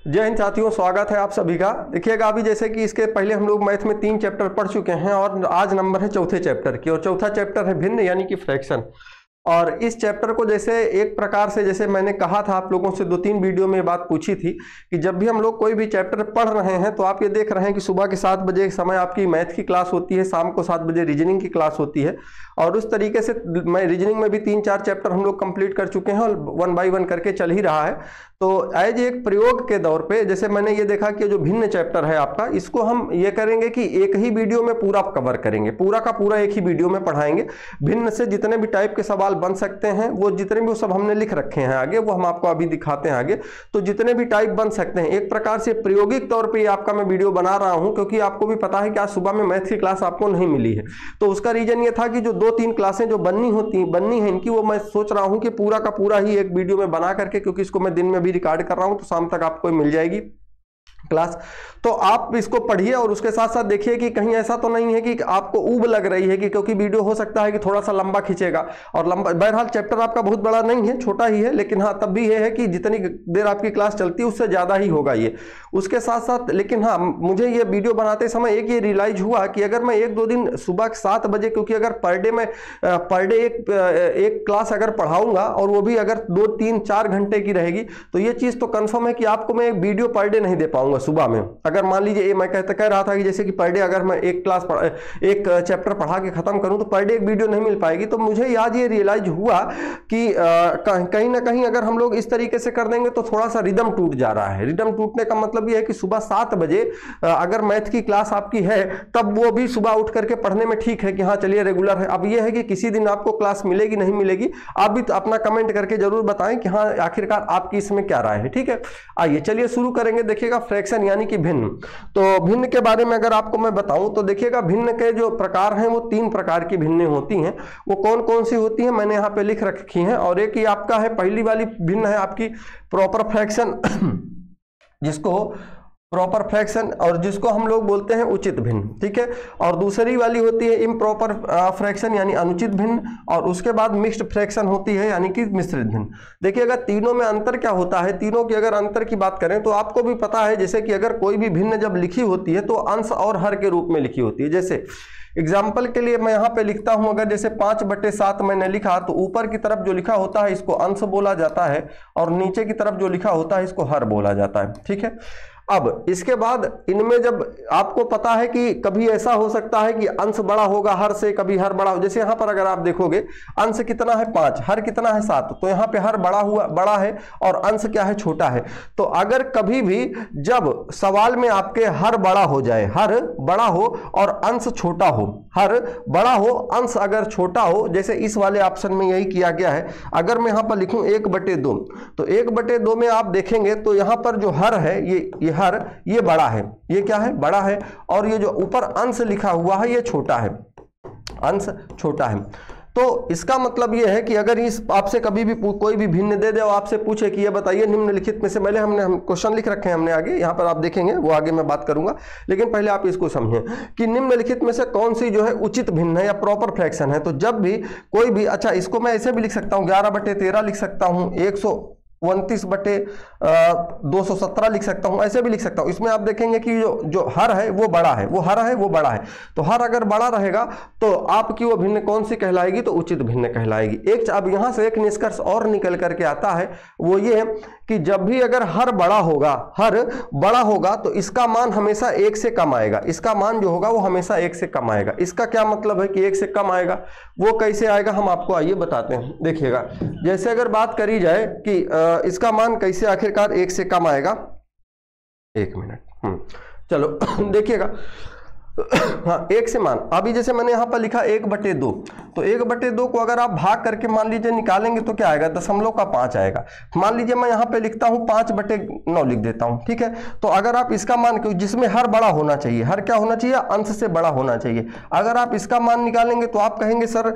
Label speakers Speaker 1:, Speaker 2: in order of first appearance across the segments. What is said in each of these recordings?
Speaker 1: जय हिंद साथियों, स्वागत है आप सभी का। देखिएगा अभी जैसे कि इसके पहले हम लोग मैथ में 3 चैप्टर पढ़ चुके हैं और आज नंबर है चौथे चैप्टर की, और चौथा चैप्टर है भिन्न यानी कि फ्रैक्शन। और इस चैप्टर को जैसे एक प्रकार से, जैसे मैंने कहा था आप लोगों से 2-3 वीडियो में बात पूछी थी कि जब भी हम लोग कोई भी चैप्टर पढ़ रहे हैं तो आप ये देख रहे हैं कि सुबह के 7 बजे समय आपकी मैथ की क्लास होती है, शाम को 7 बजे रीजनिंग की क्लास होती है। और उस तरीके से मैं रीजनिंग में भी 3-4 चैप्टर हम लोग कंप्लीट कर चुके हैं और 1 बाय 1 करके चल ही रहा है। तो एज एक प्रयोग के दौर पे जैसे मैंने ये देखा कि जो भिन्न चैप्टर है आपका, इसको हम ये करेंगे कि एक ही वीडियो में पूरा कवर करेंगे, पूरा का पूरा एक ही वीडियो में पढ़ाएंगे। भिन्न से जितने भी टाइप के सवाल बन सकते हैं वो जितने भी, वो सब हमने लिख रखे हैं आगे, वो हम आपको अभी दिखाते हैं आगे। तो जितने भी टाइप बन सकते हैं, एक प्रकार से प्रायोगिक तौर पर आपका मैं वीडियो बना रहा हूं, क्योंकि आपको भी पता है कि आज सुबह में मैथ की क्लास आपको नहीं मिली है। तो उसका रीजन ये था कि जो 2-3 क्लासें जो बननी है इनकी, वो मैं सोच रहा हूं कि पूरा का पूरा ही एक वीडियो में बना करके, क्योंकि इसको मैं दिन में भी रिकॉर्ड कर रहा हूं तो शाम तक आपको मिल जाएगी क्लास। तो आप इसको पढ़िए और उसके साथ साथ देखिए कि कहीं ऐसा तो नहीं है कि आपको ऊब लग रही है, कि क्योंकि वीडियो हो सकता है कि थोड़ा सा लंबा खींचेगा। और लंबा, बहरहाल चैप्टर आपका बहुत बड़ा नहीं है, छोटा ही है, लेकिन हाँ तब भी ये है कि जितनी देर आपकी क्लास चलती है उससे ज़्यादा ही होगा ये। उसके साथ साथ लेकिन हाँ, मुझे ये वीडियो बनाते समय एक ये रियलाइज हुआ कि अगर मैं 1-2 दिन सुबह 7 बजे, क्योंकि अगर पर डे एक क्लास अगर पढ़ाऊंगा और वो भी अगर 2-3-4 घंटे की रहेगी, तो ये चीज़ तो कन्फर्म है कि आपको मैं एक वीडियो पर डे नहीं दे पाऊंगा सुबह में। अगर मान लीजिए मैं कह रहा था कि जैसे कि पर डे अगर मैं एक चैप्टर पढ़ा के खत्म करूं तो पर डे एक वीडियो नहीं मिल पाएगी। तो मुझे आज ये रियलाइज हुआ कि कहीं ना कहीं अगर हम लोग इस तरीके से कर देंगे तो थोड़ा सा रिदम टूट जा रहा है। रिदम टूटने का मतलब ये है कि सुबह 7 बजे अगर मैथ की क्लास आपकी है तब वो भी सुबह उठ करके पढ़ने में ठीक है कि हाँ चलिए रेगुलर है। अब ये है कि किसी दिन आपको क्लास मिलेगी नहीं मिलेगी, आप भी तो अपना कमेंट करके जरूर बताएं कि हाँ आखिरकार आपकी इसमें क्या राय है। ठीक है, आइए चलिए शुरू करेंगे। देखिएगा फ्रैक्शन यानी कि भिन्न। तो भिन्न के बारे में अगर आपको मैं बताऊं तो देखिएगा भिन्न के जो प्रकार हैं वो 3 प्रकार की भिन्न होती हैं। वो कौन कौन सी होती हैं मैंने यहाँ पे लिख रखी हैं। और एक ही आपका है, पहली वाली भिन्न है आपकी प्रॉपर फ्रैक्शन जिसको प्रॉपर फ्रैक्शन और जिसको हम लोग बोलते हैं उचित भिन्न। ठीक है, और दूसरी वाली होती है इम्प्रॉपर फ्रैक्शन यानी अनुचित भिन्न, और उसके बाद मिक्स्ड फ्रैक्शन होती है यानी कि मिश्रित भिन्न। देखिएगा तीनों में अंतर क्या होता है। तीनों की अगर अंतर की बात करें तो आपको भी पता है जैसे कि अगर कोई भी भिन्न जब लिखी होती है तो अंश और हर के रूप में लिखी होती है। जैसे एग्जाम्पल के लिए मैं यहाँ पे लिखता हूं, अगर जैसे 5/7 मैंने लिखा तो ऊपर की तरफ जो लिखा होता है इसको अंश बोला जाता है और नीचे की तरफ जो लिखा होता है इसको हर बोला जाता है। ठीक है, अब इसके बाद इनमें जब आपको पता है कि कभी ऐसा हो सकता है कि अंश बड़ा होगा हर से, कभी हर बड़ा हो। जैसे यहाँ पर अगर आप देखोगे अंश कितना है 5, हर कितना है 7, तो यहाँ पे हर बड़ा है और अंश क्या है, छोटा है। तो अगर कभी भी जब सवाल में आपके हर बड़ा हो जाए, हर बड़ा हो और अंश छोटा हो, हर बड़ा हो अंश अगर छोटा हो, जैसे इस वाले ऑप्शन में यही किया गया है। अगर मैं यहाँ पर लिखूं 1/2, तो 1/2 में आप देखेंगे तो यहाँ पर जो हर है ये हर ये बड़ा है, ये क्या है, बड़ा है, और ये जो ऊपर अंश लिखा हुआ है ये छोटा है, अंश छोटा है। तो इसका मतलब ये है कि अगर इस आपसे कभी भी कोई भी भिन्न दे दे और आपसे पूछे कि ये बताइए निम्नलिखित में से, पहले हम क्वेश्चन लिख रखे हैं हमने आगे, यहाँ पर आप देखेंगे, वो आगे मैं बात करूंगा, लेकिन पहले आप इसको समझें कि निम्नलिखित में से कौन सी जो है उचित भिन्न है या प्रॉपर फ्रैक्शन है। तो जब भी कोई भी, अच्छा इसको मैं ऐसे भी लिख सकता हूँ, 11/13 लिख सकता हूँ, 129/217 लिख सकता हूं, ऐसे भी लिख सकता हूं। इसमें आप देखेंगे कि जो हर है वो बड़ा है, वो हर है वो बड़ा है। तो हर अगर बड़ा रहेगा तो आपकी वो भिन्न कौन सी कहलाएगी, तो उचित भिन्न कहलाएगी। एक अब यहां से एक निष्कर्ष और निकल करके आता है, वो ये कि जब भी अगर हर बड़ा होगा तो इसका मान हमेशा 1 से कम आएगा। इसका मान जो होगा वो हमेशा 1 से कम आएगा। इसका क्या मतलब है कि 1 से कम आएगा, वो कैसे आएगा हम आपको आइए बताते हैं। देखिएगा जैसे अगर बात करी जाए कि इसका मान कैसे आखिरकार 1 से कम आएगा, 1 मिनट, चलो देखिएगा हाँ 1 से मान, अभी जैसे मैंने यहाँ पर लिखा 1/2, तो 1/2 को अगर आप भाग करके मान लीजिए निकालेंगे तो क्या आएगा, 0.5 आएगा। मान लीजिए मैं यहाँ पे लिखता हूँ 5/9 लिख देता हूँ। ठीक है, तो अगर आप इसका मान, जिसमें हर बड़ा होना चाहिए, हर क्या होना चाहिए, अंश से बड़ा होना चाहिए। अगर आप इसका मान निकालेंगे तो आप कहेंगे सर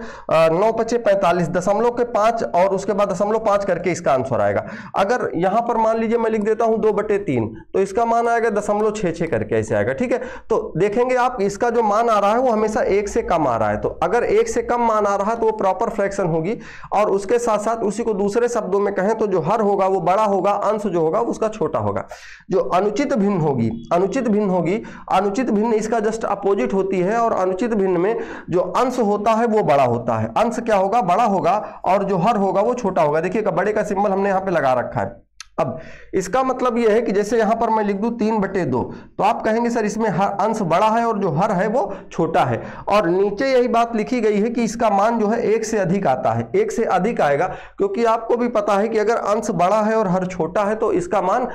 Speaker 1: 9×5 = 45, 5 और उसके बाद 0.5 करके इसका आंसर आएगा। अगर यहाँ पर मान लीजिए मैं लिख देता हूँ 2/3, तो इसका मान आएगा 0.66 करके ऐसे आएगा। ठीक है, तो देखेंगे आप इसका जो मान आ रहा है वो हमेशा 1 से कम आ रहा है, तो अगर 1 से कम मान आ रहा है तो वो प्रॉपर फ्रैक्शन होगी। और उसके साथ साथ उसी को दूसरे शब्दों में कहें तो जो हर होगा वो बड़ा होगा, अंश जो होगा उसका छोटा होगा। जो अनुचित भिन्न होगी, अनुचित भिन्न इसका जस्ट अपोजिट होती है, और अनुचित भिन्न में जो अंश होता है वो बड़ा होता है। अंश क्या होगा? बड़ा होगा, और जो हर होगा वो छोटा होगा। देखिएगा बड़े का सिंबल हमने यहाँ पे लगा रखा है। अब इसका मतलब यह है कि जैसे यहां पर मैं लिख दूं 3/2, तो आप कहेंगे सर इसमें अंश बड़ा है और जो हर है वो छोटा है। और नीचे यही बात लिखी गई है कि इसका मान जो है 1 से अधिक आता है, 1 से अधिक आएगा, क्योंकि आपको भी पता है कि अगर अंश बड़ा है और हर छोटा है तो इसका मान,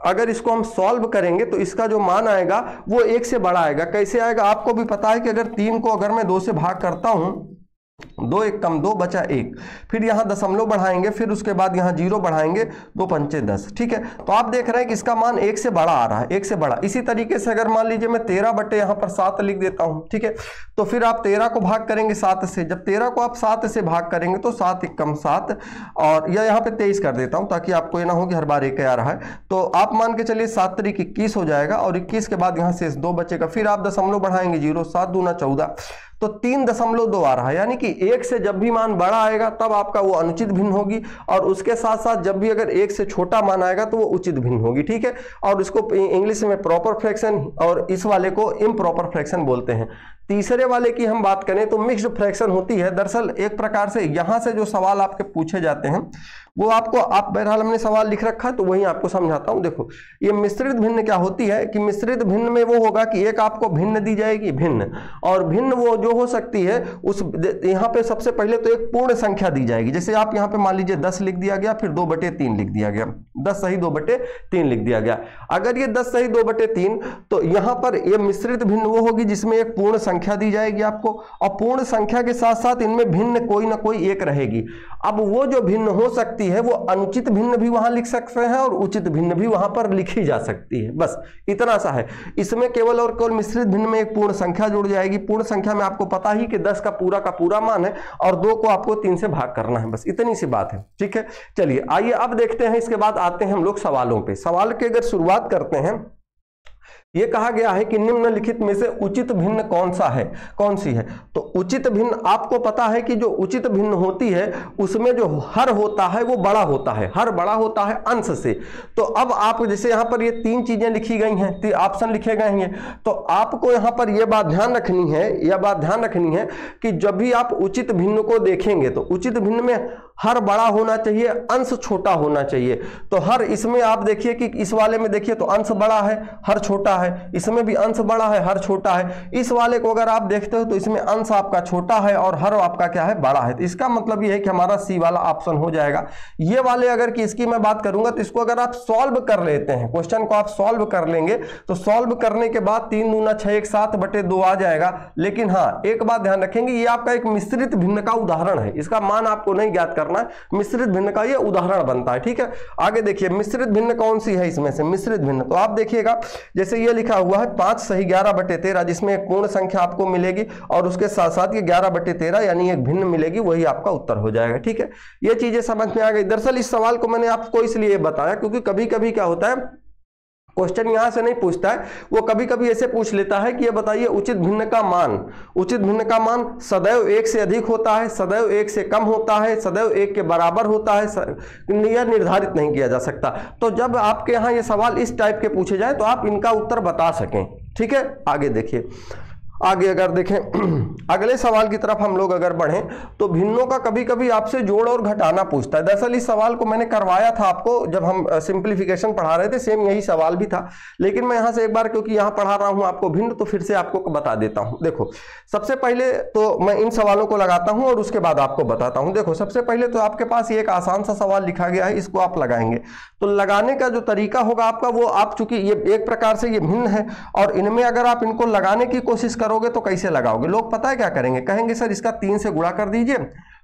Speaker 1: अगर इसको हम सॉल्व करेंगे तो इसका जो मान आएगा वो 1 से बड़ा आएगा। कैसे आएगा? आपको भी पता है कि अगर 3 को अगर मैं 2 से भाग करता हूं, 2 1 कम 2 बचा 1, फिर यहां दशमलव बढ़ाएंगे, फिर उसके बाद यहां 0 बढ़ाएंगे, 2 पंचे 10। ठीक है, तो आप देख रहे हैं कि इसका मान 1 से बड़ा आ रहा है, 1 से बड़ा। इसी तरीके से अगर मान लीजिए मैं 13 यहां पर 7 लिख देता हूं, ठीक है, तो फिर आप 13 को भाग करेंगे 7 से। जब 13 को आप 7 से भाग करेंगे तो 7 1 कम 7, और यहां पे 23 कर देता हूं ताकि आपको ये ना हो कि हर बार 1 आ रहा है। तो आप मान के चलिए 7 तरीक 21 हो जाएगा, और 21 के बाद यहां से 2 बचेगा, फिर आप दशमलव बढ़ाएंगे 0, 7 दूना 14, तो 3.2 आ रहा है। यानी कि 1 से जब भी मान बड़ा आएगा तब आपका वो अनुचित भिन्न होगी, और उसके साथ साथ जब भी अगर 1 से छोटा मान आएगा तो वो उचित भिन्न होगी। ठीक है, और इसको इंग्लिश में प्रॉपर फ्रैक्शन और इस वाले को इम्प्रॉपर फ्रैक्शन बोलते हैं। तीसरे वाले की हम बात करें तो मिक्स्ड फ्रैक्शन होती है। दरअसल एक प्रकार से यहां से जो सवाल आपके पूछे जाते हैं वो आपको, आप बहरहाल हमने सवाल लिख रखा है तो वही आपको समझाता हूं। देखो ये मिश्रित भिन्न क्या होती है कि मिश्रित भिन्न में वो होगा कि एक आपको भिन्न दी जाएगी, भिन्न, और भिन्न वो जो हो सकती है उस, यहाँ पे सबसे पहले तो एक पूर्ण संख्या दी जाएगी। जैसे आप यहाँ पे मान लीजिए 10 लिख दिया गया, फिर 2/3 लिख दिया गया, 10 सही 2/3 लिख दिया गया। अगर ये 10 सही 2/3, तो यहाँ पर ये मिश्रित भिन्न वो होगी जिसमें एक पूर्ण संख्या दी जाएगी आपको, और पूर्ण संख्या के साथ साथ इनमें भिन्न कोई ना कोई एक रहेगी। अब वो जो भिन्न हो सकती है वो अनुचित भिन्न भी वहां लिख सकते हैं और उचित भिन्न भी वहां पर लिखी जा सकती है। बस इतना सा है इसमें, केवल और केवल मिश्रित भिन्न में एक पूर्ण संख्या जुड़ जाएगी। पूर्ण संख्या में आपको पता ही कि 10 का पूरा मान है, और 2 को आपको 3 से भाग करना है, बस इतनी सी बात है। ठीक है, चलिए आइए अब देखते हैं, इसके बाद आते हैं हम लोग सवालों पे। सवाल की अगर शुरुआत करते हैं, ये कहा गया है कि निम्नलिखित में से उचित भिन्न कौन सी है। तो उचित भिन्न आपको पता है कि जो उचित भिन्न होती है उसमें जो हर होता है वो बड़ा होता है, हर बड़ा होता है अंश से। तो अब आप जैसे यहाँ पर ये 3 चीजें लिखी गई हैं, ऑप्शन लिखे गए हैं, तो आपको यहाँ पर यह बात ध्यान रखनी है कि जब भी आप उचित भिन्न को देखेंगे तो उचित भिन्न में हर बड़ा होना चाहिए, अंश छोटा होना चाहिए। तो हर, इसमें आप देखिए कि इस वाले में देखिए तो अंश बड़ा है, हर छोटा है, इसमें भी अंश बड़ा है, हर छोटा है। इस वाले को अगर आप देखते हो तो इसमें अंश आपका छोटा है और हर आपका क्या है, बड़ा है। तो इसका मतलब ये है कि हमारा सी वाला ऑप्शन हो जाएगा। ये वाले अगर कि इसकी मैं बात करूंगा तो इसको अगर आप सॉल्व कर लेते हैं, क्वेश्चन को आप सॉल्व कर लेंगे तो सॉल्व करने के बाद 3 दूना 6 1 7/2 आ जाएगा। लेकिन हाँ, एक बात ध्यान रखेंगे, ये आपका एक मिश्रित भिन्न का उदाहरण है, इसका मान आपको नहीं ज्ञात करना है, मिश्रित भिन्न का ये उदाहरण बनता है। ठीक है, आगे देखिए मिश्रित भिन्न कौन सी है इसमें से। मिश्रित भिन्न तो आप देखिएगा जैसे ये लिखा हुआ है 5 सही 11/13, जिसमें एक पूर्ण संख्या आपको मिलेगी और उसके साथ साथ ये 11/13 यानी एक भिन्न मिलेगी, वही आपका उत्तर हो जाएगा। ठीक है, ये चीजें समझ में आ गई। दरअसल इस सवाल को मैंने आपको इसलिए बताया क्योंकि कभी कभी क्या होता है, क्वेश्चन यहां से नहीं पूछता है, वो कभी कभी ऐसे पूछ लेता है कि ये बताइए उचित भिन्न का मान सदैव 1 से अधिक होता है, सदैव 1 से कम होता है, सदैव 1 के बराबर होता है, यह निर्धारित नहीं किया जा सकता। तो जब आपके यहां ये सवाल इस टाइप के पूछे जाए तो आप इनका उत्तर बता सकें। ठीक है, आगे देखिए, आगे अगर देखें अगले सवाल की तरफ हम लोग अगर बढ़ें तो भिन्नों का कभी कभी आपसे जोड़ और घटाना पूछता है। दरअसल इस सवाल को मैंने करवाया था आपको जब हम सिंप्लीफिकेशन पढ़ा रहे थे, सेम यही सवाल भी था, लेकिन मैं यहां से एक बार क्योंकि यहां पढ़ा रहा हूं आपको भिन्न तो फिर से आपको बता देता हूं। देखो सबसे पहले तो मैं इन सवालों को लगाता हूं और उसके बाद आपको बताता हूं। देखो सबसे पहले तो आपके पास एक आसान सा सवाल लिखा गया है, इसको आप लगाएंगे तो लगाने का जो तरीका होगा आपका वो आप, चूंकि ये एक प्रकार से ये भिन्न है और इनमें अगर आप इनको लगाने की कोशिश करोगे तो कैसे लगाओगे। लोग पता है क्या करेंगे, कहेंगे सर इसका 3 से गुणा कर दीजिए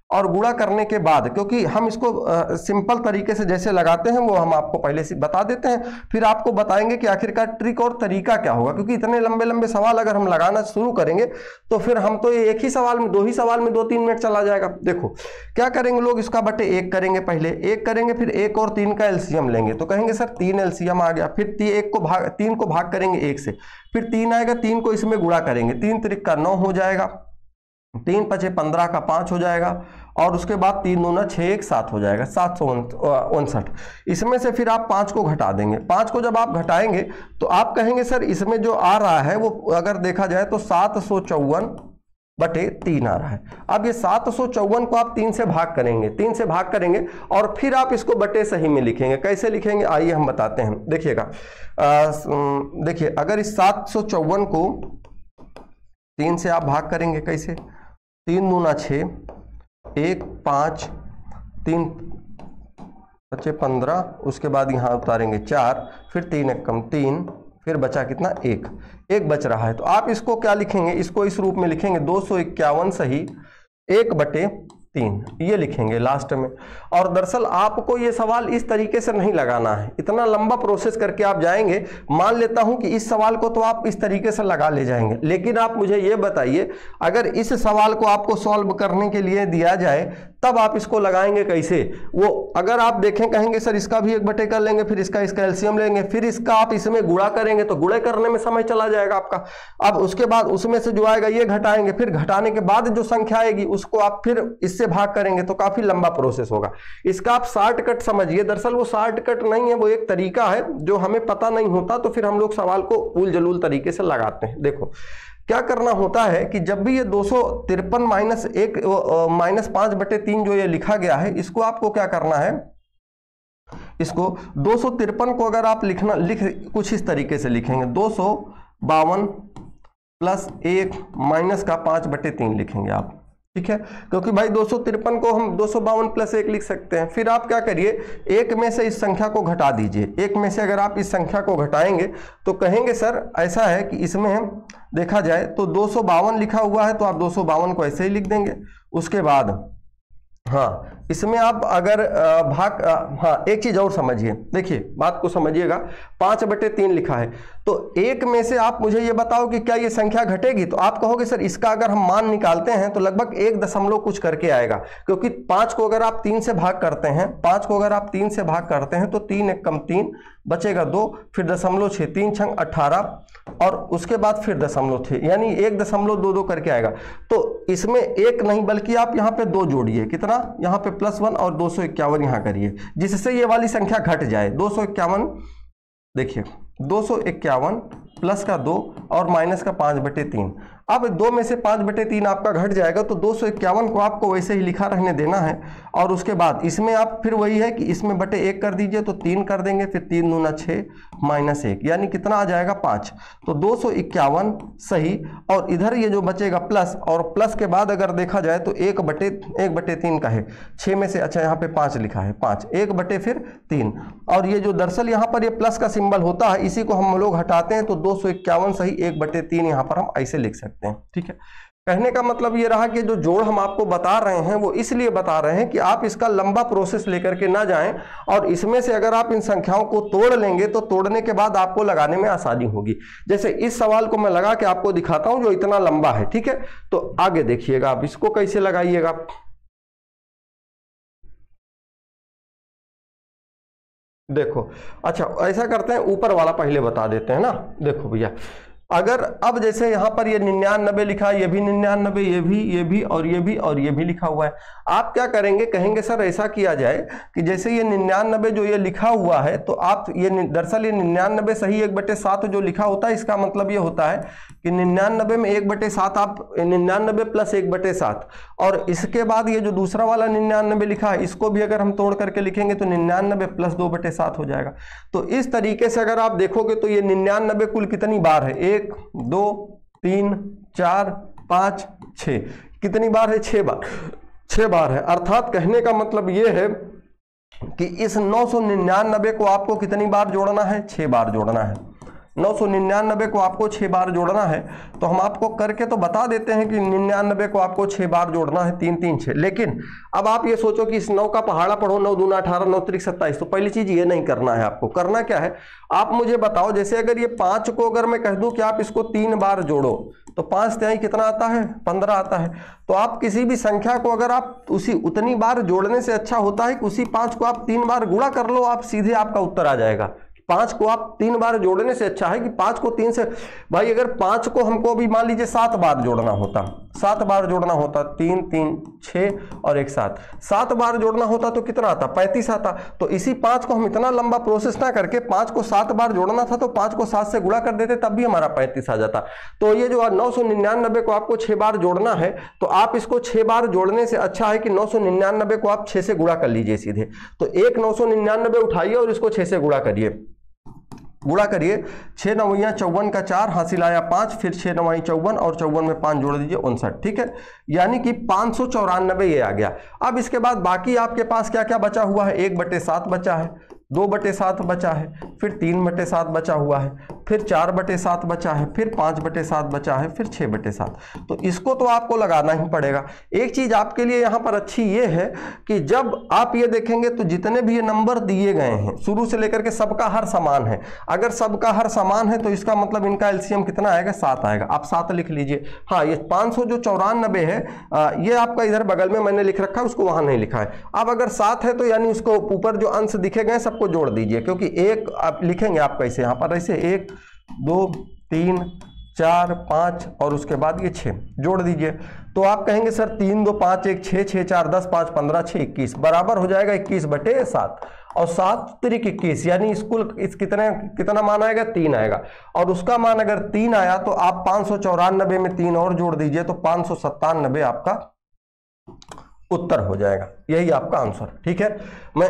Speaker 1: और गुणा करने के बाद, क्योंकि हम इसको सिंपल तरीके से जैसे लगाते हैं वो हम आपको पहले से बता देते हैं, फिर आपको बताएंगे कि आखिरकार ट्रिक और तरीका क्या होगा, क्योंकि इतने लंबे लंबे सवाल अगर हम लगाना शुरू करेंगे तो फिर हम तो ये एक ही सवाल में, 2 ही सवाल में 2-3 मिनट चला जाएगा। देखो क्या करेंगे लोग, इसका बटे 1 करेंगे, पहले 1 करेंगे, फिर 1 और 3 का एलसीएम लेंगे, तो कहेंगे सर 3 एलसीएम आ गया, फिर 3 को भाग करेंगे 1 से, फिर 3 आएगा, 3 को इसमें गुणा करेंगे, 3 त्रिक का 9 हो जाएगा, 3 पचे 15 का 5 हो जाएगा, और उसके बाद 3 दूना 6 1 7 हो जाएगा, 759। इसमें से फिर आप 5 को घटा देंगे, 5 को जब आप घटाएंगे तो आप कहेंगे सर इसमें जो आ रहा है वो अगर देखा जाए तो 754 बटे 3 आ रहा है। अब ये 754 को आप 3 से भाग करेंगे, 3 से भाग करेंगे और फिर आप इसको बटे सही में लिखेंगे। कैसे लिखेंगे आइए हम बताते हैं, देखिएगा। देखिए अगर इस 754 को 3 से आप भाग करेंगे, कैसे, 3 दूना 6, 1 5, 3 बचे 15, उसके बाद यहाँ उतारेंगे 4, फिर 3 1 कम 3, फिर बचा कितना 1 बच रहा है। तो आप इसको क्या लिखेंगे, इसको इस रूप में लिखेंगे 251 सही 1 बटे 3, ये लिखेंगे लास्ट में। और दरअसल आपको ये सवाल इस तरीके से नहीं लगाना है, इतना लंबा प्रोसेस करके आप जाएंगे। मान लेता हूं कि इस सवाल को तो आप इस तरीके से लगा ले जाएंगे, लेकिन आप मुझे ये बताइए अगर इस सवाल को आपको सॉल्व करने के लिए दिया जाए तब आप इसको लगाएंगे कैसे। वो अगर आप देखें कहेंगे सर इसका भी 1 बटे कर लेंगे, फिर इसका एलसीएम लेंगे, फिर इसका आप इसमें गुणा करेंगे तो गुणे करने में समय चला जाएगा आपका। अब उसके बाद उसमें से जो आएगा ये घटाएंगे, फिर घटाने के बाद जो संख्या आएगी उसको आप फिर इससे भाग करेंगे, तो काफी लंबा प्रोसेस होगा। इसका आप शॉर्टकट समझिए, दरअसल वो शॉर्टकट नहीं है, वो एक तरीका है जो हमें पता नहीं होता तो फिर हम लोग सवाल को उल जलूल तरीके से लगाते हैं। देखो क्या करना होता है कि जब भी ये 253 माइनस 5 बटे 3 जो ये लिखा गया है, इसको आपको क्या करना है, इसको 253 को अगर आप लिख कुछ इस तरीके से लिखेंगे, 252 प्लस 1 माइनस का 5 बटे 3 लिखेंगे आप, ठीक है, क्योंकि भाई 253 को हम 252 प्लस 1 लिख सकते हैं। फिर आप क्या करिए, 1 में से इस संख्या को घटा दीजिए, 1 में से अगर आप इस संख्या को घटाएंगे तो कहेंगे सर ऐसा है कि इसमें देखा जाए तो 252 लिखा हुआ है तो आप 252 को ऐसे ही लिख देंगे। उसके बाद हाँ इसमें आप अगर हाँ एक चीज और समझिए, देखिए बात को समझिएगा, 5 बटे 3 लिखा है तो 1 में से आप मुझे ये बताओ कि क्या ये संख्या घटेगी, तो आप कहोगे सर इसका अगर हम मान निकालते हैं तो लगभग 1 दशमलव कुछ करके आएगा, क्योंकि 5 को अगर आप 3 से भाग करते हैं, 5 को अगर आप 3 से भाग करते हैं तो 3 1 कम 3 बचेगा 2, फिर 0.6, 3 छंग 18 और उसके बाद फिर 0.6, यानी 1.22 करके आएगा। तो इसमें 1 नहीं बल्कि आप यहाँ पे 2 जोड़िए, कितना यहाँ पे +1 और 251 यहाँ करिए, जिससे ये वाली संख्या घट जाए। 251 देखिए 251 प्लस का 2 और माइनस का 5 बटे 3। अब 2 में से 5 बटे 3 आपका घट जाएगा तो 251 को आपको वैसे ही लिखा रहने देना है। और उसके बाद इसमें आप फिर वही है कि इसमें बटे 1 कर दीजिए तो 3 कर देंगे, फिर 3 दूना 6 माइनस 1, यानी कितना आ जाएगा 5। तो 251 सही, और इधर ये जो बचेगा प्लस, और प्लस के बाद अगर देखा जाए तो 1 बटे 3 का है, 6 में से अच्छा यहाँ पे 5 लिखा है, 5 1 बटे फिर 3, और ये जो दरअसल यहाँ पर ये प्लस का सिंबल होता है इसी को हम लोग हटाते हैं तो 251 सही 1 बटे 3 यहाँ पर हम ऐसे लिख सकते हैं, ठीक है। कहने का मतलब ये रहा कि जो जोड़ हम आपको बता रहे हैं वो इसलिए बता रहे हैं कि आप इसका लंबा प्रोसेस लेकर के ना जाएं, और इसमें से अगर आप इन संख्याओं को तोड़ लेंगे तो तोड़ने के बाद आपको लगाने में आसानी होगी। जैसे इस सवाल को मैं लगा के आपको दिखाता हूं जो इतना लंबा है, ठीक है। तो आगे देखिएगा आप इसको कैसे लगाइएगा। देखो अच्छा ऐसा करते हैं, ऊपर वाला पहले बता देते हैं ना। देखो भैया अगर अब जैसे यहाँ पर ये 99 लिखा है, ये भी 99, ये भी और ये भी और ये भी लिखा हुआ है, आप क्या करेंगे, कहेंगे सर ऐसा किया जाए कि जैसे ये 99 जो ये लिखा हुआ है तो आप ये दरअसल ये 99 सही 1/7 जो लिखा होता है, इसका मतलब ये होता है कि 99 में 1/7 आप 99 प्लस 1/7, और इसके बाद ये जो दूसरा वाला 99 लिखा है इसको भी अगर हम तोड़ करके लिखेंगे तो 99 प्लस 2/7 हो जाएगा। तो इस तरीके से अगर आप देखोगे तो ये 99 कुल कितनी बार है, 1 2 3 4 5 6, कितनी बार है, 6 बार, 6 बार है। अर्थात कहने का मतलब ये है कि इस 999 को आपको कितनी बार जोड़ना है, 6 बार जोड़ना है। 999 को आपको 6 बार जोड़ना है, तो हम आपको करके तो बता देते हैं कि 99 को आपको 6 बार जोड़ना है, 3 3 6। लेकिन अब आप ये सोचो कि इस 9 का पहाड़ा पढ़ो, 9 दूना 18, 9 त्रिक 27। तो पहली चीज ये नहीं करना है आपको। करना क्या है, आप मुझे बताओ, जैसे अगर ये 5 को अगर मैं कह दूं कि आप इसको 3 बार जोड़ो, तो 5 तिहाई कितना आता है, 15 आता है। तो आप किसी भी संख्या को अगर आप उतनी बार जोड़ने से अच्छा होता है कि उसी 5 को आप 3 बार गुणा कर लो, आप सीधे आपका उत्तर आ जाएगा। 5 को आप 3 बार जोड़ने से अच्छा है कि 5 को 3 से, भाई अगर 5 को हमको अभी मान लीजिए 7 बार जोड़ना होता, 7 बार जोड़ना होता, 3 3 6 और एक 7, 7 बार जोड़ना होता तो कितना आता, 35 आता। तो इसी 5 को हम इतना लंबा प्रोसेस ना करके 5 को 7 बार जोड़ना था, तो 5 को 7 से गुणा कर देते, तब भी हमारा 35 आ जाता। तो ये जो 999 को आपको 6 बार जोड़ना है, तो आप इसको 6 बार जोड़ने से अच्छा है कि 999 को आप 6 से गुणा कर लीजिए सीधे। तो एक 999 उठाइए और इसको 6 से गुणा करिए, गुणा करिए। 6 9 54 का 4 हासिल आया 5, फिर 6 9 54 और 54 में 5 जोड़ दीजिए 59, ठीक है, यानी कि 594 ये आ गया। अब इसके बाद बाकी आपके पास क्या क्या बचा हुआ है, 1/7 बचा है, 2/7 बचा है, फिर 3/7 बचा हुआ है, फिर 4/7 बचा है, फिर 5/7 बचा है, फिर 6/7। तो इसको तो आपको लगाना ही पड़ेगा। एक चीज आपके लिए यहाँ पर अच्छी ये है कि जब आप ये देखेंगे तो जितने भी ये नंबर दिए गए हैं शुरू से लेकर के सबका हर समान है। अगर सबका हर समान है तो इसका मतलब इनका एलसीएम कितना आएगा, 7 आएगा। आप 7 लिख लीजिए। हाँ, ये 594 है, ये आपका इधर बगल में मैंने लिख रखा है, उसको वहां नहीं लिखा है। अब अगर 7 है तो यानी उसको ऊपर जो अंश दिखे गए सबको जोड़ दीजिए, क्योंकि एक आप लिखेंगे आप कैसे, यहाँ पर ऐसे 1 2 3 4 5 और उसके बाद ये 6 जोड़ दीजिए। तो आप कहेंगे सर 3 2 5 1 6 6 4 10 5 15 6 21 बराबर हो जाएगा 21/7 और 7 त्रिक 21, यानी स्कूल इस कितना मान आएगा, 3 आएगा। और उसका मान अगर 3 आया तो आप 594 में 3 और जोड़ दीजिए, तो 597 आपका उत्तर हो जाएगा। यही आपका आंसर, ठीक है। मैं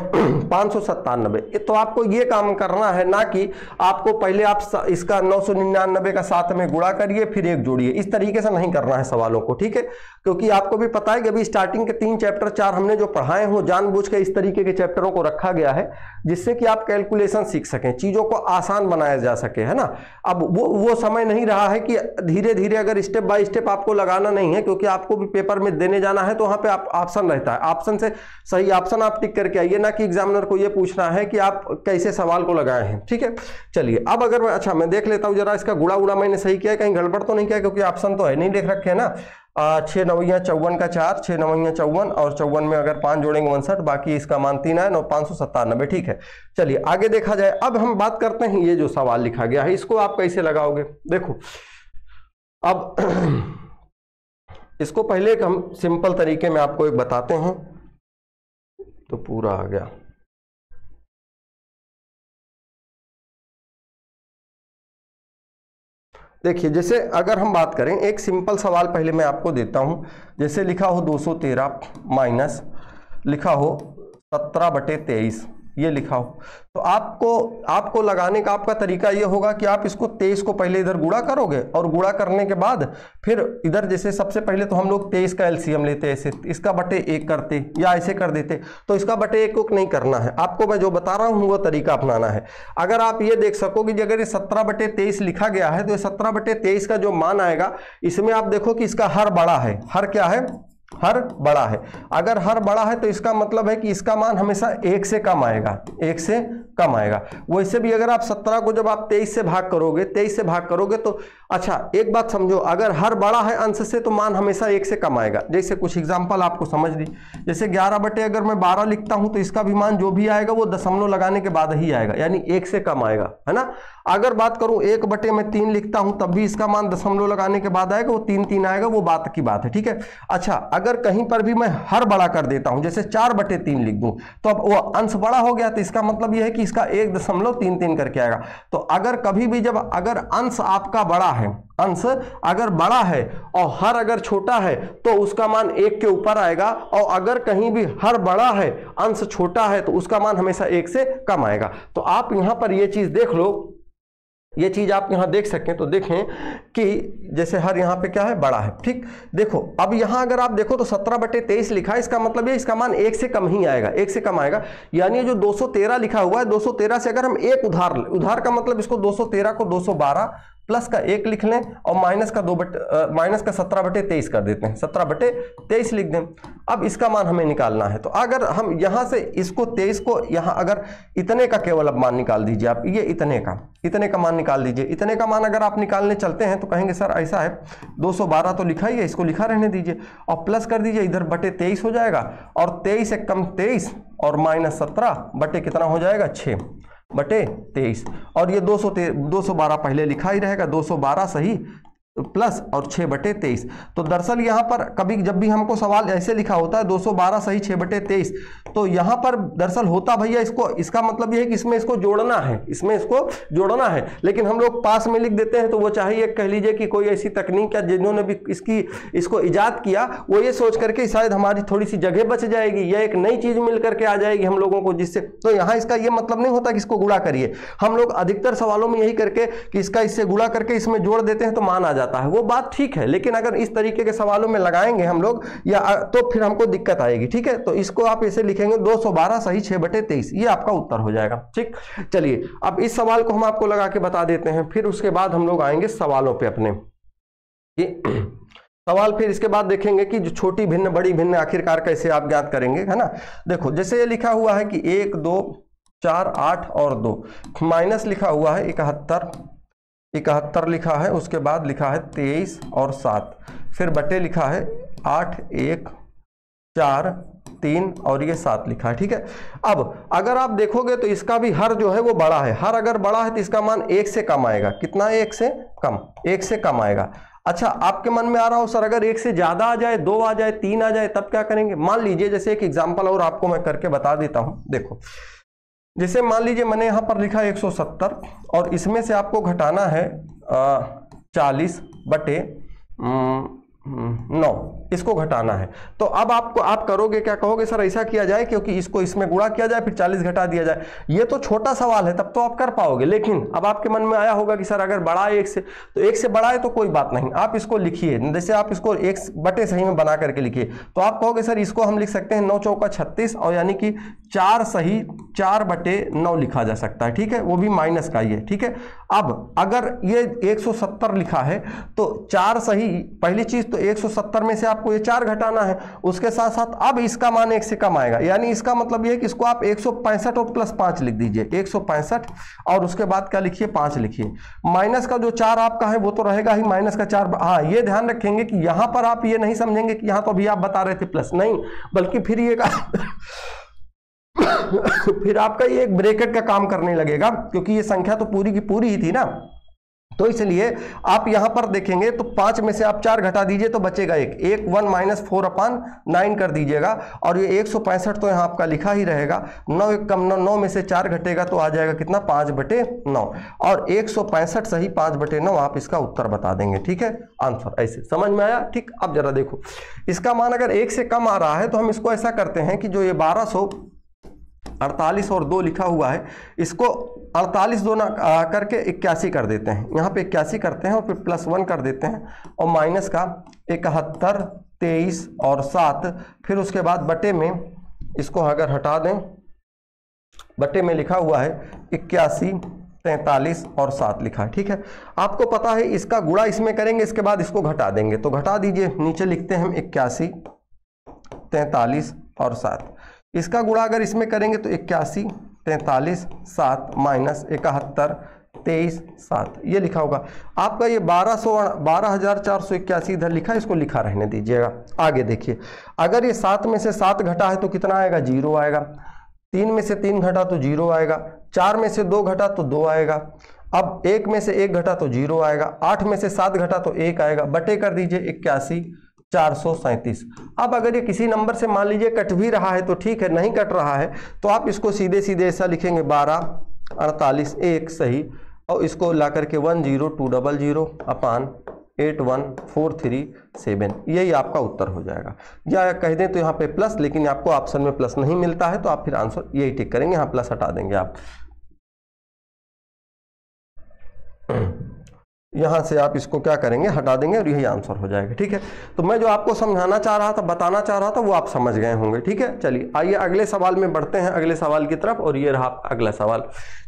Speaker 1: 597, तो आपको ये काम करना है, ना कि आपको पहले आप इसका 999 का 7 में गुणा करिए फिर 1 जोड़िए। इस तरीके से नहीं करना है सवालों को, ठीक है, क्योंकि आपको भी पता है कि अभी स्टार्टिंग के 3 चैप्टर 4 हमने जो पढ़ाए हो, जानबूझ के इस तरीके के चैप्टरों को रखा गया है जिससे कि आप कैलकुलेशन सीख सकें, चीजों को आसान बनाया जा सके, है ना। अब वो समय नहीं रहा है कि धीरे धीरे अगर स्टेप बाय स्टेप आपको लगाना नहीं है, क्योंकि आपको भी पेपर में देने जाना है, तो वहां पे ऑप्शन रहता है, ऑप्शन से सही ऑप्शन आप टिक करके आइए, ना कि एग्जामिनर को ये पूछना है कि आप कैसे सवाल को लगाए हैं, ठीक है। चलिए अब अगर मैं देख लेता हूं जरा इसका गुणा उड़ा मैंने सही किया, कहीं गड़बड़ तो नहीं किया, क्योंकि ऑप्शन तो है नहीं लिख रखे हैं ना। 6 9 54 का 4, 6 9 54 और 54 में अगर 5 जोड़ेंगे 59, बाकी इसका मान 3 है, 597, ठीक है। चलिए आगे देखा जाए। अब हम बात करते हैं ये जो सवाल लिखा गया है इसको आप कैसे लगाओगे। देखो अब इसको पहले एक हम सिंपल तरीके में आपको एक बताते हैं, तो पूरा आ गया। देखिए जैसे अगर हम बात करें, एक सिंपल सवाल पहले मैं आपको देता हूं। जैसे लिखा हो 213 माइनस लिखा हो 17/23, ये लिखा हो, तो आपको लगाने का आपका तरीका ये होगा कि आप इसको 23 को पहले इधर गुणा करोगे, और गुणा करने के बाद फिर इधर जैसे सबसे पहले तो हम लोग 23 का एलसीएम लेते, ऐसे इसका बटे 1 करते या ऐसे कर देते। तो इसका बटे 1 नहीं करना है आपको, मैं जो बता रहा हूं वो तरीका अपनाना है। अगर आप ये देख सकोगे कि अगर ये 17/23 लिखा गया है, तो ये 17/23 का जो मान आएगा, इसमें आप देखो कि इसका हर बड़ा है। हर क्या है, हर बड़ा है। अगर हर बड़ा है तो इसका मतलब है कि इसका मान हमेशा 1 से कम आएगा, 1 से कम आएगा। वैसे भी अगर आप 17 को जब आप 23 से भाग करोगे तो अच्छा एक बात समझो, अगर हर बड़ा है अंश से तो मान हमेशा 1 से कम आएगा। जैसे कुछ एग्जांपल आपको समझ ली, जैसे 11 अगर मैं 12 लिखता हूं तो इसका भी मान जो भी आएगा वो दशमलव लगाने के बाद ही आएगा, यानी 1 से कम आएगा, है ना। अगर बात करूं 1/3 लिखता हूं तब भी इसका मान दशमलव लगाने के बाद आएगा, वो 3 आएगा, वो बात की बात है, ठीक है। अच्छा अगर कहीं पर भी मैं हर बड़ा कर देता हूं, जैसे 4/3 लिख दूं, तो अब वो अंश बड़ा हो गया, तो इसका मतलब यह है कि इसका 1.33 करके आएगा। तो अगर कभी भी जब अगर अंश आपका बड़ा है, अंश अगर बड़ा है और हर अगर छोटा है, तो उसका मान 1 के ऊपर आएगा, और अगर कहीं भी हर बड़ा है अंश छोटा है तो उसका मान हमेशा 1 से कम आएगा। तो आप यहां पर यह चीज देख लो ये चीज आप यहाँ देख सकें तो देखें कि जैसे हर यहाँ पे क्या है, बड़ा है। ठीक, देखो अब यहाँ अगर आप देखो तो 17/23 लिखा है, इसका मतलब ये इसका मान 1 से कम ही आएगा, 1 से कम आएगा। यानी जो 213 लिखा हुआ है, 213 से अगर हम एक उधार का मतलब इसको 213 को 212 प्लस का 1 लिख लें और माइनस का 17/23 कर देते हैं, 17/23 लिख दें। अब इसका मान हमें निकालना है, तो अगर हम यहां से इसको 23 को यहां अगर इतने का केवल अब मान निकाल दीजिए आप, ये इतने का मान निकाल दीजिए। इतने का मान अगर आप निकालने चलते हैं तो कहेंगे सर ऐसा है 212 तो लिखा ही है, इसको लिखा रहने दीजिए और प्लस कर दीजिए, इधर बटे 23 हो जाएगा और 23 से कम 23 और माइनस 17 बटे कितना हो जाएगा 6/23 और ये 212 पहले लिखा ही रहेगा, 212 सही प्लस और 6/23। तो दरअसल यहाँ पर कभी जब भी हमको सवाल ऐसे लिखा होता है 212 सही 6/23, तो यहाँ पर दरअसल होता भैया इसका मतलब ये है कि इसमें इसको जोड़ना है, लेकिन हम लोग पास में लिख देते हैं। तो वो चाहिए कह लीजिए कि कोई ऐसी तकनीक या जिन्होंने भी इसको इजाद किया वो ये सोच करके शायद हमारी थोड़ी सी जगह बच जाएगी या एक नई चीज मिल करके आ जाएगी हम लोगों को, जिससे तो यहाँ इसका ये मतलब नहीं होता कि इसको गुणा करिए। हम लोग अधिकतर सवालों में यही करके कि इसका इससे गुणा करके इसमें जोड़ देते हैं तो मान आ जाता है, वो बात ठीक है। लेकिन अगर इस तरीके के सवालों में लगाएंगे हम लोग या तो फिर हमको दिक्कत आएगी। ठीक है, तो इसको आप ऐसे लिखेंगे 212 सही 6/23, ये आपका उत्तर हो जाएगा। ठीक, चलिए अब इस सवाल को हम आपको लगा के बता देते हैं, फिर उसके बाद हम लोग आएंगे सवालों पे अपने। सवाल फिर इसके बाद देखेंगे कि जो छोटी भिन्न बड़ी भिन्न आखिरकार कैसे आप ज्ञात करेंगे, है ना। देखो जैसे ये लिखा हुआ है कि 1 2 4 8 और 2, माइनस लिखा हुआ है 71 लिखा है, उसके बाद लिखा है 23 और 7, फिर बटे लिखा है 8 1 4 3 और ये 7 लिखा है। ठीक है, अब अगर आप देखोगे तो इसका भी हर जो है वो बड़ा है, हर अगर बड़ा है तो इसका मान 1 से कम आएगा। कितना? 1 से कम आएगा। अच्छा, आपके मन में आ रहा हो सर अगर 1 से ज्यादा आ जाए, 2 आ जाए, 3 आ जाए, तब क्या करेंगे? मान लीजिए जैसे एक एग्जाम्पल और आपको मैं करके बता देता हूं। देखो जैसे मान लीजिए मैंने यहां पर लिखा 170 और इसमें से आपको घटाना है 40/9, इसको घटाना है। तो अब आप करोगे क्या, कहोगे सर ऐसा किया जाए क्योंकि इसको इसमें गुणा किया जाए फिर 40 घटा दिया जाए। ये तो छोटा सवाल है, तब तो आप कर पाओगे, लेकिन अब आपके मन में आया होगा कि सर अगर बड़ा है 1 से, तो 1 से बड़ा है तो कोई बात नहीं, आप इसको लिखिए। जैसे आप इसको 1 बटे सही में बना करके लिखिए, तो आप कहोगे सर इसको हम लिख सकते हैं 9 चौका 36 और यानी कि 4 सही 4/9 लिखा जा सकता है। ठीक है, वो भी माइनस का ही है। ठीक है, अब अगर ये 170 लिखा है तो 4 सही, पहली चीज तो 170 में से आपको ये 4 घटाना है, उसके साथ साथ अब इसका मान 1 से कम आएगा, यानी इसका मतलब ये है कि इसको आप 165 और प्लस 5 लिख दीजिए, 165 और उसके बाद क्या लिखिए 5 लिखिए। माइनस का जो 4 आपका है वो तो रहेगा ही, माइनस का 4। हाँ, ये ध्यान रखेंगे कि यहां पर आप ये नहीं समझेंगे कि यहां तो अभी आप बता रहे थे प्लस, नहीं, बल्कि फिर ये फिर आपका ये एक ब्रैकेट का काम करने लगेगा, क्योंकि ये संख्या तो पूरी की पूरी ही थी ना, तो इसलिए आप यहां पर देखेंगे तो 5 में से आप 4 घटा दीजिए तो बचेगा 1 1 -4/9 कर दीजिएगा और ये 165 तो यहां आपका लिखा ही रहेगा। 9 1 कम 9 में से 4 घटेगा तो आ जाएगा कितना 5/9 और 165 सही 5/9 आप इसका उत्तर बता देंगे। ठीक है, आंसर ऐसे समझ में आया। ठीक, अब जरा देखो इसका मान अगर 1 से कम आ रहा है तो हम इसको ऐसा करते हैं कि जो ये 1248 और 2 लिखा हुआ है, इसको 48 2 ना करके 81 कर देते हैं, यहाँ पे 81 करते हैं और फिर +1 कर देते हैं और माइनस का 71 23 और 7, फिर उसके बाद बटे में इसको अगर हटा दें, बटे में लिखा हुआ है 81 43 और 7 लिखा है। ठीक है, आपको पता है इसका गुणा इसमें करेंगे, इसके बाद इसको घटा देंगे, तो घटा दीजिए, नीचे लिखते हैं हम 81 43 और 7, इसका गुणा अगर इसमें करेंगे तो 81 43 7 माइनस 71 23 7, ये लिखा होगा आपका। ये 12,481 इधर लिखा है, इसको लिखा रहने दीजिएगा। आगे देखिए, अगर ये 7 में से 7 घटा है तो कितना आएगा 0 आएगा, 3 में से 3 घटा तो 0 आएगा, 4 में से 2 घटा तो 2 आएगा, अब 1 में से 1 घटा तो 0 आएगा, 8 में से 7 घटा तो 1 आएगा, बटे कर दीजिए 81 437। अब अगर ये किसी नंबर से मान लीजिए कट भी रहा है तो ठीक है, नहीं कट रहा है तो आप इसको सीधे सीधे ऐसा लिखेंगे 12 48 1 सही और इसको ला करके 10200/81437, यही आपका उत्तर हो जाएगा। या कह दें तो यहाँ पे प्लस, लेकिन आपको ऑप्शन में प्लस नहीं मिलता है तो आप फिर आंसर यही टिक करेंगे, यहाँ प्लस हटा देंगे आप। यहाँ से आप इसको क्या करेंगे, हटा देंगे और यही आंसर हो जाएगा। ठीक है, तो मैं जो आपको समझाना चाह रहा था, बताना चाह रहा था, वो आप समझ गए होंगे। ठीक है, चलिए आइए अगले सवाल में बढ़ते हैं, अगले सवाल की तरफ। और ये रहा अगला सवाल।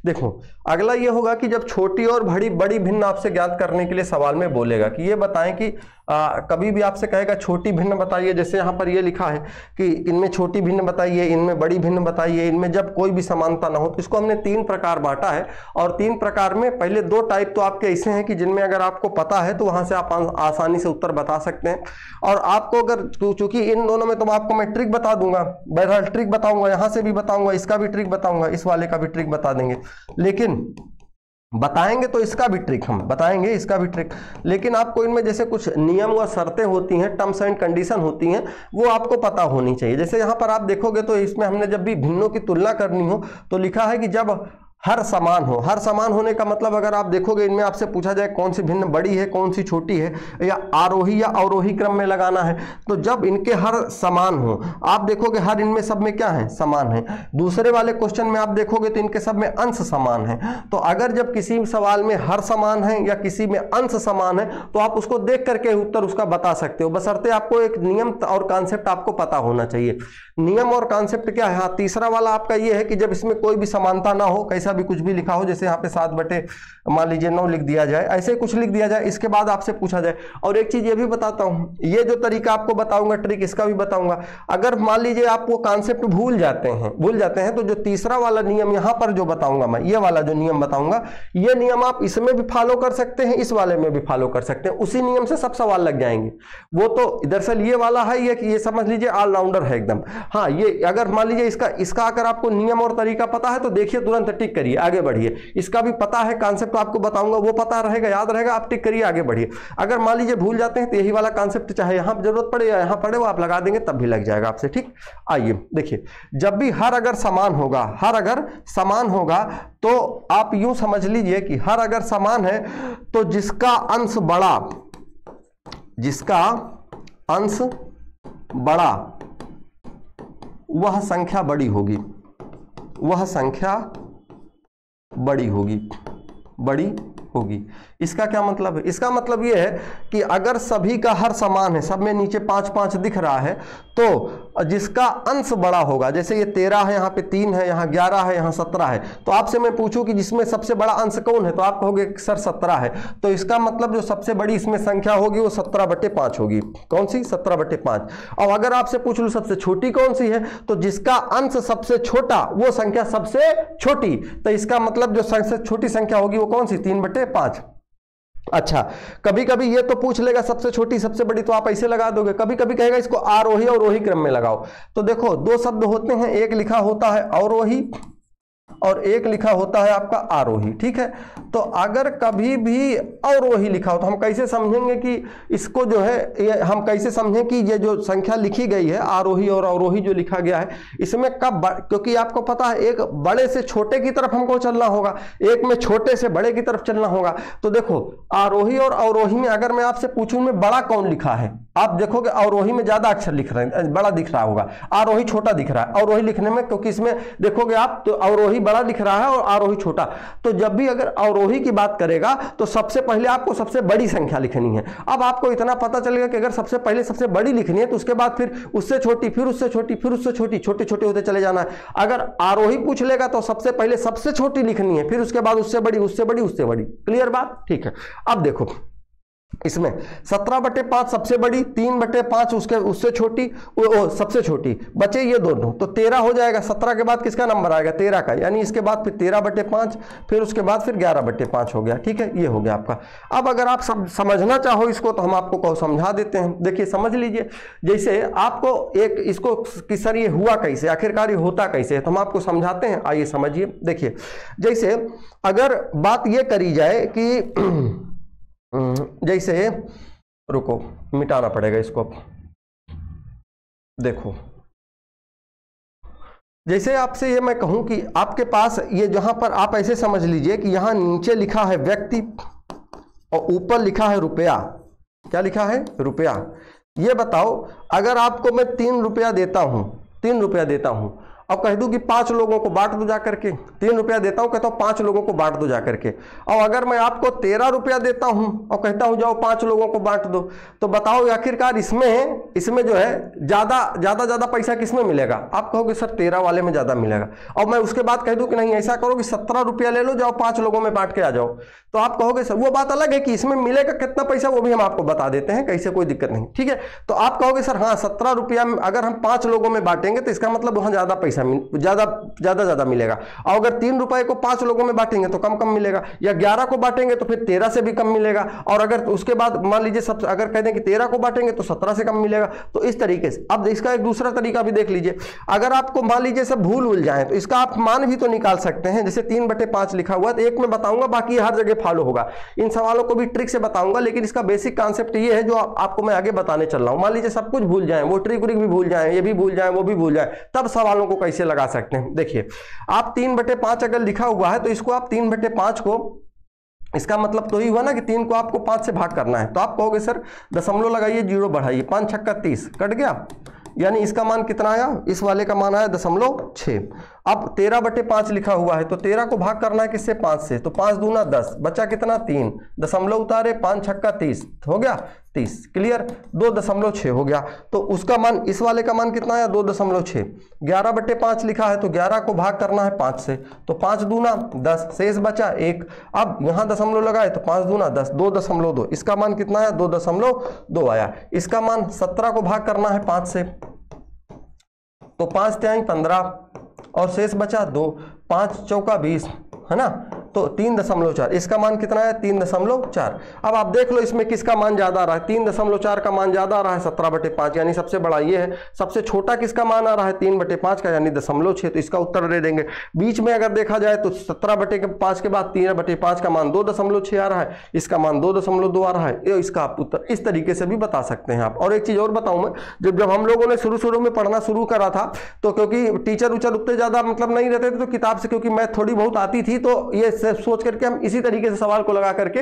Speaker 1: देखो अगला ये होगा कि जब छोटी और बड़ी भिन्न आपसे ज्ञात करने के लिए सवाल में बोलेगा कि ये बताएं कि कभी भी आपसे कहेगा छोटी भिन्न बताइए, जैसे यहाँ पर ये लिखा है कि इनमें छोटी भिन्न बताइए, इनमें बड़ी भिन्न बताइए, इनमें जब कोई भी समानता ना हो। तो इसको हमने 3 प्रकार बांटा है, और 3 प्रकार में पहले 2 टाइप तो आपके ऐसे हैं कि जिनमें अगर आपको पता है तो वहां से आप आसानी से उत्तर बता सकते हैं। और आपको अगर, चूंकि इन दोनों में तो आपको मैं ट्रिक बता दूंगा, बहरहाल ट्रिक बताऊंगा, यहां से भी बताऊंगा, इसका भी ट्रिक बताऊंगा, इस वाले का भी ट्रिक बता देंगे, लेकिन बताएंगे तो इसका भी ट्रिक हम बताएंगे, इसका भी ट्रिक। लेकिन आपको इनमें जैसे कुछ नियम व शर्तें होती हैं, टर्म्स एंड कंडीशन होती हैं, वो आपको पता होनी चाहिए। जैसे यहाँ पर आप देखोगे तो इसमें हमने जब भी भिन्नों की तुलना करनी हो तो लिखा है कि जब हर समान हो। हर समान होने का मतलब अगर आप देखोगे इनमें आपसे पूछा जाए कौन सी भिन्न बड़ी है, कौन सी छोटी है, या आरोही या अवरोही क्रम में लगाना है, तो जब इनके हर समान हो, आप देखोगे हर इनमें सब में क्या है, समान है। दूसरे वाले क्वेश्चन में आप देखोगे तो इनके सब में अंश समान है। तो अगर जब किसी सवाल में हर समान है या किसी में अंश समान है तो आप उसको देख करके उत्तर उसका बता सकते हो, बशर्ते आपको एक नियम और कॉन्सेप्ट आपको पता होना चाहिए। नियम और कॉन्सेप्ट क्या है? हाँ, तीसरा वाला आपका ये है कि जब इसमें कोई भी समानता ना हो, कैसा भी कुछ भी लिखा हो, जैसे यहाँ पे 7/, मान लीजिए 9 लिख दिया जाए, ऐसे कुछ लिख दिया जाए, इसके बाद आपसे पूछा जाए। और एक चीज ये भी बताता हूँ, ये जो तरीका आपको बताऊंगा ट्रिक, इसका भी बताऊंगा। अगर मान लीजिए आप वो कॉन्सेप्ट भूल जाते हैं तो जो तीसरा वाला नियम यहाँ पर जो बताऊंगा मैं, ये वाला जो नियम बताऊंगा, ये नियम आप इसमें भी फॉलो कर सकते हैं, इस वाले में भी फॉलो कर सकते हैं, उसी नियम से सब सवाल लग जाएंगे। वो तो दरअसल ये वाला है, ये समझ लीजिए ऑलराउंडर है एकदम। हाँ, ये अगर मान लीजिए इसका अगर आपको नियम और तरीका पता है तो देखिए तुरंत टिक करिए, आगे बढ़िए। इसका भी पता है, कॉन्सेप्ट आपको बताऊंगा, वो पता रहेगा, याद रहेगा, आप टिक करिए, आगे बढ़िए। अगर मान लीजिए भूल जाते हैं तो यही वाला कॉन्सेप्ट चाहे यहां जरूरत पड़े या यहां पड़े, वो आप लगा देंगे तब भी लग जाएगा आपसे। ठीक, आइए देखिए, जब भी हर अगर समान होगा, तो आप यूं समझ लीजिए कि हर अगर समान है तो जिसका अंश बड़ा वह संख्या बड़ी होगी। इसका क्या मतलब है? इसका मतलब यह है कि अगर सभी का हर समान है, सब में नीचे 5-5 दिख रहा है, तो जिसका अंश बड़ा होगा, जैसे ये 13 है, यहाँ पे 3 है, यहाँ 11 है, यहाँ 17 है, तो आपसे मैं पूछूं कि जिसमें सबसे बड़ा अंश कौन है, तो आप कहोगे सर 17 है। तो इसका मतलब जो सबसे बड़ी इसमें संख्या होगी वो 17/5 होगी। कौन सी? 17/5। और अगर आपसे पूछ लूं सबसे छोटी कौन सी है, तो जिसका अंश सबसे छोटा वो संख्या सबसे छोटी, तो इसका मतलब जो सबसे छोटी संख्या होगी वो कौन सी? 3/5। अच्छा, कभी कभी ये तो पूछ लेगा सबसे छोटी सबसे बड़ी, तो आप ऐसे लगा दोगे। कभी कभी कहेगा इसको आरोही और अवरोही क्रम में लगाओ। तो देखो 2 शब्द होते हैं, एक लिखा होता है अवरोही और एक लिखा होता है आपका आरोही। ठीक है, तो अगर कभी भी अवरोही लिखा हो तो हम कैसे समझेंगे कि इसको जो है, हम कैसे समझें कि ये जो संख्या लिखी गई है आरोही और अवरोही जो लिखा गया है, इसमें कब, क्योंकि आपको पता है एक बड़े से छोटे की तरफ हमको चलना होगा, एक में छोटे से बड़े की तरफ चलना होगा। तो देखो आरोही और अवरोही में अगर मैं आपसे पूछूं में बड़ा कौन लिखा है, आप देखोगे अवरोही में ज्यादा अक्षर लिख रहे हैं, बड़ा दिख रहा होगा, आरोही छोटा दिख रहा है। अवरोही लिखने में, क्योंकि इसमें देखोगे आप तो अवरोही बड़ा दिख रहा है और आरोही छोटा। तो जब भी अगर अवरोही की बात करेगा तो सबसे पहले आपको सबसे बड़ी संख्या लिखनी है। अब आपको इतना पता चलेगा कि अगर सबसे पहले सबसे बड़ी लिखनी है तो उसके बाद फिर उससे छोटी, फिर उससे छोटी, फिर उससे छोटी, छोटे छोटे होते चले जाना है। अगर आरोही पूछ लेगा तो सबसे पहले सबसे छोटी लिखनी है, फिर उसके बाद उससे बड़ी, उससे बड़ी, उससे बड़ी। क्लियर बात? ठीक है, अब देखो इसमें 17/5 सबसे बड़ी, 3/5 उससे छोटी, सबसे छोटी, बचे ये दोनों, तो 13 हो जाएगा। 17 के बाद किसका नंबर आएगा? 13 का, यानी इसके बाद फिर 13/5, फिर उसके बाद फिर 11/5 हो गया। ठीक है, ये हो गया आपका। अब अगर आप समझना चाहो इसको तो हम आपको समझा देते हैं। देखिए समझ लीजिए, जैसे आपको एक इसको कि सर ये हुआ कैसे, आखिरकार ये होता कैसे है, तो हम आपको समझाते हैं। आइए समझिए। देखिए जैसे अगर बात ये करी जाए कि जैसे, रुको मिटाना पड़ेगा इसको। देखो जैसे आपसे ये मैं कहूं कि आपके पास ये जहां पर आप ऐसे समझ लीजिए कि यहां नीचे लिखा है व्यक्ति और ऊपर लिखा है रुपया। क्या लिखा है? रुपया। ये बताओ अगर आपको मैं 3 रुपया देता हूं अब कह दूं कि 5 लोगों को बांट दो जा करके, 3 रुपया देता हूं, कहता हूं 5 लोगों को बांट दो जा करके। और अगर मैं आपको 13 रुपया देता हूं और कहता हूं जाओ 5 लोगों को बांट दो, तो बताओ आखिरकार इसमें जो है ज्यादा पैसा किसमें मिलेगा? आप कहोगे सर 13 वाले में ज्यादा मिलेगा। और मैं उसके बाद कह दूं कि नहीं ऐसा करो कि 17 रुपया ले लो, जाओ 5 लोगों में बांट के आ जाओ, तो आप कहोगे सर वो बात अलग है कि इसमें मिलेगा कितना पैसा, वो भी हम आपको बता देते हैं कैसे, कोई दिक्कत नहीं, ठीक है। तो आप कहोगे सर हाँ 17 रुपया में अगर हम 5 लोगों में बांटेंगे तो इसका मतलब वहां ज्यादा पैसा ज्यादा मिलेगा। और अगर 3 रुपए को 5 लोगों में बांटेंगे तो कम मिलेगा, या 11 को बांटेंगे तो फिर 13 से भी कम मिलेगा, और अगर उसके बाद मान लीजिए सब अगर कह दें कि 13 को बांटेंगे तो 17 से कम मिलेगा। तो इस तरीके से अब इसका एक दूसरा तरीका भी देख लीजिए, अगर आपको मान लीजिए सब भूल जाए तो इसका आप मान भी तो निकाल सकते हैं। जैसे 3/5 लिखा हुआ है, तो एक में बताऊंगा, बाकी हर जगह फॉलो होगा, इन सवालों को भी ट्रिक से बताऊंगा, लेकिन इसका बेसिक कॉन्सेप्ट ये है जो आपको मैं आगे बताने चल रहा हूं। मान लीजिए सब कुछ भूल जाए, वो ट्रिक भी भूल जाए, ये भी भूल जाए, वो भी भूल जाए, तब सवालों को कैसे लगा सकते हैं। देखिए आप 3/5 अगर लिखा हुआ है तो इसको आप 3/5 को, इसका मतलब तो ही हुआ ना कि 3 को आपको 5 से भाग करना है। तो आप कहोगे सर दशमलव लगाइए, 0 बढ़ाइए, 5 छक्का 30 कट गया, यानी इसका मान कितना आया, इस वाले का मान आया 0.6। अब 13/5 लिखा हुआ है तो 13 को भाग करना है किससे, 5 से, तो 5 दूना 10, बचा कितना 3, दशमलव उतारे, 5 छक्का 30 हो गया 30, क्लियर, 2.6 हो गया। तो उसका मान, इस वाले का मान कितना आया 2.6। 11/5 लिखा है तो 11 को भाग करना है 5 से, तो 5 दूना 10, शेष बचा 1। अब यहां दशमलव लगाए तो 5 दूना 10, 2.2, इसका मान कितना आया 2.2 आया। इसका मान 17 को भाग करना है 5 से, तो 5 तिहाई 15 और शेष बचा 2, 5 चौका 20, है ना, तो 3.4, इसका मान कितना है 3.4। अब आप देख लो इसमें किसका मान ज्यादा आ रहा है, 3.4 का मान ज्यादा आ रहा है 17/5, यानी सबसे बड़ा ये है। सबसे छोटा किसका मान आ रहा है 3/5 का, यानी 0.6, तो इसका उत्तर दे देंगे। बीच में अगर देखा जाए तो 17/5 के बाद 3/5 का मान 2.6 आ रहा है, इसका मान 2.2 आ रहा है, ये इसका आप उत्तर इस तरीके से भी बता सकते हैं आप। और एक चीज और बताऊं मैं, जब हम लोगों ने शुरू में पढ़ना शुरू करा था तो क्योंकि टीचर उतने ज्यादा मतलब नहीं रहते थे, तो किताब से क्योंकि मैथ थोड़ी बहुत आती थी, तो ये सोच करके हम इसी तरीके से सवाल को लगा करके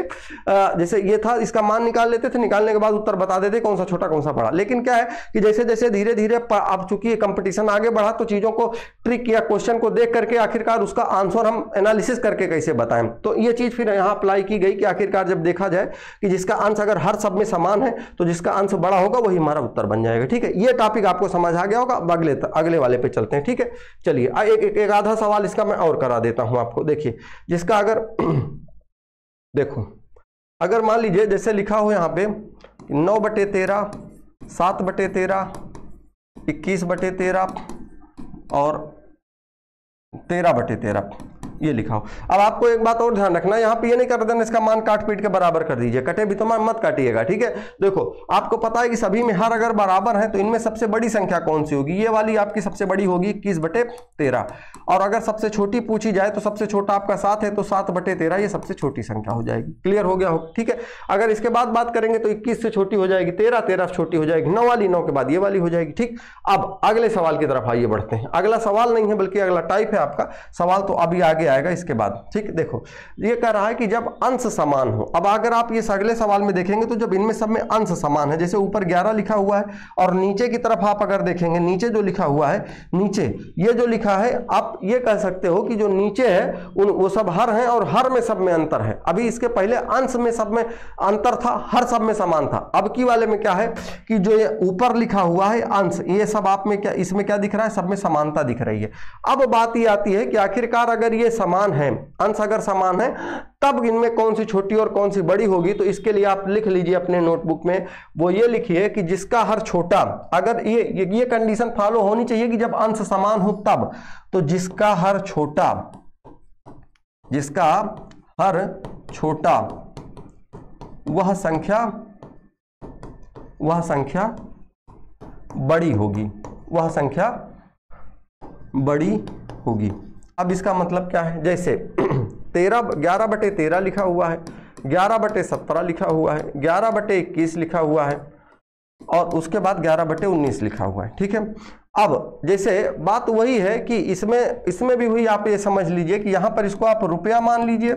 Speaker 1: जैसे ये था इसका मान निकाल लेते थे, निकालने के बाद उत्तर बता देते कौन सा छोटा कौन सा बड़ा। लेकिन क्या है कि जैसे जैसे धीरे धीरे अब चूंकि कंपटीशन आगे बढ़ा तो चीजों को ट्रिक या क्वेश्चन को देख करके आखिरकार उसका आंसर हम एनालिसिस करके कैसे बताएं, तो ये चीज फिर यहाँ अप्लाई की गई कि आखिरकार जब देखा जाए कि जिसका अंश अगर हर सब में समान है तो जिसका अंश बड़ा होगा वही हमारा उत्तर बन जाएगा। ठीक है, ये टॉपिक आपको समझ आ गया होगा। अब अगले वाले पे चलते हैं। ठीक है, चलिए एक आधा सवाल इसका मैं और करा देता हूं आपको। देखिए जिसका अगर देखो अगर मान लीजिए जैसे लिखा हो यहाँ पे 9/13, 7/13, 21/13 और 13/13 ये लिखा हो। अब आपको एक बात और ध्यान रखना, यहाँ पे ये नहीं कर देना इसका मान काट पीट के बराबर कर दीजिए, कटे भी तो मत काटिएगा। ठीक है, देखो आपको पता है कि सभी में हर अगर बराबर है तो इनमें सबसे बड़ी संख्या कौन सी होगी, ये वाली आपकी सबसे बड़ी होगी 21/13, और अगर सबसे छोटी पूछी जाए तो सबसे छोटा आपका 7 है तो 7/13 ये सबसे छोटी संख्या हो जाएगी। क्लियर हो गया हो। ठीक है, अगर इसके बाद बात करेंगे तो 21 से छोटी हो जाएगी 13, 13 से छोटी हो जाएगी 9 वाली, 9 के बाद ये वाली हो जाएगी। ठीक, अब अगले सवाल की तरफ आइए बढ़ते हैं। अगला सवाल नहीं है बल्कि अगला टाइप है आपका सवाल, तो अभी आगे आएगा इसके बाद। ठीक, देखो ये कह रहा है कि जब अंश समान हो। अब अगर आप ये अगले सवाल में देखेंगे तो जब इनमें सब में अंश समान है, जैसे ऊपर 11 लिखा हुआ है और नीचे की तरफ आप अगर देखेंगे नीचे जो लिखा हुआ है, नीचे ये जो लिखा है, आप ये कह सकते हो कि जो नीचे है वो सब हर हैं और हर में सब में अंतर है। अभी इसके पहले अंश में सब में अंतर था, हर सब में समान था। अब की वाले में क्या है कि जो ये ऊपर लिखा हुआ है अंश, ये सब आप में क्या, इसमें क्या दिख रहा है, सब में समानता दिख रही है। अब बात ये आती है कि आखिरकार अगर ये समान है, अंश अगर समान है, तब इनमें कौन सी छोटी और कौन सी बड़ी होगी। तो इसके लिए आप लिख लीजिए अपने नोटबुक में, वो ये लिखिए कि जिसका हर छोटा, अगर ये कंडीशन फॉलो होनी चाहिए कि जब अंश समान हो तब, तो जिसका हर छोटा वह संख्या बड़ी होगी, वह संख्या बड़ी होगी। अब इसका मतलब क्या है, जैसे 11/13 लिखा हुआ है, 11/17 लिखा हुआ है, 11/21 लिखा हुआ है और उसके बाद 11/19 लिखा हुआ है। ठीक है, अब जैसे बात वही है कि इसमें भी हुई, आप ये समझ लीजिए कि यहां पर इसको आप रुपया मान लीजिए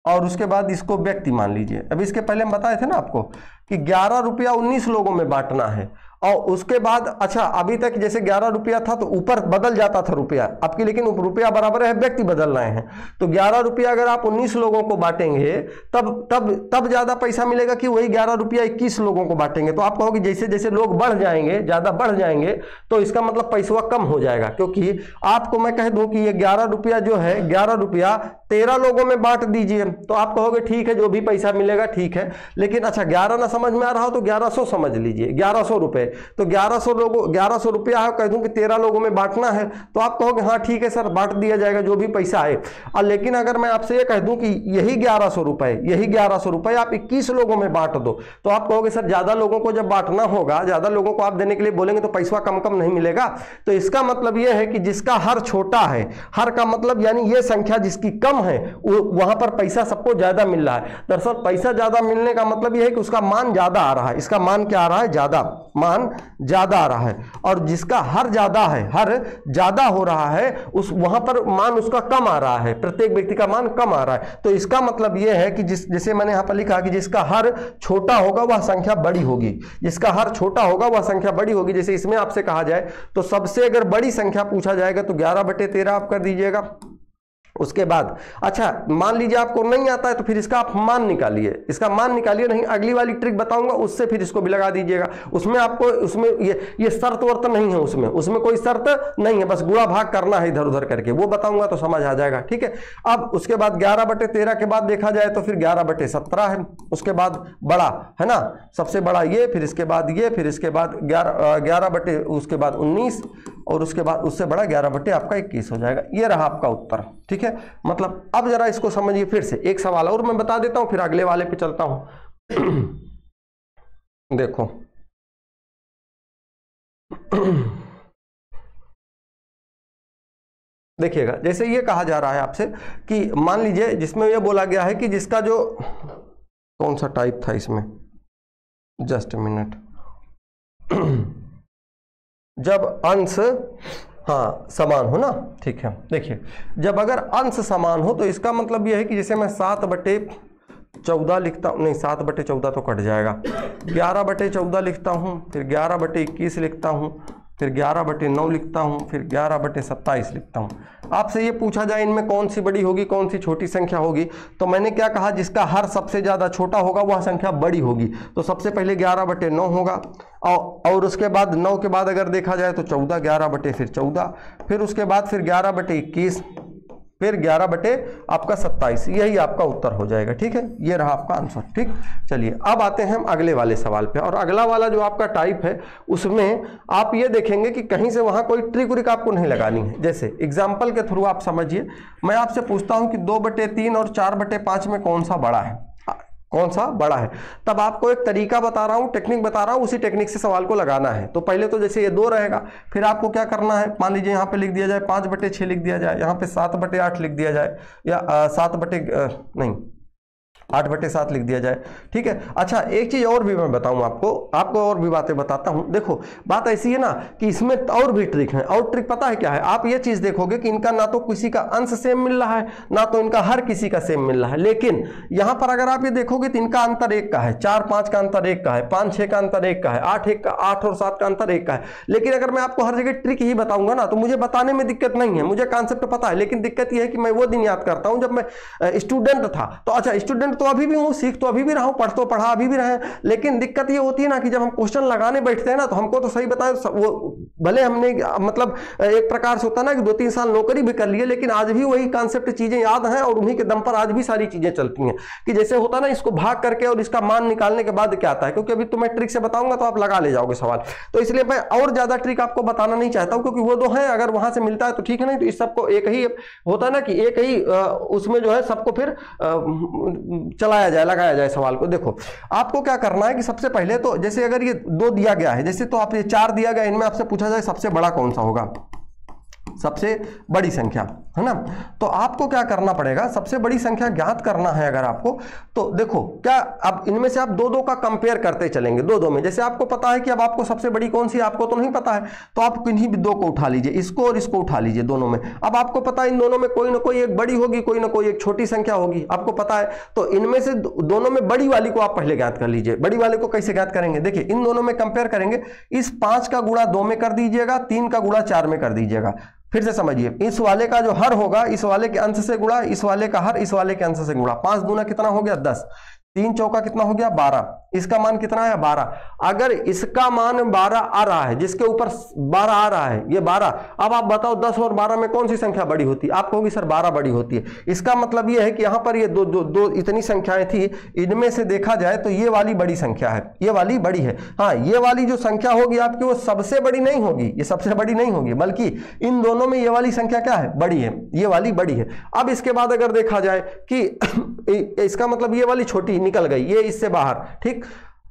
Speaker 1: और उसके बाद इसको व्यक्ति मान लीजिए। अभी इसके पहले हम बताए थे ना आपको कि 11 रुपया 19 लोगों में बांटना है, और उसके बाद अच्छा अभी तक जैसे 11 रुपया था तो ऊपर बदल जाता था रुपया आपकी, लेकिन रुपया बराबर है व्यक्ति बदल रहे हैं, तो 11 रुपया अगर आप 19 लोगों को बांटेंगे तब ज्यादा पैसा मिलेगा कि वही 11 रुपया 21 लोगों को बांटेंगे। तो आप कहोगे जैसे जैसे लोग बढ़ जाएंगे, ज्यादा बढ़ जाएंगे, तो इसका मतलब पैसा कम हो जाएगा, क्योंकि आपको मैं कह दूं कि ये 11 रुपया जो है 11 रुपया 13 लोगों में बांट दीजिए, तो आप कहोगे ठीक है जो भी पैसा मिलेगा ठीक है, लेकिन अच्छा 11 ना समझ में आ रहा हो तो 1100 समझ लीजिए, 1100 रुपए, तो 1100 रुपया है, कह दूं कि 13 लोगों में बांटना है, तो आप कहोगे हाँ ठीक है सर बांट दिया जाएगा जो भी पैसा आए। और लेकिन अगर मैं आपसे ये कह दूं कि यही 1100 रुपए आप 21 लोगों में बांट दो, तो आप कहोगे सर ज्यादा लोगों को जब बांटना होगा, ज्यादा लोगों को आप देने के लिए बोलेंगे तो पैसा कम कम नहीं मिलेगा। तो इसका मतलब यह है कि जिसका हर छोटा है, हर का मतलब यानी ये संख्या जिसकी कम है वहां पर पैसा सबको ज्यादा मिल रहा है। दरअसल पैसा ज्यादा मिलने का मतलब यह है कि उसका मान ज्यादा आ रहा है, इसका मान क्या आ रहा है, ज्यादा, मान ज्यादा आ रहा है, और जिसका हर ज्यादा है, हर ज्यादा हो रहा है, उस वहां पर मान उसका कम आ रहा है, प्रत्येक व्यक्ति का मान कम आ रहा है। तो इसका मतलब यह है कि जैसे मैंने यहां पर लिखा कि जिसका हर छोटा होगा वह संख्या बड़ी होगी, जिसका हर छोटा होगा वह संख्या बड़ी होगी। जैसे इसमें आपसे कहा जाए तो सबसे अगर बड़ी संख्या पूछा जाएगा तो 11/13 आप कर दीजिएगा। उसके बाद अच्छा मान लीजिए आपको नहीं आता है तो फिर इसका आप मान निकालिए, इसका मान निकालिए, नहीं अगली वाली ट्रिक बताऊंगा उससे फिर इसको भी लगा दीजिएगा। उसमें आपको उसमें ये शर्त वर्त नहीं है, उसमें कोई शर्त नहीं है, बस गुणा भाग करना है इधर उधर करके, वो बताऊंगा तो समझ आ जाएगा, ठीक है। अब उसके बाद 11/13 के बाद देखा जाए तो फिर 11/17 है, उसके बाद बड़ा है ना, सबसे बड़ा ये, फिर इसके बाद ये, फिर इसके बाद 11 उसके बाद 19, और उसके बाद उससे बड़ा 11/21 हो जाएगा। ये रहा आपका उत्तर, ठीक है। मतलब अब जरा इसको समझिए, फिर से एक सवाल और मैं बता देता हूं, फिर अगले वाले पे चलता हूं। देखो देखिएगा, जैसे ये कहा जा रहा है आपसे कि मान लीजिए जिसमें ये बोला गया है कि जिसका जो कौन सा टाइप था इसमें, जस्ट मिनट, जब अंश हाँ समान हो ना, ठीक है। देखिए जब अगर अंश समान हो तो इसका मतलब यह है कि जैसे मैं 7/14 लिखता हूँ, नहीं 7/14 तो कट जाएगा, 11/14 लिखता हूँ, फिर 11/21 लिखता हूँ, फिर 11/9 लिखता हूँ, फिर 11/27 लिखता हूँ। आपसे ये पूछा जाए इनमें कौन सी बड़ी होगी कौन सी छोटी संख्या होगी, तो मैंने क्या कहा, जिसका हर सबसे ज्यादा छोटा होगा वह संख्या बड़ी होगी। तो सबसे पहले 11/9 होगा, और उसके बाद 9 के बाद अगर देखा जाए तो 14, 11/14, फिर उसके बाद फिर 11/21, फिर 11/27, यही आपका उत्तर हो जाएगा, ठीक है। ये रहा आपका आंसर, ठीक। चलिए अब आते हैं हम अगले वाले सवाल पे, और अगला वाला जो आपका टाइप है उसमें आप ये देखेंगे कि कहीं से वहां कोई ट्रिक व्रिक आपको नहीं लगानी है। जैसे एग्जाम्पल के थ्रू आप समझिए, मैं आपसे पूछता हूं कि 2/3 और 4/5 में कौन सा बड़ा है, कौन सा बड़ा है, तब आपको एक तरीका बता रहा हूं, टेक्निक बता रहा हूं, उसी टेक्निक से सवाल को लगाना है। तो पहले तो जैसे ये 2 रहेगा, फिर आपको क्या करना है, मान लीजिए यहाँ पे लिख दिया जाए 5/6 लिख दिया जाए, यहाँ पे 7/8 लिख दिया जाए, या 8/7 लिख दिया जाए, ठीक है। अच्छा एक चीज और भी मैं बताऊं आपको और भी बातें बताता हूं। देखो बात ऐसी है ना कि इसमें और भी ट्रिक है, और ट्रिक पता है क्या है, आप ये चीज देखोगे कि इनका ना तो किसी का अंश सेम मिल रहा है, ना तो इनका हर किसी का सेम मिल रहा है, लेकिन यहां पर अगर आप ये देखोगे तो इनका अंतर 1 का है, 4-5 का अंतर 1 का है, 5-6 का अंतर 1 का है, 8 और 7 का अंतर 1 का है। लेकिन अगर मैं आपको हर जगह ट्रिक ही बताऊंगा ना तो मुझे बताने में दिक्कत नहीं है, मुझे कॉन्सेप्ट पता है, लेकिन दिक्कत यह है कि मैं वो दिन याद करता हूं जब मैं स्टूडेंट था। तो अच्छा स्टूडेंट तो अभी भी हूँ, सीख तो अभी भी रहा हूँ, पढ़ तो पढ़ा अभी भी रहे, लेकिन दिक्कत ये होती है ना कि जब हम क्वेश्चन लगाने बैठते हैं ना तो हमको तो सही बताएं, वो भले हमने मतलब एक प्रकार से होता है ना कि 2-3 साल नौकरी भी कर लिए, लेकिन आज भी वही कॉन्सेप्ट चीजें याद हैं और उन्हीं के दम पर आज भी सारी चीजें चलती हैं। कि जैसे होता है ना इसको भाग करके और इसका मान निकालने के बाद क्या आता है, क्योंकि अभी तो मैं ट्रिक से बताऊंगा तो आप लगा ले जाओगे सवाल, तो इसलिए मैं और ज्यादा ट्रिक आपको बताना नहीं चाहता हूं, क्योंकि वो 2 है, अगर वहां से मिलता है तो ठीक है, नहीं तो इस सबको एक ही होता है ना कि एक ही उसमें जो है सबको फिर चलाया जाए, लगाया जाए सवाल को। देखो आपको क्या करना है कि सबसे पहले तो जैसे अगर ये 2 दिया गया है, जैसे तो आप ये 4 दिया गया, इनमें आपसे पूछा जाए सबसे बड़ा कौन सा होगा, सबसे बड़ी संख्या, है ना। तो आपको क्या करना पड़ेगा, सबसे बड़ी संख्या ज्ञात करना है अगर आपको, तो देखो क्या अब इनमें से आप दो दो का कंपेयर करते चलेंगे, दो दो में। जैसे आपको पता है कि अब आपको सबसे बड़ी कौन सी है, आपको तो नहीं पता है, तो आप किन्हीं भी दो को उठा लीजिए, इसको और इसको उठा लीजिए दोनों में। अब आपको पता है इन दोनों में कोई ना कोई एक बड़ी होगी, कोई ना कोई एक छोटी संख्या होगी, आपको पता है। तो इनमें से दोनों में बड़ी वाली को आप पहले ज्ञात कर लीजिए। बड़ी वाले को कैसे ज्ञात करेंगे, देखिए इन दोनों में कंपेयर करेंगे, इस 5 का गुणा 2 में कर दीजिएगा, 3 का गुणा 4 में कर दीजिएगा। फिर से समझिए, इस वाले का जो हर होगा इस वाले के अंश से गुणा, इस वाले का हर इस वाले के अंश से गुणा। 5 दूना कितना हो गया 10, 3 चौका कितना हो गया 12, इसका मान कितना है 12। अगर इसका मान 12 आ रहा है, जिसके ऊपर 12 आ रहा है, ये 12, अब आप बताओ 10 और 12 में कौन सी संख्या बड़ी होती है, आप कहोगे सर 12 बड़ी होती है। इसका मतलब ये है कि यहां पर ये दो इतनी संख्याएं थी, इनमें से देखा जाए तो ये वाली बड़ी संख्या है, ये वाली बड़ी है। हाँ, ये वाली जो संख्या होगी आपकी वो सबसे बड़ी नहीं होगी, ये सबसे बड़ी नहीं होगी, बल्कि इन दोनों में ये वाली संख्या क्या है, बड़ी है, ये वाली बड़ी है। अब इसके बाद अगर देखा जाए कि इसका मतलब ये वाली छोटी निकल गई, ये इससे बाहर, ठीक।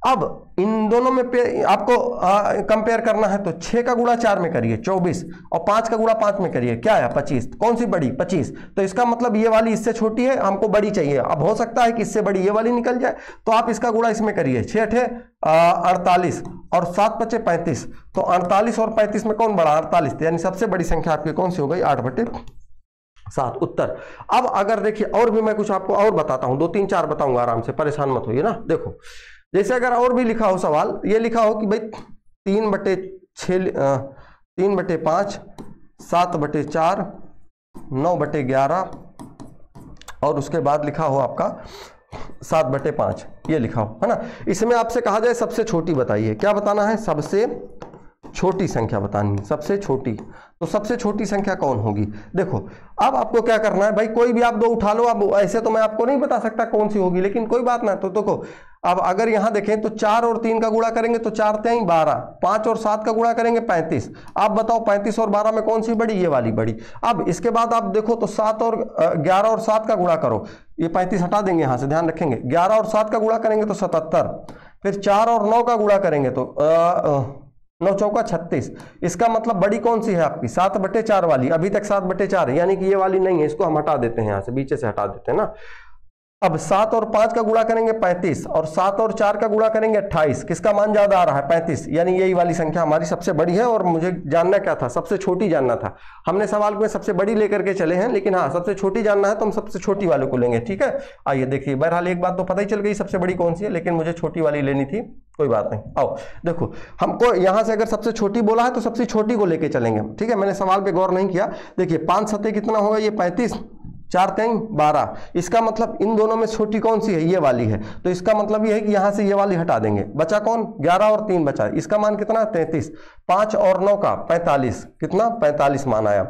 Speaker 1: अब इन दोनों में आपको कंपेयर करना है, तो 6 का गुणा 4 में करिए 24, और 5 का गुणा 5 में करिए, क्या है 25। कौन सी बड़ी 25, तो इसका मतलब ये वाली इससे छोटी है, हमको बड़ी चाहिए। अब हो सकता है कि इससे बड़ी ये वाली निकल जाए, तो आप इसका गुणा इसमें करिए, 6 8 48 और 7 5 35, तो 48 और 35 में कौन बड़ा, 48, यानी सबसे बड़ी संख्या आपकी कौन सी हो गई 8/7 उत्तर। अब अगर देखिए और भी मैं कुछ आपको और बताता हूं, 2 3 4 बताऊंगा, आराम से परेशान मत होइए ना। देखो जैसे अगर और भी लिखा हो सवाल, ये लिखा हो कि भाई 3/6 3/5 7/4 9/11 और उसके बाद लिखा हो आपका 7/5, ये लिखा हो, है ना। इसमें आपसे कहा जाए सबसे छोटी बताइए, क्या बताना है, सबसे छोटी संख्या बतानी है, सबसे छोटी। तो सबसे छोटी संख्या कौन होगी, देखो अब आपको क्या करना है भाई, कोई भी आप दो उठा लो। अब ऐसे तो मैं आपको नहीं बता सकता कौन सी होगी, लेकिन कोई बात ना। तो देखो अब अगर यहां देखें तो 4 और 3 का गुणा करेंगे तो 4 3 12, 5 और 7 का गुणा करेंगे 35। आप बताओ 35 और 12 में कौन सी बड़ी, ये वाली बड़ी। अब इसके बाद आप देखो तो 7 और 11 और 7 का गुणा करो, ये 35 हटा देंगे यहां से, ध्यान रखेंगे। 11 और 7 का गुणा करेंगे तो 77, फिर 4 और 9 का गुणा करेंगे तो 9 चौका 36। इसका मतलब बड़ी कौन सी है आपकी 7/4 वाली, अभी तक 7/4 है, यानी कि ये वाली नहीं है, इसको हम हटा देते हैं यहां से, बीच से हटा देते हैं ना। अब 7 और 5 का गुणा करेंगे 35, और 7 और 4 का गुणा करेंगे 28। किसका मान ज्यादा आ रहा है 35, यानी यही वाली संख्या हमारी सबसे बड़ी है। और मुझे जानना क्या था, सबसे छोटी जानना था। हमने सवाल में सबसे बड़ी लेकर के चले हैं, लेकिन हाँ सबसे छोटी जानना है तो हम सबसे छोटी वाले को लेंगे, ठीक है। आइए देखिए, बहरहाल एक बात तो पता ही चल गई सबसे बड़ी कौन सी है, लेकिन मुझे छोटी वाली लेनी थी, कोई बात नहीं। आओ देखो, हमको यहां से अगर सबसे छोटी बोला है तो सबसे छोटी को लेके चलेंगे, ठीक है। मैंने सवाल पे गौर नहीं किया। देखिए 5 7 कितना होगा, ये 35, 4 3 12। इसका मतलब इन दोनों में छोटी कौन सी है, ये वाली है। तो इसका मतलब ये है कि यहां से ये वाली हटा देंगे, बचा कौन 11 और 3 बचा। इसका मान कितना 33, 5 और 9 का 45, कितना 45 मान आया।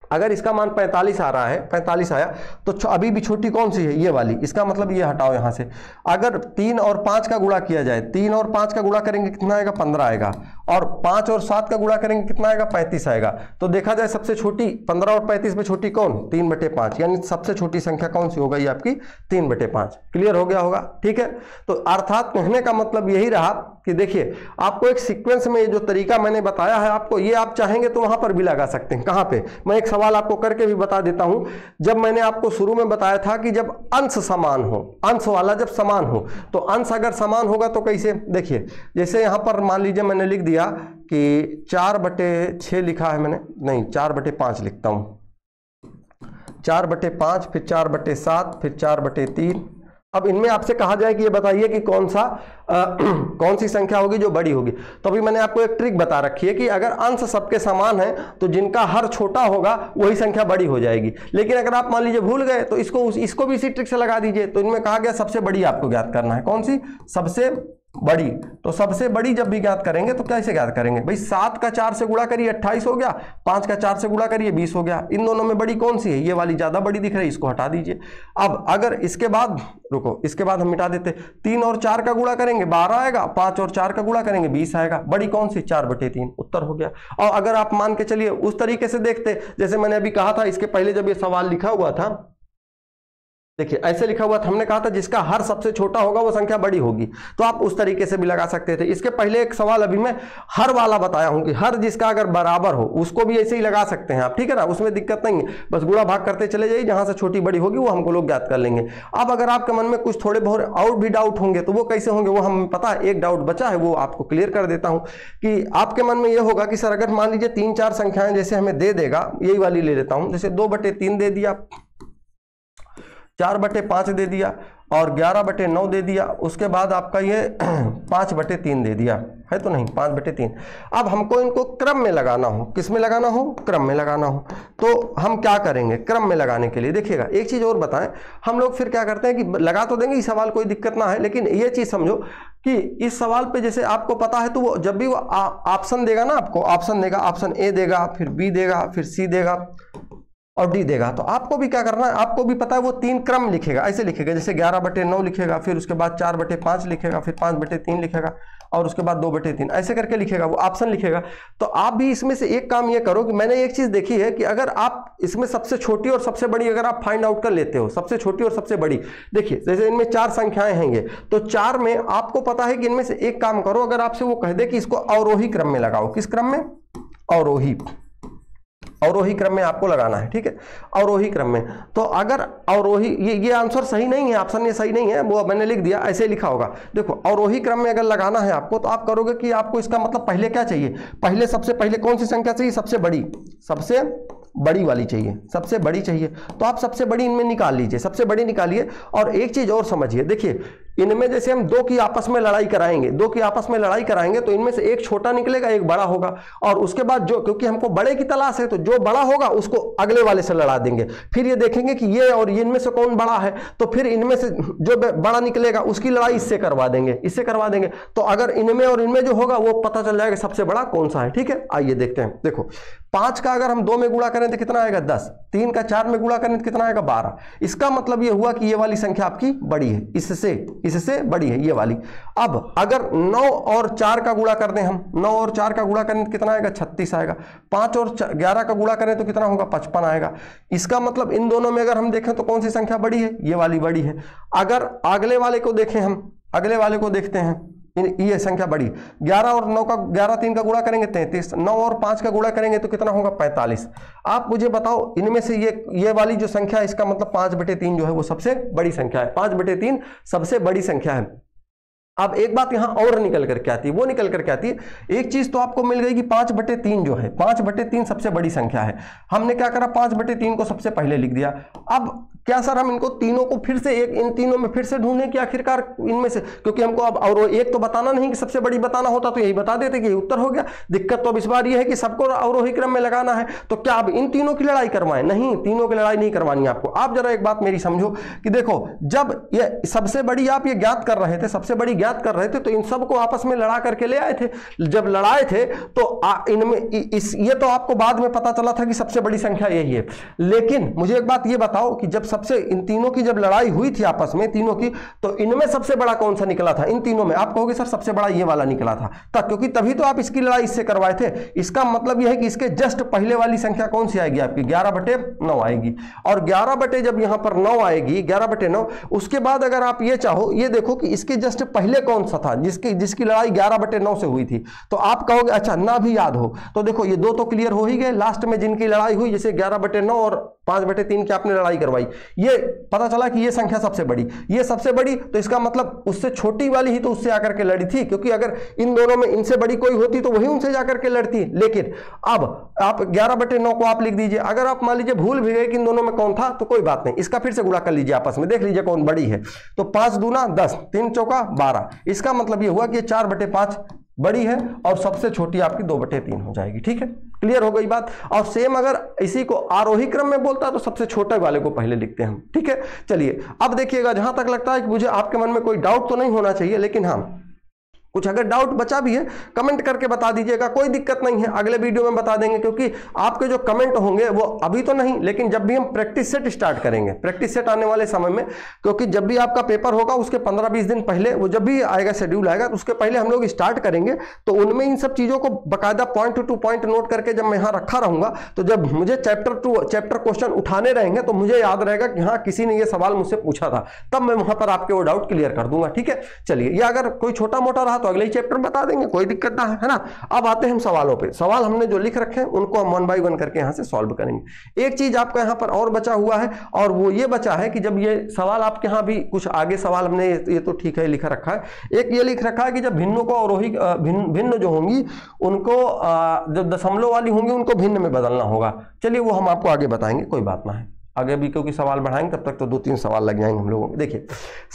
Speaker 1: अगर इसका मान 45 आ रहा है, 45 आया, तो अभी भी छोटी कौन सी है, ये वाली। इसका मतलब ये हटाओ यहां से। अगर 3 और 5 का गुणा किया जाए, 3 और 5 का गुणा करेंगे कितना आएगा 15 आएगा, और 5 और 7 का गुणा करेंगे कितना आएगा 35 आएगा। तो देखा जाए सबसे छोटी 15 और 35 में छोटी कौन 3/5, यानी सबसे छोटी संख्या कौन सी हो गई आपकी 3/5। क्लियर हो गया होगा, ठीक है। तो अर्थात कहने का मतलब यही रहा कि देखिए आपको एक सीक्वेंस में जो तरीका मैंने बताया है आपको, ये आप चाहेंगे तो वहां पर भी लगा सकते हैं। कहां पे, मैं एक सवाल आपको करके भी बता देता हूं। जब मैंने आपको शुरू में बताया था कि जब अंश समान हो, अंश वाला जब समान हो, तो अंश अगर समान होगा तो कैसे, देखिए जैसे यहां पर मान लीजिए मैंने लिख दिया कि 4/6 लिखा है मैंने, नहीं 4/5 लिखता हूं, 4/5, फिर 4/7, फिर 4/3। अब इनमें आपसे कहा जाए कि ये बताइए कि कौन सी संख्या होगी जो बड़ी होगी। तो अभी मैंने आपको एक ट्रिक बता रखी है कि अगर अंश सबके समान है तो जिनका हर छोटा होगा वही संख्या बड़ी हो जाएगी। लेकिन अगर आप मान लीजिए भूल गए तो इसको भी इसी ट्रिक से लगा दीजिए। तो इनमें कहा गया सबसे बड़ी आपको ज्ञात करना है, कौन सी सबसे बड़ी। तो सबसे बड़ी जब भी ज्ञात करेंगे तो कैसे ज्ञात करेंगे भाई, 7 का 4 से गुणा करिए 28 हो गया, 5 का 4 से गुणा करिए 20 हो गया। इन दोनों में बड़ी कौन सी है, ये वाली ज्यादा बड़ी दिख रही है, इसको हटा दीजिए। अब अगर इसके बाद रुको, इसके बाद हम मिटा देते, 3 और 4 का गुणा करेंगे 12 आएगा, 5 और 4 का गुणा करेंगे 20 आएगा। बड़ी कौन सी 4/3, उत्तर हो गया। और अगर आप मान के चलिए उस तरीके से देखते, जैसे मैंने अभी कहा था इसके पहले जब ये सवाल लिखा हुआ था, देखिए ऐसे लिखा हुआ था, हमने कहा था जिसका हर सबसे छोटा होगा वो संख्या बड़ी होगी, तो आप उस तरीके से भी लगा सकते थे। इसके पहले एक सवाल अभी मैं हर वाला बताया हूं कि हर जिसका अगर बराबर हो उसको भी ऐसे ही लगा सकते हैं आप, ठीक है ना, उसमें दिक्कत नहीं है, बस गुणा भाग करते चले जाइए, जहां से छोटी बड़ी होगी वो हमको लोग ज्ञात कर लेंगे। अब अगर आपके मन में कुछ थोड़े बहुत और भी डाउट होंगे तो वो कैसे होंगे, वो हम पता है एक डाउट बचा है वो आपको क्लियर कर देता हूं कि आपके मन में ये होगा कि सर अगर मान लीजिए 3-4 संख्याएं जैसे हमें दे देगा, यही वाली ले लेता हूं, जैसे 2/3 दे दिया, 4/5 दे दिया और 11/9 दे दिया, उसके बाद आपका ये 5/3 दे दिया है, तो नहीं 5/3। अब हमको इनको क्रम में लगाना हो, किस में लगाना हो, क्रम में लगाना हो, तो हम क्या करेंगे क्रम में लगाने के लिए। देखिएगा एक चीज और बताएं, हम लोग फिर क्या करते हैं कि लगा तो देंगे इस सवाल कोई दिक्कत ना है, लेकिन ये चीज समझो कि इस सवाल पे जैसे आपको पता है तो वो जब भी वो ऑप्शन देगा ना, आपको ऑप्शन देगा, ऑप्शन ए देगा, फिर बी देगा, फिर सी देगा और डी देगा, तो आपको भी क्या करना है, आपको भी पता है वो 3 क्रम लिखेगा, ऐसे लिखेगा, जैसे 11/9 लिखेगा, फिर उसके बाद 4/5 लिखेगा, फिर 5/3 लिखेगा और उसके बाद 2/3, ऐसे करके लिखेगा, वो ऑप्शन लिखेगा। तो आप भी इसमें से एक काम ये करो कि मैंने एक चीज देखी है कि अगर आप इसमें सबसे छोटी और सबसे बड़ी अगर आप फाइंड आउट कर लेते हो, सबसे छोटी और सबसे बड़ी, देखिए जैसे इनमें 4 संख्याएं हैं ये, तो 4 में आपको पता है कि इनमें से एक काम करो, अगर आपसे वो कह दे कि इसको अवरोही क्रम में लगाओ, किस क्रम में, अवरोही क्रम में आपको लगाना है, ठीक है, अवरोही क्रम में। तो अगर अवरोही, ये आंसर सही नहीं है, ऑप्शन ये सही नहीं है, वो मैंने लिख दिया, ऐसे लिखा होगा। देखो अवरोही क्रम में अगर लगाना है आपको, तो आप करोगे कि आपको इसका मतलब पहले क्या चाहिए, पहले सबसे पहले कौन सी संख्या चाहिए, सबसे बड़ी वाली चाहिए, सबसे बड़ी चाहिए, तो आप सबसे बड़ी इनमें निकाल लीजिए, सबसे बड़ी निकालिए। और एक चीज और समझिए, देखिए इनमें जैसे हम 2 की आपस में लड़ाई कराएंगे, 2 की आपस में लड़ाई कराएंगे तो इनमें से एक छोटा निकलेगा, एक बड़ा होगा, और उसके बाद जो, क्योंकि हमको बड़े की तलाश है, तो जो बड़ा होगा उसको अगले वाले से लड़ा देंगे, फिर ये देखेंगे कि ये और ये इनमें से कौन बड़ा है, तो फिर इनमें से जो बड़ा निकलेगा उसकी लड़ाई इससे करवा देंगे, तो अगर इनमें और इनमें जो होगा वो पता चल जाएगा सबसे बड़ा कौन सा है, ठीक है। आइए देखते हैं, देखो 5 का अगर हम 2 में गुणा करें तो कितना आएगा 10, 3 का 4 में गुणा करें तो कितना आएगा 12। इसका मतलब ये हुआ कि ये वाली संख्या आपकी बड़ी है, इससे बड़ी है ये वाली। अब अगर 9 और 4 का गुणा कर दें हम, 9 और 4 का गुणा करें तो कितना आएगा 36 आएगा, 5 और 11 का गुणा करें तो कितना होगा 55 आएगा। इसका मतलब इन दोनों में अगर हम देखें तो कौन सी संख्या बड़ी है, ये वाली बड़ी है। अगर अगले वाले को देखें, हम अगले वाले को देखते हैं, ये संख्या बड़ी, 11 और 9 का 11 3 का गुणा करेंगे 33, 9 और 5 का गुणा करेंगे तो कितना होगा 45। आप मुझे बताओ इनमें से ये वाली जो संख्या है, इसका मतलब 5/3 जो है वो सबसे बड़ी संख्या है, 5/3 सबसे बड़ी संख्या है। अब एक बात यहां और निकल करके आती है, वो निकल करके आती है, एक चीज तो आपको मिल गई कि 5/3 जो है, 5/3 सबसे बड़ी संख्या है। हमने क्या करा, 5/3 को सबसे पहले लिख दिया। अब क्या सर हम इनको तीनों को फिर से इन तीनों में फिर से ढूंढने की आखिरकार इनमें से, क्योंकि हमको अब और एक तो बताना नहीं कि सबसे बड़ी बताना होता तो यही बता देते कि यही उत्तर हो गया। दिक्कत तो अब इस बार ये है कि सबको अवरोही क्रम में लगाना है, तो क्या अब इन तीनों की लड़ाई करवाएं, नहीं, तीनों की लड़ाई नहीं करवानी आपको। आप जरा एक बात मेरी समझो कि देखो जब ये सबसे बड़ी आप ये ज्ञात कर रहे थे, सबसे बड़ी ज्ञात कर रहे थे, तो इन सबको आपस में लड़ा करके ले आए थे। जब लड़ाए थे तो इनमें ये तो आपको बाद में पता चला था कि सबसे बड़ी संख्या यही है, लेकिन मुझे एक बात ये बताओ कि जब सबसे इन तीनों की जब लड़ाई हुई थी आपस में तीनों की, तो इनमें सबसे बड़ा कौन सा निकला था, इन तीनों में? आप कहोगे सर सबसे बड़ा ये वाला निकला था, क्योंकि तभी तो आप इसकी लड़ाई इससे करवाए थे। इसका मतलब यह है कि इसके जस्ट पहले वाली संख्या कौन सी आएगी आपकी, 11/9 आएगी, और 11 जब यहां पर 9 आएगी, 11/9, उसके बाद अगर आप ये चाहो, ये देखो कि इसके जस्ट पहले कौन सा था जिसकी लड़ाई 11/9 से हुई थी, तो आप कहोगे अच्छा ना भी याद हो, तो देखो ये दो तो क्लियर हो ही गए। लास्ट में जिनकी लड़ाई हुई, जैसे 11/9 और 5/3 की आपने लड़ाई करवाई, ये पता चला कि ये संख्या सबसे बड़ी, ये सबसे बड़ी, तो इसका मतलब उससे छोटी वाली ही तो उससे आकर के लड़ी थी, क्योंकि अगर इन दोनों में इनसे बड़ी कोई होती तो वही उनसे जाकर के लड़ती। लेकिन अब आप 11/9 को आप लिख दीजिए। अगर आप मान लीजिए भूल भी गए कि इन दोनों में कौन था, तो कोई बात नहीं, इसका फिर से गुणा कर लीजिए, आपस में देख लीजिए कौन बड़ी है। तो 5 दूना 10, 3 चौका 12, इसका मतलब ये हुआ कि 4/5 बड़ी है और सबसे छोटी आपकी 2/3 हो जाएगी। ठीक है, क्लियर हो गई बात। और सेम अगर इसी को आरोही क्रम में बोलता है तो सबसे छोटे वाले को पहले लिखते हैं हम। ठीक है, चलिए अब देखिएगा, जहां तक लगता है कि मुझे आपके मन में कोई डाउट तो नहीं होना चाहिए, लेकिन हाँ कुछ अगर डाउट बचा भी है कमेंट करके बता दीजिएगा, कोई दिक्कत नहीं है, अगले वीडियो में बता देंगे, क्योंकि आपके जो कमेंट होंगे वो अभी तो नहीं, लेकिन जब भी हम प्रैक्टिस सेट स्टार्ट करेंगे, प्रैक्टिस सेट आने वाले समय में, क्योंकि जब भी आपका पेपर होगा उसके 15-20 दिन पहले, वो जब भी आएगा शेड्यूल आएगा तो उसके पहले हम लोग स्टार्ट करेंगे, तो उनमें इन सब चीजों को बाकायदा पॉइंट टू पॉइंट नोट करके जब मैं यहाँ रखा रहूंगा, तो जब मुझे चैप्टर क्वेश्चन उठाने रहेंगे तो मुझे याद रहेगा कि हाँ किसी ने ये सवाल मुझसे पूछा था, तब मैं वहां पर आपके वो डाउट क्लियर कर दूंगा। ठीक है, चलिए, ये अगर कोई छोटा मोटा रहा तो अगले ही चैप्टर में बता देंगे, कोई दिक्कत ना है ना। अब आते हैं हम सवालों पे। सवाल हमने जो लिख रखे हैं उनको हम 1 बाय 1 करके यहां से सॉल्व करेंगे। एक चीज आपका यहां पर और बचा हुआ है, और वो ये बचा है कि जब ये सवाल आपके यहां भी कुछ आगे सवाल हमने ये तो ठीक है लिखा रखा है, एक ये लिख रखा है कि जब भिन्नों को अवरोही भिन्न जो होंगी उनको जो दशमलव वाली होंगी उनको भिन्न में बदलना होगा। चलिए वो हम आपको आगे बताएंगे, कोई बात ना है, आगे भी क्योंकि सवाल बढ़ाएंगे तब तक तो 2-3 सवाल लग जाएंगे हम लोगों को। देखिए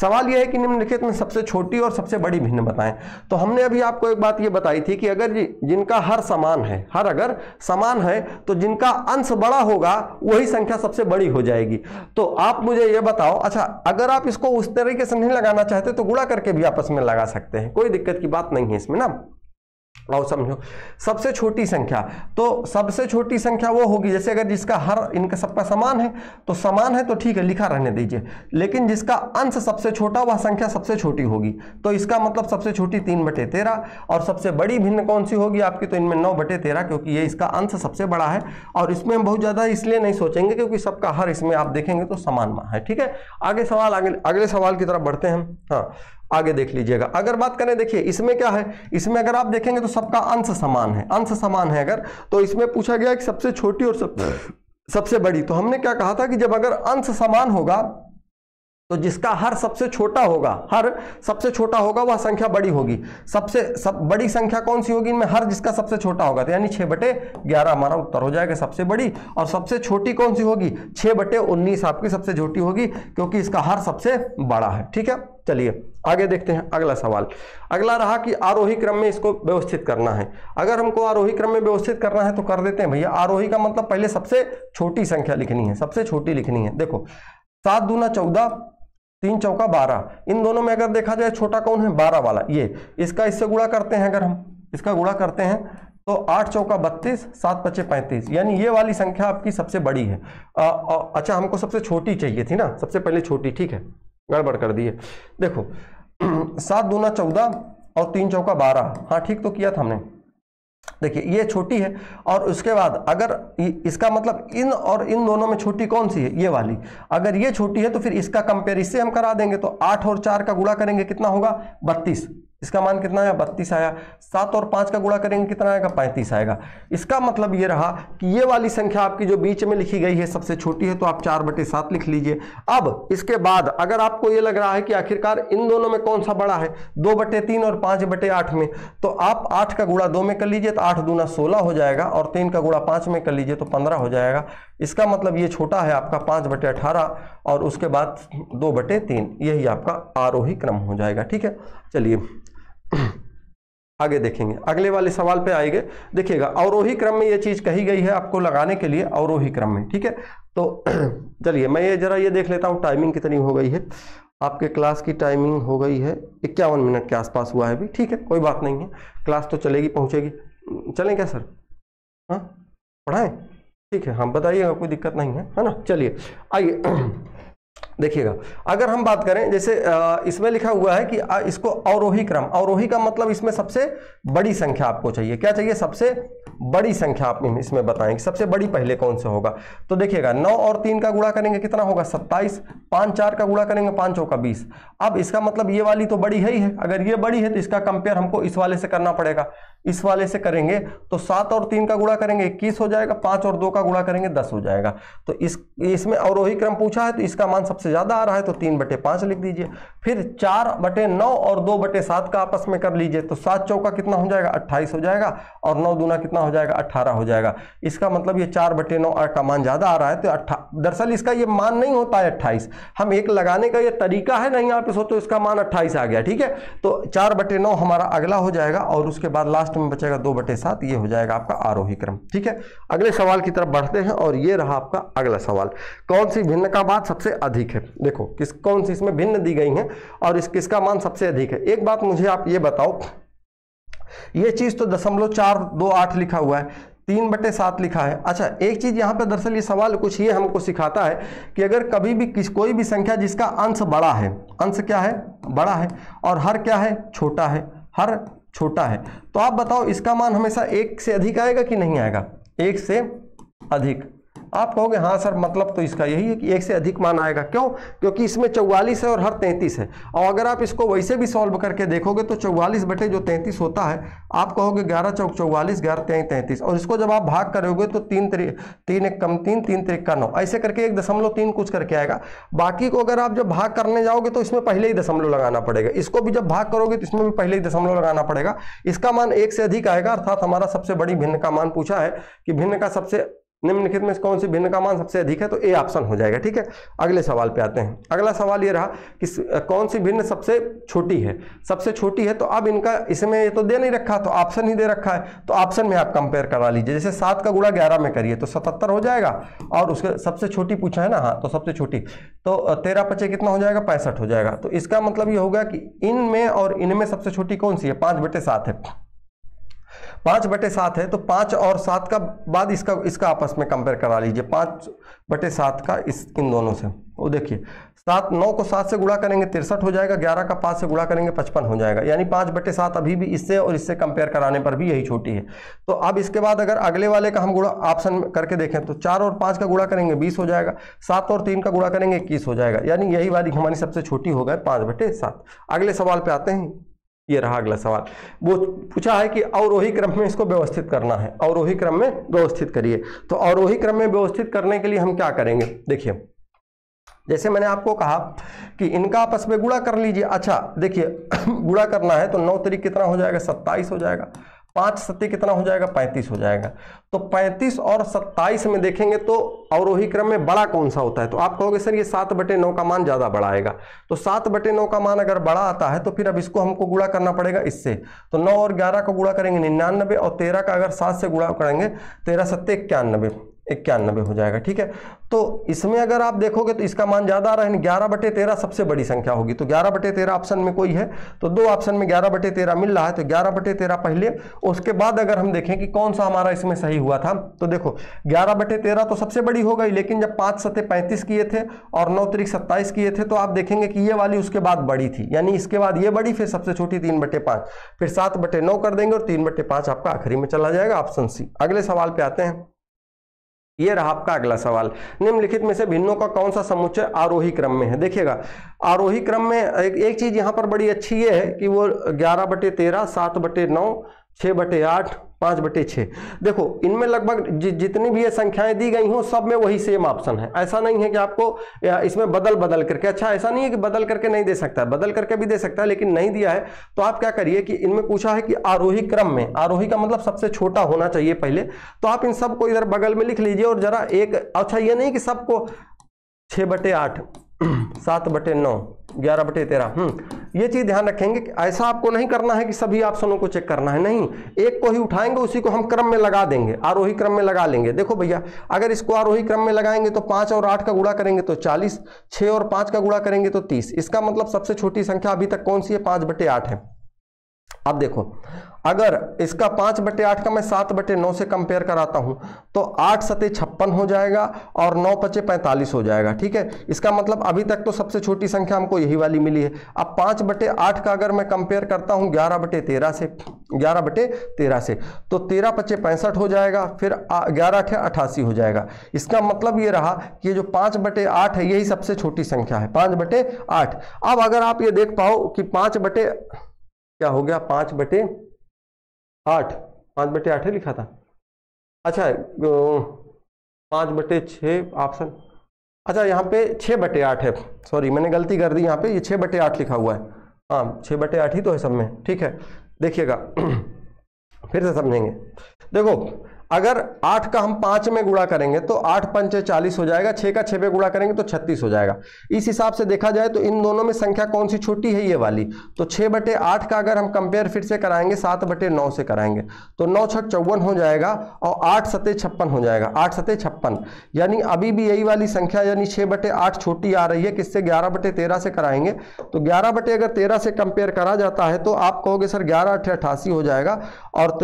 Speaker 1: सवाल यह है कि निम्नलिखित में सबसे छोटी और सबसे बड़ी भिन्न बताएं। तो हमने अभी आपको एक बात ये बताई थी कि अगर जिनका हर समान है, हर अगर समान है तो जिनका अंश बड़ा होगा वही संख्या सबसे बड़ी हो जाएगी। तो आप मुझे ये बताओ, अच्छा अगर आप इसको उस तरीके से नहीं लगाना चाहते तो गुणा करके भी आपस में लगा सकते हैं, कोई दिक्कत की बात नहीं है इसमें ना। और समझो सबसे छोटी संख्या, तो सबसे छोटी संख्या वो होगी जैसे अगर जिसका हर इनका सबका समान है तो समान है तो ठीक है लिखा रहने दीजिए, लेकिन जिसका अंश सबसे छोटा वह संख्या सबसे छोटी होगी। तो इसका मतलब सबसे छोटी 3/13, और सबसे बड़ी भिन्न कौन सी होगी आपकी, तो इनमें 9/13, क्योंकि ये इसका अंश सबसे बड़ा है। और इसमें हम बहुत ज्यादा इसलिए नहीं सोचेंगे क्योंकि सबका हर इसमें आप देखेंगे तो समान है। ठीक है, आगे सवाल, अगले सवाल की तरफ बढ़ते हैं हम। हाँ आगे देख लीजिएगा, अगर बात करें, देखिए इसमें क्या है, इसमें अगर आप देखेंगे तो सबका अंश समान है, अंश समान है अगर, तो इसमें पूछा गया कि सबसे छोटी और सबसे बड़ी। तो हमने क्या कहा था कि जब अगर अंश समान होगा तो जिसका हर सबसे छोटा होगा, हर सबसे छोटा होगा वह संख्या बड़ी होगी। बड़ी संख्या कौन सी होगी इनमें, हर जिसका सबसे छोटा होगा, तो यानी 6/11 हमारा उत्तर हो जाएगा सबसे बड़ी। और सबसे छोटी कौन सी होगी, 6/19 आपकी सबसे छोटी होगी, क्योंकि इसका हर सबसे बड़ा है। ठीक है, चलिए आगे देखते हैं अगला सवाल। अगला रहा कि आरोही क्रम में इसको व्यवस्थित करना है। अगर हमको आरोही क्रम में व्यवस्थित करना है तो कर देते हैं भैया। आरोही का मतलब पहले सबसे छोटी संख्या लिखनी है, सबसे छोटी लिखनी है। देखो 7 दूना 14, 3 चौका 12, इन दोनों में अगर देखा जाए छोटा कौन है, 12 वाला, ये इसका इससे गुणा करते हैं, अगर हम इसका गुणा करते हैं तो 8 चौका 32, 7 पचे 35, यानी ये वाली संख्या आपकी सबसे बड़ी है। अच्छा हमको सबसे छोटी चाहिए थी ना, सबसे पहले छोटी, ठीक है गड़बड़ कर दिए। देखो 7 दूना 14 और 3 चौका 12, हाँ ठीक तो किया था हमने। देखिए ये छोटी है, और उसके बाद अगर इसका मतलब इन और इन दोनों में छोटी कौन सी है, ये वाली। अगर ये छोटी है तो फिर इसका कंपेयर इससे हम करा देंगे, तो 8 और 4 का गुणा करेंगे कितना होगा, 32, इसका मान कितना आया, 32 आया। 7 और 5 का गुणा करेंगे कितना आएगा, 35 आएगा। इसका मतलब ये रहा कि ये वाली संख्या आपकी जो बीच में लिखी गई है सबसे छोटी है, तो आप 4/7 लिख लीजिए। अब इसके बाद अगर आपको ये लग रहा है कि आखिरकार इन दोनों में कौन सा बड़ा है, 2/3 और 5/8 में, तो आप 8 का गुणा 2 में कर लीजिए तो 8 दूना 16 हो जाएगा, और 3 का गुणा 5 में कर लीजिए तो 15 हो जाएगा। इसका मतलब ये छोटा है आपका 5/18, और उसके बाद 2/3, यही आपका आरोही क्रम हो जाएगा। ठीक है, चलिए आगे देखेंगे, अगले वाले सवाल पे आएंगे। देखिएगा अवरोही क्रम में ये चीज कही गई है आपको लगाने के लिए, अवरोही क्रम में। ठीक है, तो चलिए मैं ये जरा ये देख लेता हूँ टाइमिंग कितनी हो गई है। आपके क्लास की टाइमिंग हो गई है 51 मिनट के आसपास हुआ है अभी। ठीक है, कोई बात नहीं है, क्लास तो चलेगी, पहुंचेगी। चलें क्या सर, हाँ पढ़ाएं, ठीक है, हाँ बताइएगा, कोई दिक्कत नहीं है ना। चलिए आइए देखिएगा, अगर हम बात करें जैसे इसमें लिखा हुआ है कि इसको अवरोही क्रम, अवरोही का मतलब इसमें सबसे बड़ी संख्या आपको चाहिए। क्या चाहिए, सबसे बड़ी संख्या आप इसमें बताएंगे, सबसे बड़ी पहले कौन से होगा। तो देखिएगा 9 और 3 का गुणा करेंगे कितना होगा, 27, 5 4 का गुणा करेंगे 5 चौका 20। अब इसका मतलब ये वाली तो बड़ी है ही है, अगर ये बड़ी है तो इसका कंपेयर हमको इस वाले से करना पड़ेगा। इस वाले से करेंगे तो 7 और 3 का गुणा करेंगे 21 हो जाएगा, 5 और 2 का गुणा करेंगे 10 हो जाएगा। तो इसमें अवरोही क्रम पूछा है तो इसका मान सबसे ज्यादा आ रहा है, तो 3/5 लिख दीजिए। फिर 4/9 और 2/7 का आपस में कर लीजिए, तो 7 चौका कितना हो जाएगा, 28 हो जाएगा, और 9 दूना कितना हो जाएगा, 18 हो जाएगा। इसका मतलब ये 4/9 का मान ज्यादा आ रहा है, तो दरअसल इसका ये मान नहीं होता है 28, हम एक लगाने का ये तरीका है, नहीं आप सोचो इसका मान 28 आ गया। ठीक है, तो 4/9 हमारा अगला हो जाएगा, और उसके बाद लास्ट में बचेगा 2/7, ये हो जाएगा आपका आरोही क्रम। ठीक है, अगले सवाल की तरफ बढ़ते हैं, और ये रहा आपका अगला सवाल, कौन सी भिन्न का मान सबसे अधिक है। देखो कौन सी इसमें भिन्न दी गई है और किसका मान सबसे अधिक है। एक बात मुझे आप ये बताओ ये चीज तो 0.428 लिखा हुआ है, 3/7 लिखा है। अच्छा, एक चीज यहाँ पे दरअसल ये सवाल कुछ ये हमको सिखाता है कि अगर कभी भी कोई भी संख्या जिसका अंश बड़ा है, अंश क्या है, बड़ा है, और हर क्या है, छोटा है, हर छोटा है, तो आप बताओ इसका मान हमेशा 1 से अधिक आएगा कि नहीं आएगा, 1 से अधिक। आप कहोगे हाँ सर मतलब तो इसका यही है कि 1 से अधिक मान आएगा। क्यों? क्योंकि इसमें 44 है और हर 33 है। और अगर आप इसको वैसे भी सॉल्व करके देखोगे तो 44/33 होता है, आप कहोगे 11 चौक 44, 11 तिहाई 33, और इसको जब आप भाग करोगे तो 3 एक कम 3, 3 3 का 9, ऐसे करके 1.3 कुछ करके आएगा। बाकी को अगर आप जब भाग करने जाओगे तो इसमें पहले ही दशमलव लगाना पड़ेगा, इसको भी जब भाग करोगे तो इसमें भी पहले ही दशमलव लगाना पड़ेगा। इसका मान 1 से अधिक आएगा, अर्थात हमारा सबसे बड़ी भिन्न का मान पूछा है कि भिन्न का सबसे निम्नलिखित में कौन सी भिन्न का मान सबसे अधिक है, तो ए ऑप्शन हो जाएगा। ठीक है, अगले सवाल पे आते हैं। अगला सवाल ये रहा कि कौन सी भिन्न सबसे छोटी है, सबसे छोटी है। तो अब इनका इसमें ये तो दे नहीं रखा, तो ऑप्शन ही दे रखा है, तो ऑप्शन में आप कंपेयर करा लीजिए। जैसे 7 का गुणा 11 में करिए तो 77 हो जाएगा, और उसके सबसे छोटी पूछा है ना, हाँ तो सबसे छोटी, तो 13×5 कितना हो जाएगा, 65 हो जाएगा। तो इसका मतलब ये होगा कि इनमें और इनमें सबसे छोटी कौन सी है, 5/7 है, 5/7 है। तो 5 और 7 का बाद इसका आपस में कंपेयर करा लीजिए, 5/7 का इन दोनों से। वो देखिए 9 को 7 से गुणा करेंगे 63 हो जाएगा, 11 का 5 से गुणा करेंगे 55 हो जाएगा, यानी 5/7 अभी भी इससे और इससे कंपेयर कराने पर भी यही छोटी है। तो अब इसके बाद अगर अगले वाले का हम गुणा ऑप्शन करके देखें तो 4 और 5 का गुणा करेंगे 20 हो जाएगा, 7 और 3 का गुणा करेंगे 21 हो जाएगा, यानी यही वाली हमारी सबसे छोटी हो गए 5/7। अगले सवाल पे आते हैं। ये रहा अगला सवाल, वो पूछा है कि अवरोही क्रम में इसको व्यवस्थित करना है, अवरोही क्रम में व्यवस्थित करिए। तो अवरोही क्रम में व्यवस्थित करने के लिए हम क्या करेंगे, देखिए जैसे मैंने आपको कहा कि इनका आपस में गुणा कर लीजिए। अच्छा देखिए गुणा करना है तो 9 तरीक कितना हो जाएगा, 27 हो जाएगा, 5 सत्ती कितना हो जाएगा, 35 हो जाएगा। तो 35 और 27 में देखेंगे तो अवरोही क्रम में बड़ा कौन सा होता है, तो आप कहोगे सर ये 7/9 का मान ज्यादा बड़ा आएगा। तो 7/9 का मान अगर बड़ा आता है तो फिर अब इसको हमको गुणा करना पड़ेगा इससे। तो 9 और 11 को गुणा करेंगे 99, और 13 का अगर 7 से गुणा करेंगे 13 सत्ते 91 हो जाएगा। ठीक है, तो इसमें अगर आप देखोगे तो इसका मान ज्यादा आ रहा है, 11/13 सबसे बड़ी संख्या होगी। तो 11/13 ऑप्शन में कोई है तो 2 ऑप्शन में 11/13 मिल रहा है, तो 11/13 पहले, उसके बाद अगर हम देखें कि कौन सा हमारा इसमें सही हुआ था, तो देखो 11/13 तो सबसे बड़ी हो गई, लेकिन जब 5 सत्ते 35 किए थे और 9 तरीक 27 किए थे तो आप देखेंगे कि ये वाली उसके बाद बड़ी थी, यानी इसके बाद ये बड़ी, फिर सबसे छोटी 3/5, फिर 7/9 कर देंगे और 3/5 आपका आखिरी में चला जाएगा, ऑप्शन सी। अगले सवाल पे आते हैं। ये रहा आपका अगला सवाल, निम्नलिखित में से भिन्नों का कौन सा समुच्चय आरोही क्रम में है। देखिएगा आरोही क्रम में एक चीज यहां पर बड़ी अच्छी ये है कि वो 11/13, 7/9, 6/8, 5/6। देखो इनमें लगभग जितनी भी ये संख्याएं दी गई हों सब में वही सेम ऑप्शन है। ऐसा नहीं है कि आपको इसमें बदल करके, अच्छा ऐसा नहीं है कि बदल करके नहीं दे सकता है, बदल करके भी दे सकता है, लेकिन नहीं दिया है तो आप क्या करिए कि इनमें पूछा है कि आरोही क्रम में, आरोही का मतलब सबसे छोटा होना चाहिए पहले, तो आप इन सबको इधर बगल में लिख लीजिए। और जरा एक, अच्छा ये नहीं कि सबको 6/8, 7/9, 11/13, ये चीज ध्यान रखेंगे कि ऐसा आपको नहीं करना है कि सभी ऑप्शनों को चेक करना है, नहीं, एक को ही उठाएंगे उसी को हम क्रम में लगा देंगे, आरोही क्रम में लगा लेंगे। देखो भैया अगर इसको आरोही क्रम में लगाएंगे तो 5 और 8 का गुणा करेंगे तो 40, 6 और 5 का गुणा करेंगे तो 30, इसका मतलब सबसे छोटी संख्या अभी तक कौन सी है, 5/8 है। अब देखो अगर इसका 5/8 का मैं 7/9 से कंपेयर कराता हूं तो 8 सते 56 हो जाएगा और 9 पचे 45 हो जाएगा। ठीक है, इसका मतलब अभी तक तो सबसे छोटी संख्या हमको यही वाली मिली है। अब 5/8 का अगर मैं कंपेयर करता हूं 11/13 से, तो 13 पचे 65 हो जाएगा, फिर 11 अठे 88 हो जाएगा। इसका मतलब ये रहा कि ये जो 5/8 है यही सबसे छोटी संख्या है, 5/8। अब अगर आप ये देख पाओ कि 5/8 ही लिखा था, अच्छा 5/6 ऑप्शन, अच्छा यहाँ पे 6/8 है, सॉरी मैंने गलती कर दी, यहाँ पे ये 6/8 लिखा हुआ है, हाँ 6/8 ही तो है सब में। ठीक है देखिएगा फिर से समझेंगे। देखो अगर 8 का हम 5 में गुणा करेंगे तो 8 पंचे 40 हो जाएगा, 6 का 6 पे गुणा करेंगे तो 36 हो जाएगा। इस हिसाब से देखा जाए तो इन दोनों में संख्या कौन सी छोटी है, ये वाली। तो 6/8 का अगर हम कंपेयर फिर से कराएंगे 7/9 से कराएंगे तो 9 छक 54 हो जाएगा और 8 सते 56 हो जाएगा, 8 सते 56। यानी अभी भी यही वाली संख्या यानी 6/8 छोटी आ रही है। किससे? 11/13 से कराएंगे तो 11/13 से कंपेयर करा जाता है तो आप कहोगे सर 11 × 88 हो जाएगा और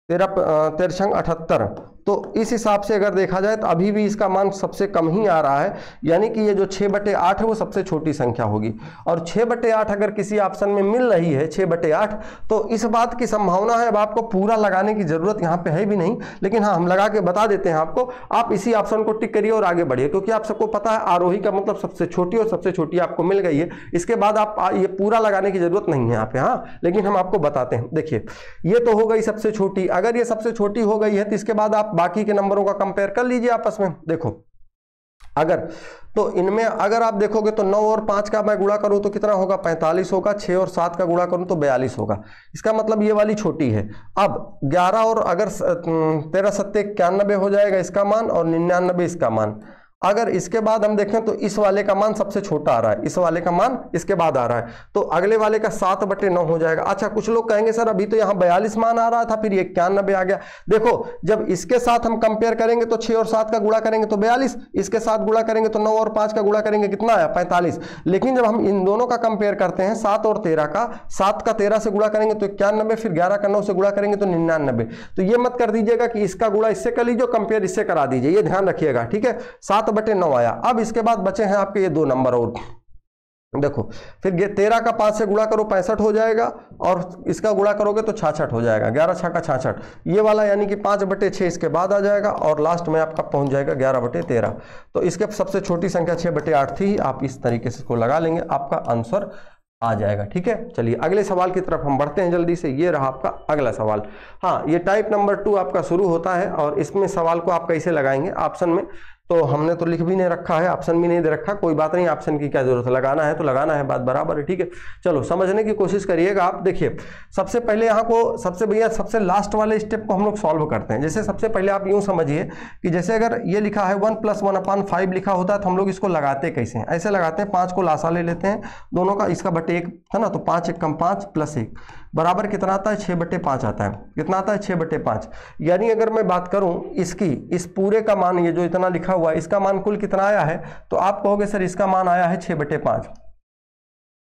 Speaker 1: 13×78। तो इस हिसाब से अगर देखा जाए तो अभी भी इसका मान सबसे कम ही आ रहा है, यानी कि ये जो 6/8 है वो सबसे छोटी संख्या होगी। और 6/8 अगर किसी ऑप्शन में मिल रही है 6/8 तो इस बात की संभावना है, अब आपको पूरा लगाने की जरूरत यहाँ पे है भी नहीं, लेकिन हाँ हम लगा के बता देते हैं आपको। आप इसी ऑप्शन को टिक करिए और आगे बढ़िए, क्योंकि आप सबको पता है आरोही का मतलब सबसे छोटी, और सबसे छोटी आपको मिल गई है। इसके बाद आप ये पूरा लगाने की जरूरत नहीं है यहाँ पे, हाँ, लेकिन हम आपको बताते हैं। देखिए ये तो हो गई सबसे छोटी। अगर ये सबसे छोटी हो गई है तो इसके बाद आप बाकी के नंबरों का कंपेयर कर लीजिए आपस में। देखो अगर तो इनमें अगर आप देखोगे तो 9 और 5 का मैं गुणा करूं तो कितना होगा? 45 होगा। 6 और 7 का गुणा करूं तो 42 होगा। इसका मतलब ये वाली छोटी है। अब 11 और अगर 13 सत्ते 91 हो जाएगा इसका मान, और 99 इसका मान। अगर इसके बाद हम देखें तो इस वाले का मान सबसे छोटा आ रहा है, इस वाले का मान इसके बाद आ रहा है, तो अगले वाले का 7/9 हो जाएगा। अच्छा, कुछ लोग कहेंगे सर अभी तो यहाँ 42 मान आ रहा था, फिर 91 आ गया। देखो जब इसके साथ हम कंपेयर करेंगे तो 6 और 7 का गुणा करेंगे तो 42, इसके साथ गुणा करेंगे तो 9 और 5 का गुणा करेंगे कितना आया? 45। लेकिन जब हम इन दोनों का कंपेयर करते हैं 7 और 13 का, 7 का 13 से गुणा करेंगे तो 91, फिर 11 का 9 से गुणा करेंगे तो 99। तो ये मत कर दीजिएगा कि इसका गुणा इससे कर लीजिए, कंपेयर इससे करा दीजिए, ये ध्यान रखिएगा, ठीक है। 7/9 आया। अब इसके बाद बचे हैं आपके ये 2 नंबर और देखो, फिर 13 का 5 से गुणा करो 65 हो जाएगा, और इसका गुणा करोगे तो 66 हो जाएगा। 11 6 का 66 ये वाला, यानी कि 5/6 इसके बाद आ जाएगा, और लास्ट में आपका पहुंच जाएगा 11/13। तो इसके सबसे छोटी संख्या 6/8 थी। आप इस तरीके से इसको लगा लेंगे, आपका आंसर आ जाएगा, ठीक है। चलिए अगले सवाल की तरफ हम बढ़ते हैं जल्दी से। ये रहा आपका अगला सवाल। हाँ, ये टाइप नंबर 2 आपका शुरू होता है, और इसमें सवाल को आप कैसे लगाएंगे? ऑप्शन में तो हमने तो लिख भी नहीं रखा है, ऑप्शन भी नहीं दे रखा, कोई बात नहीं, ऑप्शन की क्या जरूरत है, लगाना है तो लगाना है, बात बराबर है, ठीक है। चलो समझने की कोशिश करिएगा आप। देखिए सबसे पहले यहाँ को सबसे लास्ट वाले स्टेप को हम लोग सॉल्व करते हैं। जैसे सबसे पहले आप यूँ समझिए कि जैसे अगर ये लिखा है 1 + 1/5 लिखा होता है तो हम लोग इसको लगाते कैसे हैं? ऐसे लगाते हैं, 5 को लासा ले लेते हैं दोनों का, इसका बटे 1 था ना, तो 5 × 5 + 1 बराबर कितना आता है? 6/5 आता है। कितना आता है? 6/5। यानी अगर मैं बात करूं इसकी, इस पूरे का मान, ये जो इतना लिखा हुआ है इसका मान कुल कितना आया है? तो आप कहोगे सर इसका मान आया है 6/5।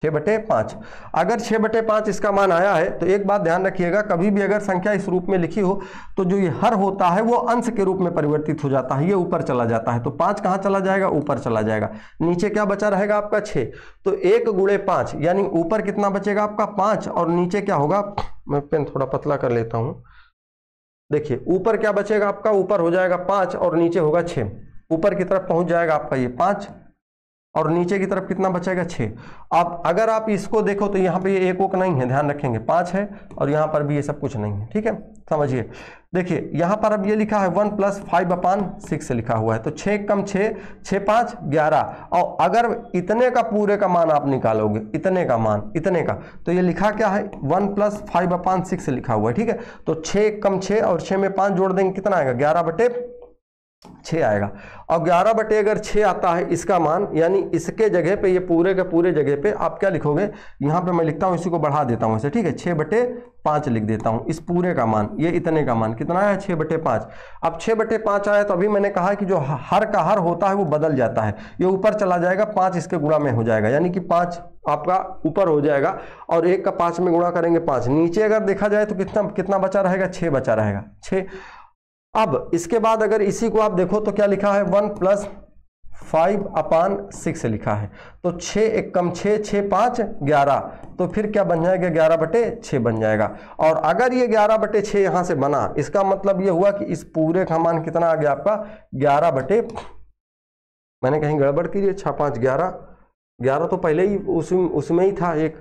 Speaker 1: 6/5। अगर 6/5 इसका मान आया है तो एक बात ध्यान रखिएगा, कभी भी अगर संख्या इस रूप में लिखी हो तो जो ये हर होता है वो अंश के रूप में परिवर्तित हो जाता है, ये ऊपर चला जाता है। तो 5 कहाँ चला जाएगा? ऊपर चला जाएगा। नीचे क्या बचा रहेगा आपका? 6। तो 1 × 5 यानी ऊपर कितना बचेगा आपका? 5, और नीचे क्या होगा? मैं पेन थोड़ा पतला कर लेता हूं। देखिए ऊपर क्या बचेगा आपका? ऊपर हो जाएगा 5 और नीचे होगा 6। ऊपर की तरफ पहुंच जाएगा आपका ये 5, और नीचे की तरफ कितना बचेगा? 6। अब अगर आप इसको देखो तो यहाँ पे ये 1 नहीं है, ध्यान रखेंगे, 5 है, और यहाँ पर भी ये सब कुछ नहीं है, ठीक है। समझिए, देखिए यहाँ पर अब ये लिखा है 1 + 5/6 से लिखा हुआ है, तो 6 × 6 6 5 11। और अगर इतने का पूरे का मान आप निकालोगे, इतने का मान, इतने का, तो ये लिखा क्या है? 1 + 5/6 से लिखा हुआ है, ठीक है। तो 6 × 6 और 6 में 5 जोड़ देंगे, कितना आएगा? 11/6 आएगा। और 11/6 आता है इसका मान, यानी इसके जगह पे, ये पूरे के पूरे जगह पे आप क्या लिखोगे? यहाँ पे मैं लिखता हूँ, इसी को बढ़ा देता हूँ ऐसे, ठीक है, 6/5 लिख देता हूँ। इस पूरे का मान, ये इतने का मान कितना है? 6/5। अब 6/5 आया तो अभी मैंने कहा कि जो हर का हर होता है वो बदल जाता है, ये ऊपर चला जाएगा, 5 इसके गुणा में हो जाएगा, यानी कि 5 आपका ऊपर हो जाएगा, और 1 का 5 में गुणा करेंगे 5। नीचे अगर देखा जाए तो कितना बचा रहेगा? 6 बचा रहेगा, 6। अब इसके बाद अगर इसी को आप देखो तो क्या लिखा है? 1 + 5/6 लिखा है। तो 6 1 × 6 6 5 11, तो फिर क्या बन जाएगा? 11/6 बन जाएगा। और अगर ये 11/6 यहां से बना, इसका मतलब ये हुआ कि इस पूरे का मान कितना आ गया आपका? 11 मैंने कहीं गड़बड़ की है, 6 5 11 तो पहले ही उसमें ही था एक,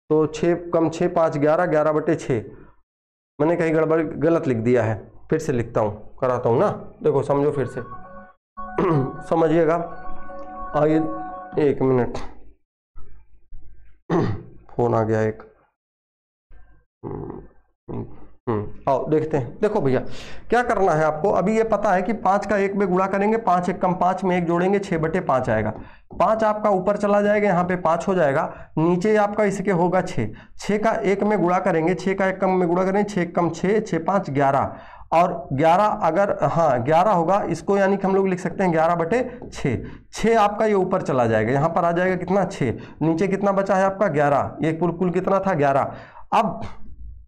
Speaker 1: तो 6 × 6 5 11 11/6 मैंने कहीं गड़बड़ गलत लिख दिया है। फिर से लिखता हूँ, कराता हूँ ना, देखो समझो फिर से समझिएगा। आइए 1 मिनट, फोन आ गया एक। आओ देखते हैं। देखो भैया क्या करना है आपको, अभी ये पता है कि 5 का 1 में गुणा करेंगे, 5 1 कम 5 में 1 जोड़ेंगे, 6/5 आएगा। 5 आपका ऊपर चला जाएगा, यहाँ पे 5 हो जाएगा, नीचे आपका इसके होगा 6। 6 का 1 में गुणा करेंगे, 6 का 1 कम में गुणा करेंगे, 6 कम 6, 6 5 11, और 11 अगर 11 होगा इसको, यानी कि हम लोग लिख सकते हैं 11/6। 6 आपका ये ऊपर चला जाएगा, यहाँ पर आ जाएगा कितना 6, नीचे कितना बचा है आपका 11, ये कुल कितना था 11। अब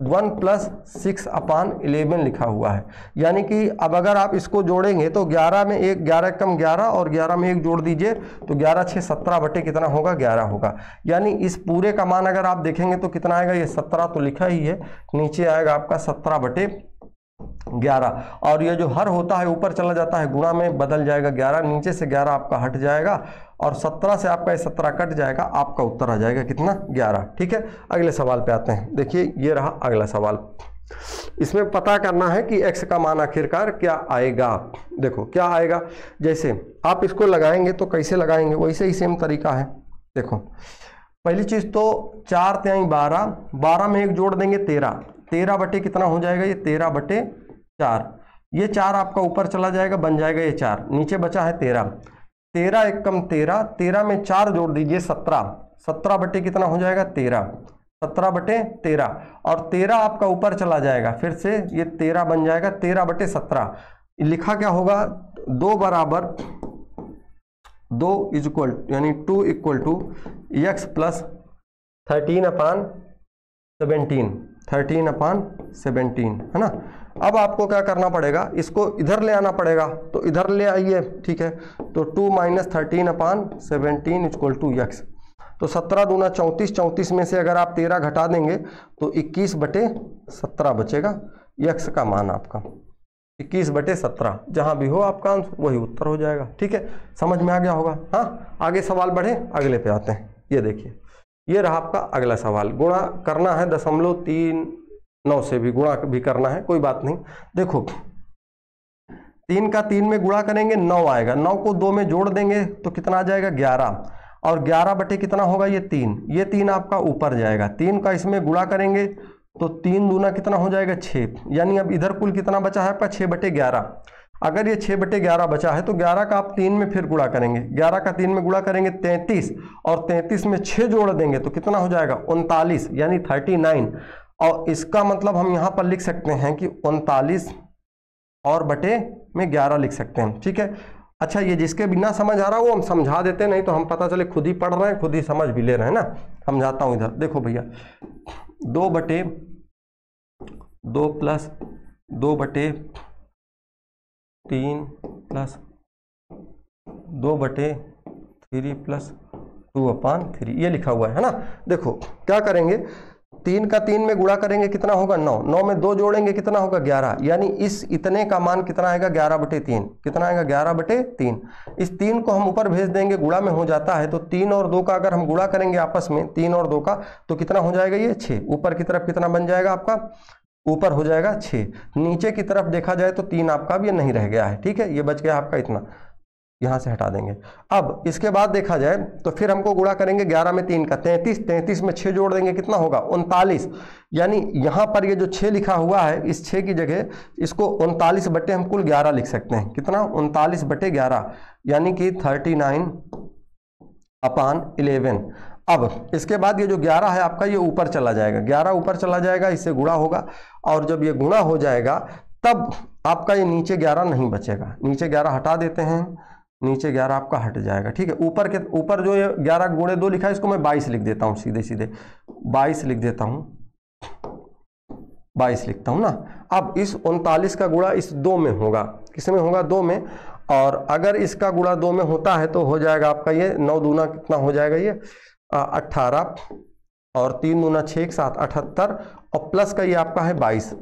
Speaker 1: 1 + 6/11 लिखा हुआ है, यानी कि अब अगर आप इसको जोड़ेंगे तो 11 में 1, 11 कम 11 और 11 में 1 जोड़ दीजिए तो 11 6 17 बटे कितना होगा 11 होगा। यानी इस पूरे का मान अगर आप देखेंगे तो कितना आएगा, ये 17 तो लिखा ही है, नीचे आएगा आपका 17/11, और ये जो हर होता है ऊपर चला जाता है, गुणा में बदल जाएगा 11, नीचे से 11 आपका हट जाएगा और 17 से आपका 17 कट जाएगा, आपका उत्तर आ जाएगा कितना 11। ठीक है, अगले सवाल पे आते हैं। देखिए ये रहा अगला सवाल, इसमें पता करना है कि x का मान आखिरकार क्या आएगा। देखो क्या आएगा, जैसे आप इसको लगाएंगे तो कैसे लगाएंगे, वैसे ही सेम तरीका है। देखो पहली चीज तो 4 × 12, 12 में 1 जोड़ देंगे 13, 13 बटे कितना हो जाएगा, ये 13/4, ये 4 आपका ऊपर चला जाएगा, बन जाएगा ये 4, नीचे बचा है 13, 13 1 कम 13, 13 में 4 जोड़ दीजिए 17, 17 बटे कितना हो जाएगा 13, 17/13, और 13 आपका ऊपर चला जाएगा, फिर से ये 13 बन जाएगा 13/17। लिखा क्या होगा, 2 बराबर 2 इक्वल यानी 2 = x + 13/17, 13/17 है ना। अब आपको क्या करना पड़ेगा, इसको इधर ले आना पड़ेगा, तो इधर ले आइए। ठीक है, तो 2 - 13/17 = x, तो 17 दूना 34, 34 में से अगर आप 13 घटा देंगे तो 21/17 बचेगा, x का मान आपका 21/17, जहां भी हो आपका आंसर वही उत्तर हो जाएगा। ठीक है, समझ में आ गया होगा। हाँ, आगे सवाल बढ़े, अगले पे आते हैं। ये देखिए ये रहा आपका अगला सवाल, गुणा करना है 0.39 से भी गुणा भी करना है, कोई बात नहीं। देखो 3 का 3 में गुणा करेंगे 9 आएगा, 9 को 2 में जोड़ देंगे तो कितना आ जाएगा 11, और 11 बटे कितना होगा ये 3, ये 3 आपका ऊपर जाएगा, 3 का इसमें गुणा करेंगे तो 3 दूना कितना हो जाएगा 6, यानी अब इधर कुल कितना बचा है आपका 6/11। अगर ये 6/11 बचा है तो 11 का आप 3 में फिर गुणा करेंगे, 11 का 3 में गुणा करेंगे 33, और 33 में 6 जोड़ देंगे तो कितना हो जाएगा 39, यानी 39। और इसका मतलब हम यहाँ पर लिख सकते हैं कि 39 और बटे में 11 लिख सकते हैं। ठीक है, अच्छा ये जिसके बिना समझ आ रहा वो हम समझा देते हैं, नहीं तो हम पता चले खुद ही पढ़ रहे हैं खुद ही समझ भी ले रहे हैं ना। समझाता हूँ इधर, देखो भैया 2/2 + 2/3 + 2/3 + 2/3 ये लिखा हुआ है ना। देखो क्या करेंगे, 3 का 3 में गुणा करेंगे कितना होगा 9, 9 में 2 जोड़ेंगे कितना होगा 11, यानी इस इतने का मान कितना आएगा 11/3, कितना आएगा 11/3। इस 3 को हम ऊपर भेज देंगे, गुणा में हो जाता है, तो 3 और 2 का अगर हम गुणा करेंगे आपस में 3 और 2 का तो कितना हो जाएगा ये 6, ऊपर की तरफ कितना बन जाएगा आपका, ऊपर हो जाएगा 6, नीचे की तरफ देखा जाए तो 3 आपका अब ये नहीं रह गया है। ठीक है, ये बच गया आपका इतना, यहां से हटा देंगे। अब इसके बाद देखा जाए तो फिर हमको गुणा करेंगे 11 में 3 का 33, 33 में 6 जोड़ देंगे कितना होगा 39, यानी यहां पर ये जो 6 लिखा हुआ है इस 6 की जगह इसको 39 बटे हम कुल 11 लिख सकते हैं, कितना 39/11, यानी कि 39/11। अब इसके बाद ये जो 11 है आपका ये ऊपर चला जाएगा, 11 ऊपर चला जाएगा, इससे गुणा होगा, और जब ये गुणा हो जाएगा तब आपका ये नीचे 11 नहीं बचेगा, नीचे 11 हटा देते हैं, नीचे 11 आपका हट जाएगा। ठीक है, ऊपर जो ये 11 × 2 लिखा है इसको मैं 22 लिख देता हूँ, सीधे सीधे 22 लिख देता हूँ, 22 लिखता हूँ ना। अब इस 39 का गुणा इस 2 में होगा, किस में होगा 2 में, और अगर इसका गुणा 2 में होता है तो हो जाएगा आपका ये 9 दूना कितना हो जाएगा ये 18, और 3 दूना 6 7 78, और प्लस का ये आपका है 22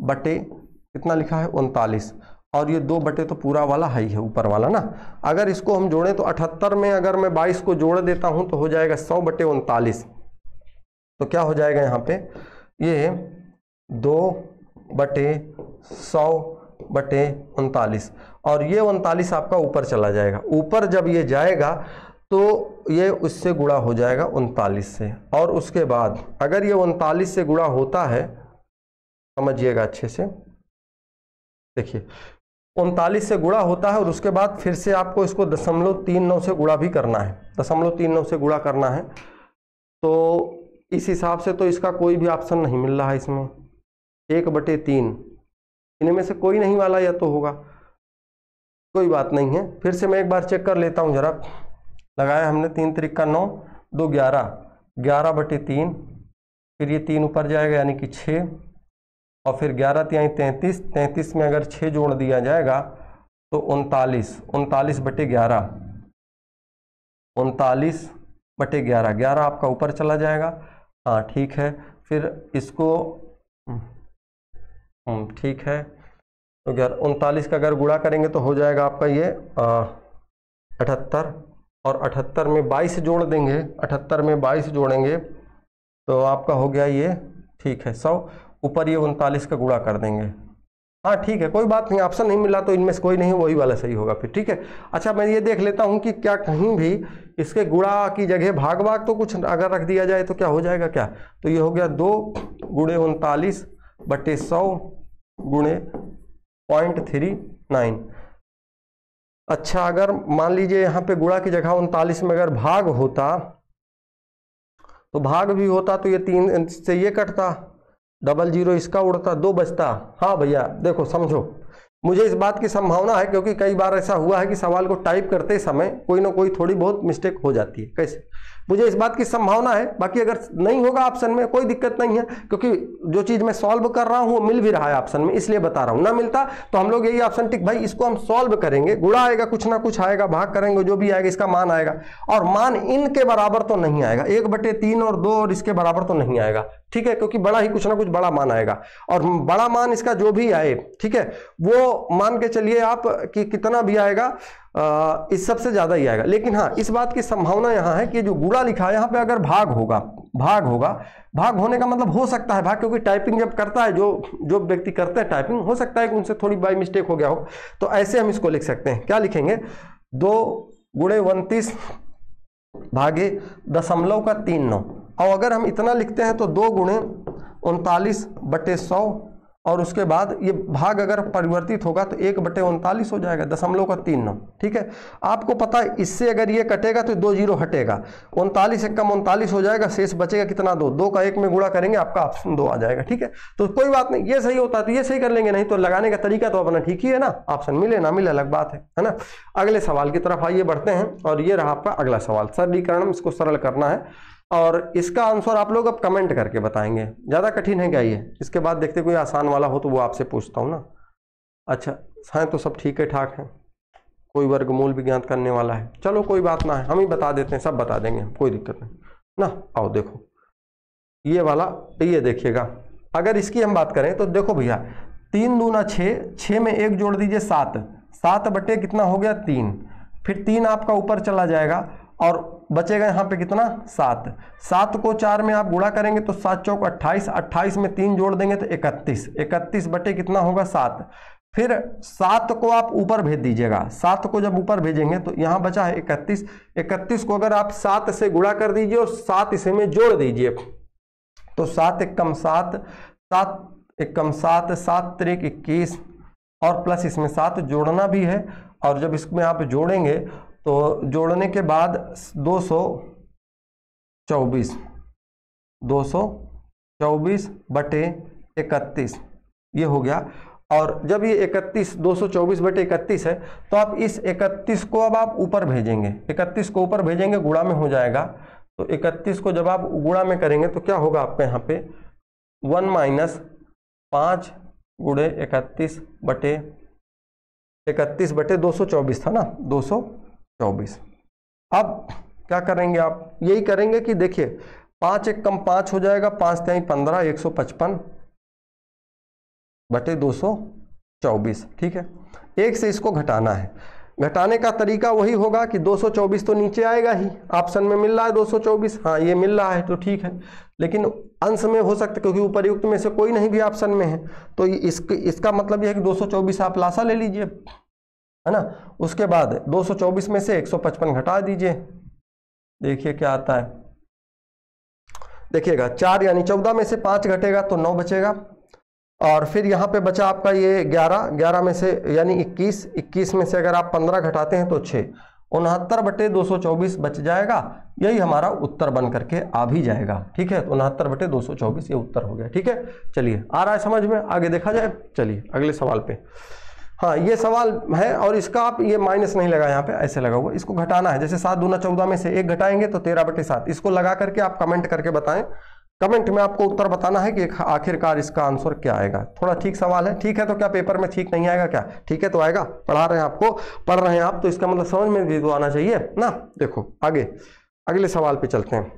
Speaker 1: बटे कितना लिखा है 39, और ये 2 बटे तो पूरा वाला है ही है ऊपर वाला ना। अगर इसको हम जोड़ें तो 78 में अगर मैं 22 को जोड़ देता हूं तो हो जाएगा 100/39, तो क्या हो जाएगा यहाँ पे ये 2/100/39, और ये 39 आपका ऊपर चला जाएगा, ऊपर जब ये जाएगा तो ये उससे गुणा हो जाएगा 39 से, और उसके बाद अगर ये 39 से गुणा होता है समझिएगा अच्छे से। देखिए 39 से गुणा होता है और उसके बाद फिर से आपको इसको 0.39 से गुणा भी करना है, 0.39 से गुणा करना है। तो इस हिसाब से तो इसका कोई भी ऑप्शन नहीं मिल रहा है इसमें। 1/3 इनमें से कोई नहीं वाला या तो होगा, कोई बात नहीं है। फिर से मैं एक बार चेक कर लेता हूँ जरा। लगाया हमने 3 त्रिक 9, 2 11, 11/3, फिर ये 3 ऊपर जाएगा यानी कि 6, और फिर 11 तिहाई 33, 33 में अगर 6 जोड़ दिया जाएगा तो 39, 39/11, 39/11, 11 आपका ऊपर चला जाएगा। हाँ ठीक है, फिर इसको ठीक है, तो 39 का अगर गुणा करेंगे तो हो जाएगा आपका ये 78, और 78 में 22 जोड़ देंगे, 78 में 22 जोड़ेंगे तो आपका हो गया ये, ठीक है 100, ऊपर ये 39 का गुणा कर देंगे। हाँ ठीक है, कोई बात नहीं, ऑप्शन नहीं मिला तो इनमें से कोई नहीं, वही वाला सही होगा फिर। ठीक है, अच्छा मैं ये देख लेता हूँ कि क्या कहीं भी इसके गुणा की जगह भाग भाग तो कुछ अगर रख दिया जाए तो क्या हो जाएगा क्या। तो ये हो गया 2 × 39/100 × 0.39। अच्छा अगर मान लीजिए यहाँ पे गुणा की जगह 39 में अगर भाग होता तो भाग भी होता तो ये 3 से ये कटता, 00 इसका उड़ता, 2 बचता। हाँ भैया देखो समझो, मुझे इस बात की संभावना है क्योंकि कई बार ऐसा हुआ है कि सवाल को टाइप करते समय कोई ना कोई थोड़ी बहुत मिस्टेक हो जाती है। कैसे, मुझे इस बात की संभावना है। बाकी अगर नहीं होगा ऑप्शन में कोई दिक्कत नहीं है, क्योंकि जो चीज मैं सॉल्व कर रहा हूं वो मिल भी रहा है ऑप्शन में, इसलिए बता रहा हूं। ना मिलता तो हम लोग यही ऑप्शन टिक भाई इसको हम सॉल्व करेंगे, गुणा आएगा कुछ ना कुछ आएगा, भाग करेंगे जो भी आएगा इसका मान आएगा, और मान इनके बराबर तो नहीं आएगा, 1/3 और 2 और इसके बराबर तो नहीं आएगा। ठीक है, क्योंकि बड़ा ही कुछ ना कुछ बड़ा मान आएगा, और बड़ा मान इसका जो भी आए, ठीक है, वो मान के चलिए आप कि कितना भी आएगा इस सबसे ज्यादा ही आएगा। लेकिन हाँ इस बात की संभावना यहाँ है कि जो गुणा लिखा है यहाँ पे अगर भाग होगा, भाग होने का मतलब हो सकता है भाग, क्योंकि टाइपिंग जब करता है जो व्यक्ति करते हैं टाइपिंग, हो सकता है कि उनसे थोड़ी बाई मिस्टेक हो गया हो। तो ऐसे हम इसको लिख सकते हैं, क्या लिखेंगे, 2 × 29 भागे 0.39। और अगर हम इतना लिखते हैं तो 2 × 39/100, और उसके बाद ये भाग अगर परिवर्तित होगा तो 1/39 हो जाएगा, 0.39। ठीक है, आपको पता है इससे अगर ये कटेगा तो 2 0 हटेगा, 39 से कम 39 हो जाएगा, शेष बचेगा कितना, 2 का 1 में गुणा करेंगे आपका ऑप्शन 2 आ जाएगा। ठीक है, तो कोई बात नहीं, ये सही होता है तो ये सही कर लेंगे, नहीं तो लगाने का तरीका तो अपना ठीक ही है ना, ऑप्शन मिले ना मिले अलग बात है ना। अगले सवाल की तरफ आइए बढ़ते हैं, और ये रहा आपका अगला सवाल, सरलीकरण, इसको सरल करना है और इसका आंसर आप लोग अब कमेंट करके बताएंगे। ज़्यादा कठिन है क्या ये, इसके बाद देखते कोई आसान वाला हो तो वो आपसे पूछता हूँ ना। अच्छा हैं तो सब ठीक है ठाक है, कोई वर्गमूल भी ज्ञात करने वाला है, चलो कोई बात ना है, हम ही बता देते हैं, सब बता देंगे, कोई दिक्कत नहीं ना। आओ देखो ये वाला, ये देखिएगा, अगर इसकी हम बात करें तो देखो भैया 3 दूना 6, 6 में 1 जोड़ दीजिए 7, 7 बटे कितना हो गया 3, फिर 3 आपका ऊपर चला जाएगा और बचेगा यहाँ पे कितना 7, 7 को 4 में आप गुणा करेंगे तो 7 चौक 28, 28 में 3 जोड़ देंगे तो 31, 31 बटे कितना होगा 7, फिर 7 को आप ऊपर भेज दीजिएगा, 7 को जब ऊपर भेजेंगे तो यहाँ बचा है 31, 31 को अगर आप 7 से गुणा कर दीजिए और 7 इसे में जोड़ दीजिए तो 7 एकम 7, 7 एकम 7, 7 त्रिक 21, और प्लस इसमें 7 जोड़ना भी है, और जब इसमें आप जोड़ेंगे तो जोड़ने के बाद 224 बटे 31 ये हो गया। और जब ये 224 बटे 31 है तो आप इस 31 को अब आप ऊपर भेजेंगे, 31 को ऊपर भेजेंगे, गुणा में हो जाएगा, तो 31 को जब आप गुणा में करेंगे तो क्या होगा आपके यहाँ पे 1 - 5 × 31 बटे 224 था ना, 224। अब क्या करेंगे आप, यही करेंगे कि देखिए 5 एकम 5 हो जाएगा, 5 तिहाई 15, 155 बटे 224। ठीक है, 1 से इसको घटाना है, घटाने का तरीका वही होगा कि 224 तो नीचे आएगा ही, ऑप्शन में मिल रहा है 224, हाँ ये मिल रहा है तो ठीक है, लेकिन अंश में हो सकता है क्योंकि उपर्युक्त में से कोई नहीं भी ऑप्शन में है, तो इसका मतलब यह है कि 224 आप लासा ले लीजिए, है ना। उसके बाद 224 में से 155 घटा दीजिए, देखिए क्या आता है, देखिएगा 4 यानी 14 में से 5 घटेगा तो 9 बचेगा, और फिर यहाँ पे बचा आपका ये 11, 11 में से यानी 21, 21 में से अगर आप 15 घटाते हैं तो 6, 69/224 बच जाएगा। यही हमारा उत्तर बन करके आ भी जाएगा। ठीक है, 69/224 ये उत्तर हो गया। ठीक है, चलिए आ रहा है समझ में, आगे देखा जाए। चलिए अगले सवाल पे। हाँ, ये सवाल है और इसका आप ये माइनस नहीं लगा, यहाँ पे ऐसे लगा हुआ, इसको घटाना है। जैसे 7 दूना 14 में से 1 घटाएंगे तो 13/7। इसको लगा करके आप कमेंट करके बताएं। कमेंट में आपको उत्तर बताना है कि आखिरकार इसका आंसर क्या आएगा। थोड़ा ठीक सवाल है। ठीक है, तो क्या पेपर में ठीक नहीं आएगा क्या? ठीक है तो आएगा। पढ़ा रहे हैं आपको, पढ़ रहे हैं आप, तो इसका मतलब समझ में भी तो आना चाहिए ना। देखो आगे अगले सवाल पे चलते हैं।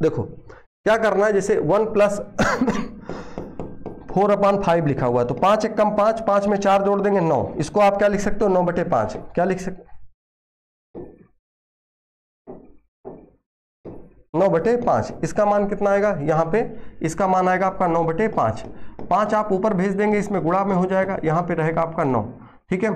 Speaker 1: देखो क्या करना है, जैसे 1 + 4/5 लिखा हुआ है, तो 5 × 5, 5 में 4 जोड़ देंगे 9। इसको आप क्या लिख सकते हो, 9/5। क्या लिख सकते, 9/5। इसका मान कितना आएगा यहाँ पे, इसका मान आएगा आपका 9/5। 5 आप ऊपर भेज देंगे, इसमें गुणा में हो जाएगा, यहाँ पे रहेगा आपका 9। ठीक है,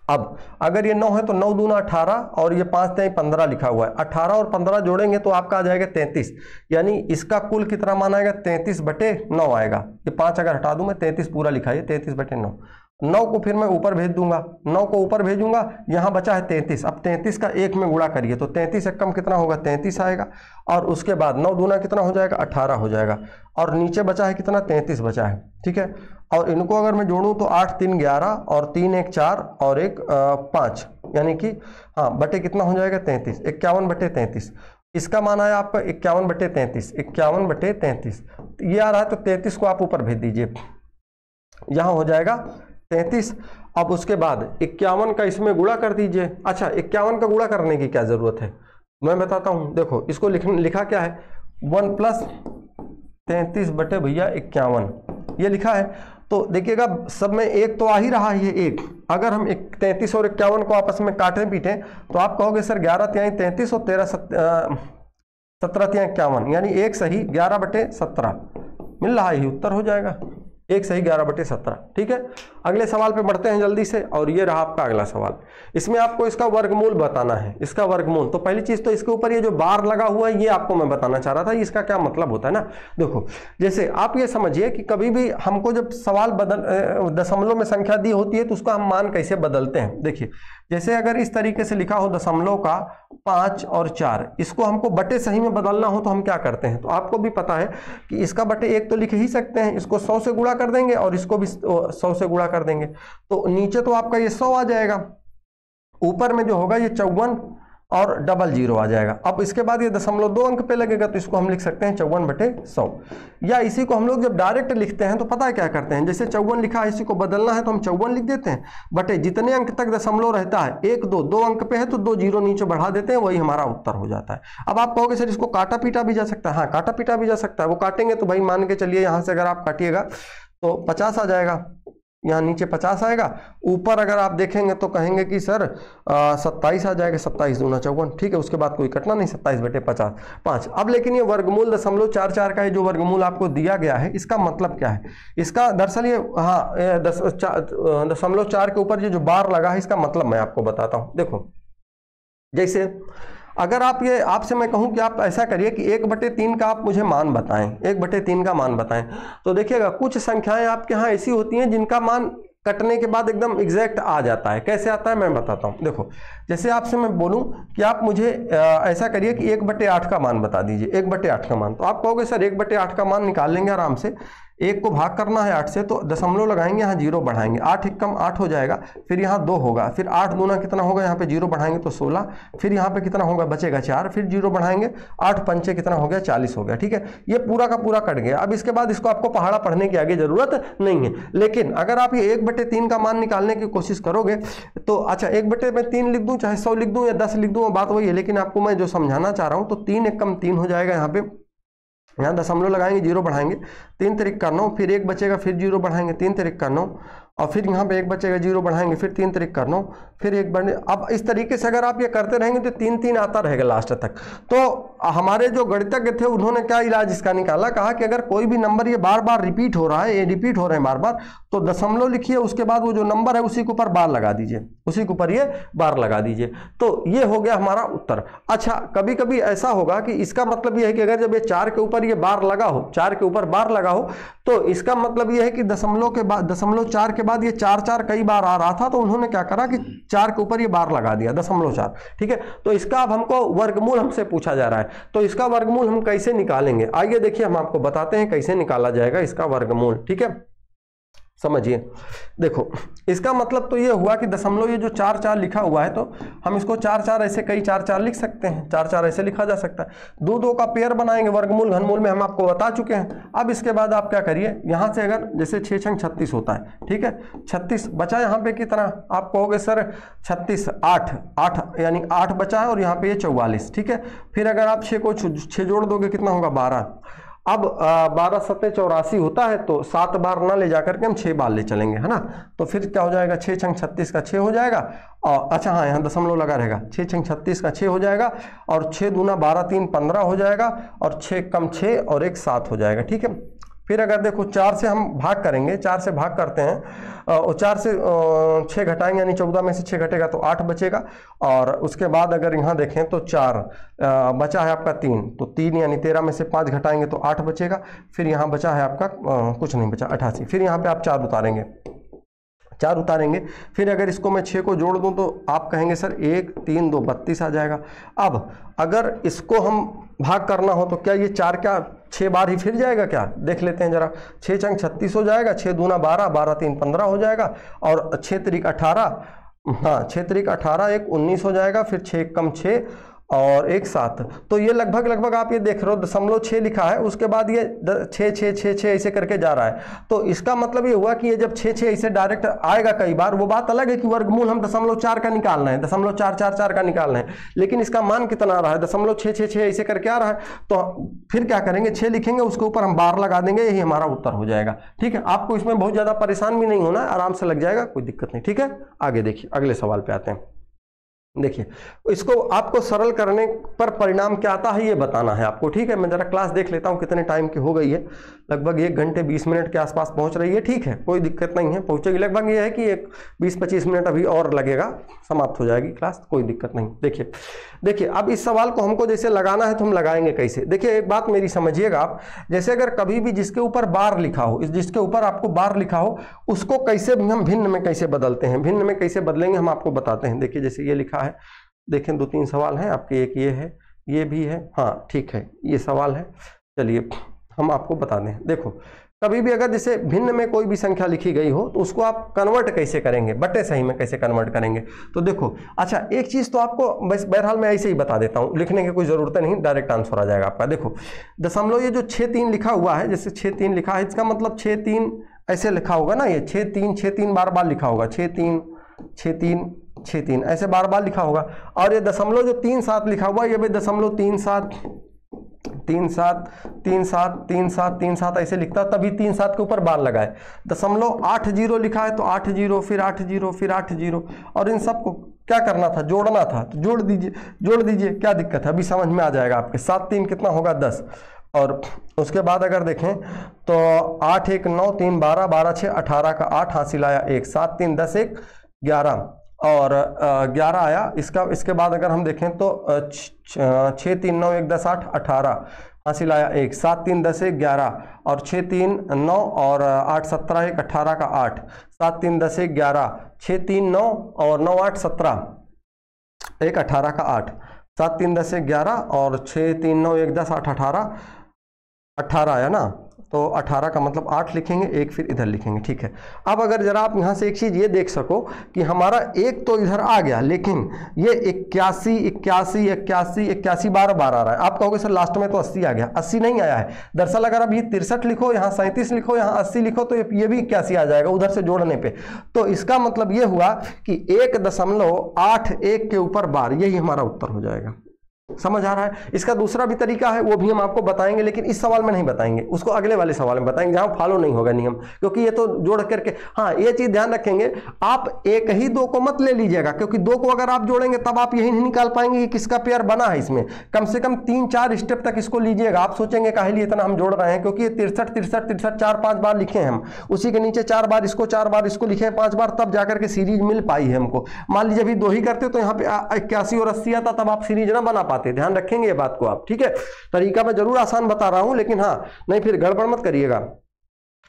Speaker 1: अब अगर ये 9 है तो 9 दूना 18 और ये 5 3 15 लिखा हुआ है। 18 और 15 जोड़ेंगे तो आपका आ जाएगा 33, यानी इसका कुल कितना मान आएगा, 33/9 आएगा। ये 5 अगर हटा दूं मैं, 33 पूरा लिखा है, 33/9। 9 को फिर मैं ऊपर भेज दूंगा, 9 को ऊपर भेजूंगा, यहाँ बचा है 33। अब 33 का 1 में गुणा करिए तो 33 एक कम कितना होगा, 33 आएगा। और उसके बाद 9 दूना कितना हो जाएगा, 18 हो जाएगा। और नीचे बचा है कितना, 33 बचा है। ठीक है, और इनको अगर मैं जोड़ूं तो 8 3 11 और 3 1 4 और 1 5, यानी कि हाँ बटे कितना हो जाएगा, 33। 51/33। इसका मान आया आपका 51/33। 51/33 ये आ रहा है, तो 33 को आप ऊपर भेज दीजिए, यहाँ हो जाएगा 33। अब उसके बाद 51 का इसमें गुणा कर दीजिए। अच्छा, 51 का गुणा करने की क्या जरूरत है, मैं बताता हूं। देखो इसको लिखा क्या है, 1 + 33 बटे भैया 51 ये लिखा है। तो देखिएगा सब में एक तो आ ही रहा है, एक। अगर हम 33 और 51 को आपस में काटें पीटें तो आप कहोगे सर 11 × 33 और 17 × 51, यानी एक सही 11/17 मिल रहा है, यही उत्तर हो जाएगा। एक सही 11/17। ठीक है, अगले सवाल पे बढ़ते हैं जल्दी से। और ये रहा आपका अगला सवाल। इसमें आपको इसका वर्गमूल बताना है, इसका वर्गमूल। तो पहली चीज तो इसके ऊपर ये जो बार लगा हुआ है ये आपको मैं बताना चाह रहा था, इसका क्या मतलब होता है ना। देखो जैसे आप ये समझिए कि कभी भी हमको जब सवाल दशमलव में संख्या दी होती है तो उसका हम मान कैसे बदलते हैं। देखिए जैसे अगर इस तरीके से लिखा हो दशमलव का 5 और 4, इसको हमको बटे सही में बदलना हो तो हम क्या करते हैं, तो आपको भी पता है कि इसका बटे 1 तो लिख ही सकते हैं, इसको 100 से गुणा कर देंगे और इसको भी 100 से गुणा कर देंगे, तो नीचे तो आपका ये 100 आ जाएगा, ऊपर में जो होगा ये 54 और 00 आ जाएगा। अब इसके बाद ये 0.2 अंक पे लगेगा, तो इसको हम लिख सकते हैं 54/100। या इसी को हम लोग जब डायरेक्ट लिखते हैं तो पता है क्या करते हैं, जैसे 54 लिखा है, इसी को बदलना है तो हम 54 लिख देते हैं, बटे जितने अंक तक दशमलव रहता है 1 2 अंक पे है तो 2 0 नीचे बढ़ा देते हैं, वही हमारा उत्तर हो जाता है। अब आप कहोगे सर इसको काटा पीटा भी जा सकता है। हाँ, काटा पीटा भी जा सकता है। वो काटेंगे तो भाई मान के चलिए यहाँ से अगर आप काटिएगा तो 50 आ जाएगा, यहाँ नीचे 50 आएगा, ऊपर अगर आप देखेंगे तो कहेंगे कि सर 27 आ जाएगा, 27 दूना 54। ठीक है, उसके बाद कोई कटना नहीं, 27/5। अब लेकिन ये वर्गमूल 0.44 का है जो वर्गमूल आपको दिया गया है, इसका मतलब क्या है, इसका दरअसल ये हाँ 0.4 के ऊपर ये जो बार लगा है इसका मतलब मैं आपको बताता हूँ। देखो जैसे अगर आप ये आपसे मैं कहूं कि आप ऐसा करिए कि 1/3 का आप मुझे मान बताएं, 1/3 का मान बताएं, तो देखिएगा कुछ संख्याएं आपके यहाँ ऐसी होती हैं जिनका मान कटने के बाद एकदम एग्जैक्ट आ जाता है। कैसे आता है मैं बताता हूँ। देखो जैसे आपसे मैं बोलूं कि आप मुझे ऐसा करिए कि 1/8 का मान बता दीजिए, 1/8 का मान, तो आप कहोगे सर 1/8 का मान निकाल लेंगे आराम से। 1 को भाग करना है 8 से तो दशमलव लगाएंगे, यहाँ 0 बढ़ाएंगे, 8 1 कम 8 हो जाएगा, फिर यहाँ 2 होगा, फिर 8 दूना कितना होगा, यहाँ पे 0 बढ़ाएंगे तो 16, फिर यहाँ पे कितना होगा, बचेगा 4, फिर 0 बढ़ाएंगे, 8 पंचे कितना हो गया, 40 हो गया। ठीक है, ये पूरा का पूरा कट गया। अब इसके बाद इसको आपको पहाड़ा पढ़ने की आगे जरूरत नहीं है। लेकिन अगर आप ये 1/3 का मान निकालने की कोशिश करोगे तो अच्छा 1/3 लिख दूं, चाहे 100 लिख दूं या 10 लिख दूं, बात वही है, लेकिन आपको मैं जो समझाना चाह रहा हूं तो 3 1 कम 3 हो जाएगा, यहाँ पे यहाँ दशमलव लगाएंगे, 0 बढ़ाएंगे, 3 तिरिक का 9, फिर 1 बचेगा, फिर 0 बढ़ाएंगे, 3 तिरिक का 9 और फिर यहाँ पे 1 बचेगा, 0 बढ़ाएंगे, फिर 3 त्रिक कर 9, फिर 1 बढ़ने। अब इस तरीके से अगर आप ये करते रहेंगे तो 3 3 आता रहेगा लास्ट तक। तो हमारे जो गणितज्ञ थे उन्होंने क्या इलाज इसका निकाला, कहा कि अगर कोई भी नंबर ये बार बार रिपीट हो रहा है, ये रिपीट हो रहे हैं बार बार, तो दशमलव लिखिए, उसके बाद वो जो नंबर है उसी के ऊपर बार लगा दीजिए, उसी के ऊपर ये बार लगा दीजिए। तो ये हो गया हमारा उत्तर। अच्छा, कभी कभी ऐसा होगा कि इसका मतलब ये है कि अगर जब ये 4 के ऊपर ये बार लगा हो, 4 के ऊपर बार लगा हो, तो इसका मतलब ये है कि दशमलव के बाद, दशमलव 4 के बाद ये 4 4 कई बार आ रहा था, तो उन्होंने क्या करा कि 4 के ऊपर ये बार लगा दिया, दशमलव 4। ठीक है, तो इसका अब हमको वर्गमूल हमसे पूछा जा रहा है, तो इसका वर्गमूल हम कैसे निकालेंगे, आइए देखिए हम आपको बताते हैं कैसे निकाला जाएगा इसका वर्गमूल। ठीक है, समझिए, देखो इसका मतलब तो ये हुआ कि दशमलव ये जो 4 4 लिखा हुआ है, तो हम इसको 4 4 ऐसे कई 4 4 लिख सकते हैं, 4 4 ऐसे लिखा जा सकता है। 2 2 का पेयर बनाएंगे, वर्गमूल घनमूल में हम आपको बता चुके हैं। अब इसके बाद आप क्या करिए, यहाँ से अगर जैसे 6 6 36 होता है, ठीक है, 36 बचा यहाँ पे कितना, आप कहोगे सर 36 8 यानी 8 बचा है, और यहाँ पे ये 44। ठीक है, फिर अगर आप 6 को 6 जोड़ दोगे कितना होगा 12। अब 12 7 84 होता है, तो 7 बार ना ले जाकर के हम 6 बार ले चलेंगे, है ना। तो फिर क्या हो जाएगा, 6 6 36 का 6 हो जाएगा, और अच्छा हाँ यहाँ दशमलव लगा रहेगा, 6 6 36 का 6 हो जाएगा, और 6 दूना 12 3 15 हो जाएगा, और 6 कम 6 और 1 7 हो जाएगा। ठीक है, फिर अगर देखो 4 से हम भाग करेंगे, 4 से भाग करते हैं, और 4 से 6 घटाएंगे, यानी 14 में से 6 घटेगा तो 8 बचेगा। और उसके बाद अगर यहाँ देखें तो 4 बचा है आपका 3, तो 3 यानी 13 में से 5 घटाएंगे तो 8 बचेगा। फिर यहाँ बचा है आपका कुछ नहीं बचा, 88। फिर यहाँ पे आप 4 उतारेंगे, 4 उतारेंगे, फिर अगर इसको मैं 6 को जोड़ दूं तो आप कहेंगे सर 1 3 2 32 आ जाएगा। अब अगर इसको हम भाग करना हो तो क्या ये 4 क्या 6 बार ही फिर जाएगा क्या, देख लेते हैं जरा। 6 6 36 हो जाएगा, 6 दूना 12 12 3 15 हो जाएगा, और 6 त्रिक 18, हाँ 6 त्रिक 18 1 19 हो जाएगा, फिर 6 कम 6 और 1 7। तो ये लगभग आप ये देख रहे हो दशमलव 6 लिखा है, उसके बाद ये 6 6 6 6 ऐसे करके जा रहा है। तो इसका मतलब ये हुआ कि ये जब 6 6 ऐसे डायरेक्ट आएगा कई बार, वो बात अलग है कि वर्गमूल हम दशमलव 4 का निकालना है, दशमलव 4 4 4 का निकालना है, लेकिन इसका मान कितना आ रहा है, दशमलव 6 6 6 ऐसे करके आ रहा है। तो फिर क्या करेंगे, 6 लिखेंगे, उसके ऊपर हम बार लगा देंगे, यही हमारा उत्तर हो जाएगा। ठीक है, आपको इसमें बहुत ज्यादा परेशान भी नहीं होना है, आराम से लग जाएगा, कोई दिक्कत नहीं। ठीक है, आगे देखिए, अगले सवाल पे आते हैं। देखिए, इसको आपको सरल करने पर परिणाम क्या आता है ये बताना है आपको। ठीक है, मैं जरा क्लास देख लेता हूँ कितने टाइम की हो गई है, लगभग 1 घंटे 20 मिनट के आसपास पहुंच रही है। ठीक है, कोई दिक्कत नहीं है, पहुंचेगी। लगभग ये है कि एक 20-25 मिनट अभी और लगेगा, समाप्त हो जाएगी क्लास, कोई दिक्कत नहीं। देखिए अब इस सवाल को हमको जैसे लगाना है तो हम लगाएंगे कैसे। देखिए एक बात मेरी समझिएगा आप, जैसे अगर कभी भी जिसके ऊपर बार लिखा हो, जिसके ऊपर आपको बार लिखा हो, उसको कैसे हम भिन्न में कैसे बदलते हैं, भिन्न में कैसे बदलेंगे हम आपको बताते हैं। देखिए जैसे ये लिखा है, देखें 2-3 सवाल हैं आपके, एक ये है, ये भी है, हाँ ठीक है, ये सवाल है। चलिए हम आपको बता दें, देखो कभी भी अगर जैसे भिन्न में कोई भी संख्या लिखी गई हो तो उसको आप कन्वर्ट कैसे करेंगे, बटे सही में कैसे कन्वर्ट करेंगे। तो देखो अच्छा एक चीज़ तो आपको बस बहरहाल मैं ऐसे ही बता देता हूँ, लिखने की कोई ज़रूरत नहीं, डायरेक्ट आंसर आ जाएगा आपका। देखो दशमलव ये जो 6-3 लिखा हुआ है, जैसे 6-3 लिखा है, इसका मतलब 6-3 ऐसे लिखा होगा ना, ये 6-3 बार बार लिखा होगा, 6-3 6-3 6-3 ऐसे बार बार लिखा होगा। और ये दशमलव जो 3-7 लिखा हुआ, ये भी दशमलव 3-7 3-7 3-7 3-7 3-7 ऐसे लिखता, तभी 3-7 के ऊपर बार लगाए। दशमलव 8-0 लिखा है तो 8-0 फिर 8-0 फिर 8-0, और इन सबको क्या करना था, जोड़ना था, तो जोड़ दीजिए, क्या दिक्कत है, अभी समझ में आ जाएगा आपके। 7-3 कितना होगा 10, और उसके बाद अगर देखें तो 8-1 9 3 12 12-6 18 का 8 हासिल आया 1, 7-3 10 1 11 और 11 आया। इसके बाद अगर हम देखें तो 6-3 9 1 10 8 18 हासिल आया 1, 7-3 10 1 11 और 6-3 9 और 8 17 1 18 का 8, 7-3 10 1 11 6-3 9 और 9 8 17 1 18 का 8, 7-3 10 1 11 और 6-3 9 1 10 8 18 आया ना, तो 18 का मतलब 8 लिखेंगे, एक फिर इधर लिखेंगे। ठीक है, अब अगर जरा आप यहाँ से एक चीज़ ये देख सको कि हमारा एक तो इधर आ गया, लेकिन ये 81 बार बार आ रहा है। आप कहोगे सर लास्ट में तो 80 आ गया, 80 नहीं आया है। दरअसल अगर आप ये 63 लिखो, यहाँ 37 लिखो, यहाँ 80 लिखो, तो ये भी 81 आ जाएगा उधर से जोड़ने पे। तो इसका मतलब ये हुआ कि 1.81 के ऊपर बार, यही हमारा उत्तर हो जाएगा। समझ आ रहा है? इसका दूसरा भी तरीका है, वो भी हम आपको बताएंगे, लेकिन इस सवाल में नहीं बताएंगे, उसको अगले वाले सवाल में बताएंगे जहां फॉलो नहीं होगा नियम, क्योंकि ये तो जोड़ करके। हाँ, ये चीज ध्यान रखेंगे, आप एक ही दो को मत ले लीजिएगा, क्योंकि दो को अगर आप जोड़ेंगे तब आप यही नहीं निकाल पाएंगे कि किसका पेयर बना है। इसमें कम से कम 3-4 स्टेप तक इसको लीजिएगा। आप सोचेंगे काहे लिए इतना हम जोड़ रहे हैं, क्योंकि ये 63 4-5 बार लिखे हैं हम, उसी के नीचे 4 बार इसको लिखे हैं 5 बार, तब जाकर के सीरीज मिल पाई है हमको। मान लीजिए अभी 2 ही करते तो यहाँ पे 81 और 80 आता, तब आप सीरीज ना बना पाते। ध्यान रखेंगे ये बात को आप, ठीक है? तरीका मैं जरूर आसान बता रहा हूं, लेकिन हाँ नहीं फिर गड़बड़ मत करिएगा।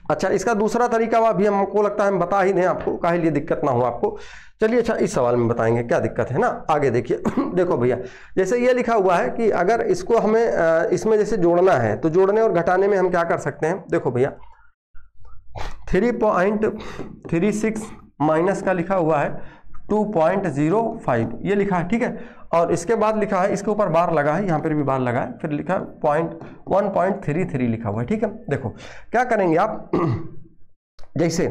Speaker 1: अच्छा, इसका दूसरा तरीका अभी हमको लगता है हम बता ही दें आपको, काहे लिए दिक्कत ना हो आपको। चलिए, अच्छा इस सवाल में बताएंगे क्या दिक्कत है ना, आगे देखिए। देखो भैया, जैसे ये लिखा हुआ है कि अगर इसको हमें इसमें जैसे जोड़ना है, तो जोड़ने और घटाने में हम क्या कर सकते हैं। देखो भैया, 3.36 माइनस का लिखा हुआ है 2.05, ये लिखा है, ठीक है? और इसके बाद लिखा है, इसके ऊपर बार लगा है, यहाँ पर भी बार लगा है, फिर लिखा 1.33 लिखा हुआ है, ठीक है? देखो क्या करेंगे आप, जैसे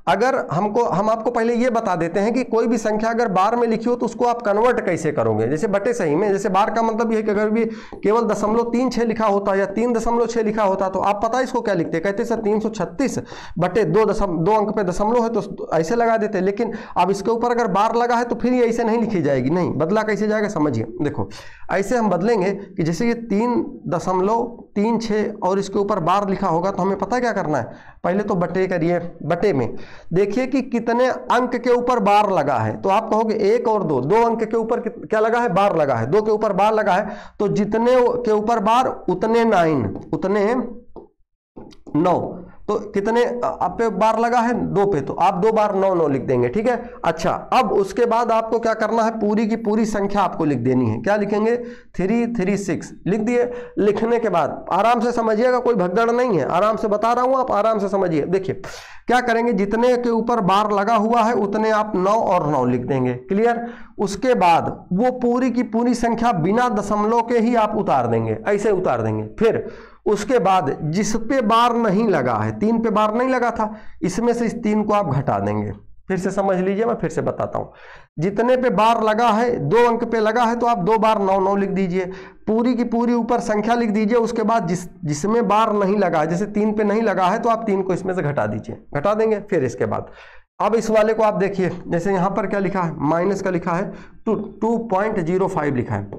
Speaker 1: अगर हम आपको पहले ये बता देते हैं कि कोई भी संख्या अगर बार में लिखी हो तो उसको आप कन्वर्ट कैसे करोगे। जैसे बटे सही में, जैसे बार का मतलब ये है कि अगर भी केवल 0.36 लिखा होता या 3.6 लिखा होता तो आप पता इसको क्या लिखते, कहते सर 336 बटे 2 अंक पे दशमलव है तो ऐसे लगा देते। लेकिन अब इसके ऊपर अगर बार लगा है तो फिर ये ऐसे नहीं लिखी जाएगी, नहीं, बदला कैसे जाएगा समझिए। देखो ऐसे हम बदलेंगे कि जैसे ये 3.36 और इसके ऊपर बार लिखा होगा तो हमें पता क्या करना है, पहले तो बटे करिए, बटे में देखिए कि कितने अंक के ऊपर बार लगा है। तो आप कहोगे 1 और 2 अंक के ऊपर क्या लगा है, बार लगा है, 2 के ऊपर बार लगा है, तो जितने के ऊपर बार उतने 9, तो कितने आप पे बार लगा है, 2 पे, तो आप 2 बार 9 लिख देंगे, ठीक है? अच्छा, अब उसके बाद आपको क्या करना है, पूरी की पूरी संख्या आपको लिख देनी है। क्या लिखेंगे, 336 लिख दिए। लिखने के बाद आराम से समझिएगा, कोई भगदड़ नहीं है, आराम से बता रहा हूं, आप आराम से समझिए। देखिए क्या करेंगे, जितने के ऊपर बार लगा हुआ है उतने आप 9 और 9 लिख देंगे, क्लियर? उसके बाद वो पूरी की पूरी संख्या बिना दशमलव के ही आप उतार देंगे, ऐसे उतार देंगे। फिर उसके बाद जिस पे बार नहीं लगा है, 3 पे बार नहीं लगा था, इसमें से इस 3 को आप घटा देंगे। फिर से समझ लीजिए, मैं फिर से बताता हूं। जितने पे बार लगा है, 2 अंक पे लगा है, तो आप 2 बार 9 लिख दीजिए, पूरी की पूरी ऊपर संख्या लिख दीजिए। उसके बाद जिसमें बार नहीं लगा है, जैसे 3 पे नहीं लगा है, तो आप 3 को इसमें से घटा दीजिए, घटा देंगे। फिर इसके बाद अब इस वाले को आप देखिए, जैसे यहां पर क्या लिखा है, माइनस का लिखा है 2.05 लिखा है।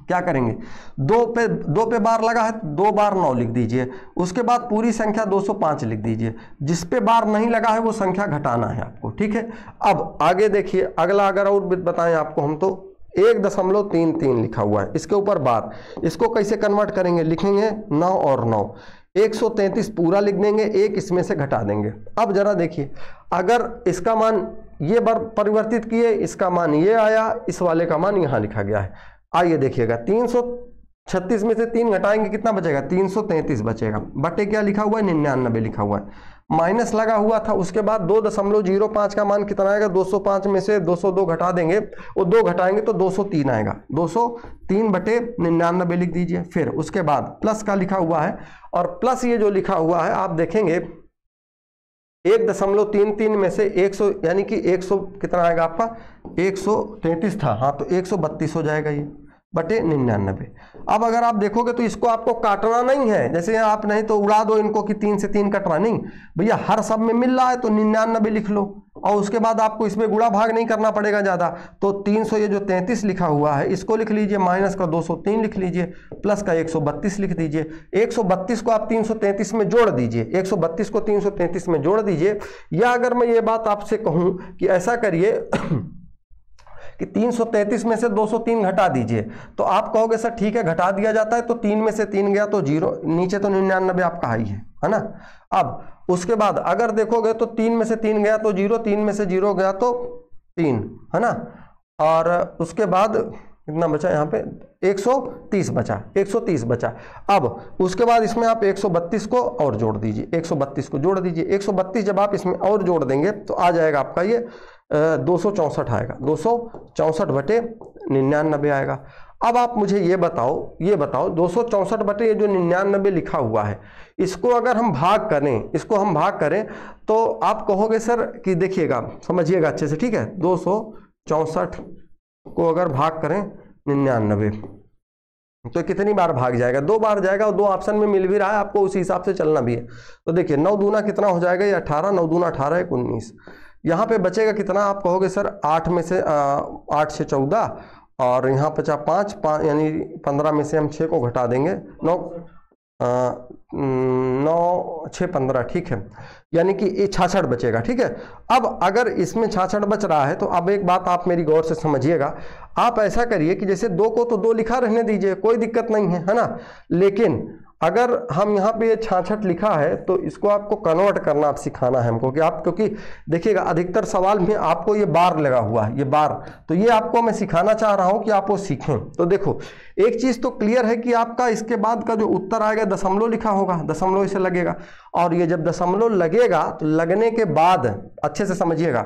Speaker 1: क्या करेंगे, 2 पे बार लगा है, 2 बार 9 लिख दीजिए। उसके बाद पूरी संख्या 205 लिख दीजिए। जिस पे बार नहीं लगा है वो संख्या घटाना है आपको, ठीक है? अब आगे देखिए, अगला अगर और बताएं आपको हम, तो 1.33 लिखा हुआ है, इसके ऊपर बार, इसको कैसे कन्वर्ट करेंगे, लिखेंगे 9 और 9, 133 पूरा लिख देंगे, 1 इसमें से घटा देंगे। अब जरा देखिए, अगर इसका मान ये बार परिवर्तित किए, इसका मान ये आया, इस वाले का मान यहाँ लिखा गया है। आइए देखिएगा, 336 में से 3 घटाएंगे, कितना बचेगा, 333 बचेगा। बटे क्या लिखा हुआ है, 99 लिखा हुआ है, माइनस लगा हुआ था। उसके बाद 2.05 का मान कितना आएगा, 205 में से 202 घटा देंगे, वो 2 घटाएंगे तो 203 आएगा, 203 बटे 99 लिख दीजिए। फिर उसके बाद प्लस का लिखा हुआ है, और प्लस ये जो लिखा हुआ है आप देखेंगे 1.33 में से 100, यानी कि 100 कितना आएगा आपका, 133 था, हाँ, तो 132 हो जाएगा ये, बटे 99। अब अगर आप देखोगे तो इसको आपको काटना नहीं है, जैसे आप नहीं तो उड़ा दो इनको कि 3 से 3 कटना, नहीं भैया, हर सब में मिल रहा है तो 99 लिख लो, और उसके बाद आपको इसमें गुणा भाग नहीं करना पड़ेगा ज़्यादा। तो 300 ये जो 33 लिखा हुआ है इसको लिख लीजिए, माइनस का 203 लिख लीजिए, प्लस का 132 लिख दीजिए। 132 को आप 333 में जोड़ दीजिए, 132 को 333 में जोड़ दीजिए। या अगर मैं ये बात आपसे कहूँ कि ऐसा करिए कि 333 में से 203 घटा दीजिए, तो आप कहोगे सर ठीक है घटा दिया जाता है, तो 3 में से 3 गया तो 0, नीचे तो 99 आपका ही है ना। अब उसके बाद अगर देखोगे तो 3 में से 3 गया तो 0, 3 में से 0 गया तो 3, है ना। और उसके बाद कितना बचा यहाँ पे, 130 बचा, 130 बचा। अब उसके बाद इसमें आप 132 को और जोड़ दीजिए, 132 को जोड़ दीजिए। 132 जब आप इसमें और जोड़ देंगे तो आ जाएगा आपका ये 264 आएगा, 264 बटे 99 आएगा। अब आप मुझे ये बताओ 264 बटे ये जो 99 लिखा हुआ है, इसको अगर हम भाग करें, इसको हम भाग करें तो आप कहोगे सर कि देखिएगा, समझिएगा अच्छे से, ठीक है। 264 को अगर भाग करें 99, तो कितनी बार भाग जाएगा, 2 बार जाएगा, और 2 ऑप्शन में मिल भी रहा है आपको, उसी हिसाब से चलना भी है। तो देखिए 9 दूना कितना हो जाएगा, ये 18, 9 दूना 18, 1 19। यहाँ पे बचेगा कितना, आप कहोगे सर 8 में से 8 से 14, और यहाँ बचा 5 यानी 15 में से हम 6 को घटा देंगे, 9 6 15, ठीक है, यानी कि ये 66 बचेगा। ठीक है, अब अगर इसमें 66 बच रहा है तो अब एक बात आप मेरी गौर से समझिएगा, आप ऐसा करिए कि जैसे 2 को तो 2 लिखा रहने दीजिए, कोई दिक्कत नहीं है ना, लेकिन अगर हम यहाँ पे ये 66 लिखा है तो इसको आपको कन्वर्ट करना आप सिखाना है हमको, कि आप, क्योंकि देखिएगा अधिकतर सवाल में आपको ये बार लगा हुआ है, ये बार, तो ये आपको मैं सिखाना चाह रहा हूँ कि आप वो सीखें। तो देखो एक चीज़ तो क्लियर है कि आपका इसके बाद का जो उत्तर आएगा दशमलव लिखा होगा, दशमलव इसे लगेगा, और ये जब दशमलव लगेगा तो लगने के बाद अच्छे से समझिएगा,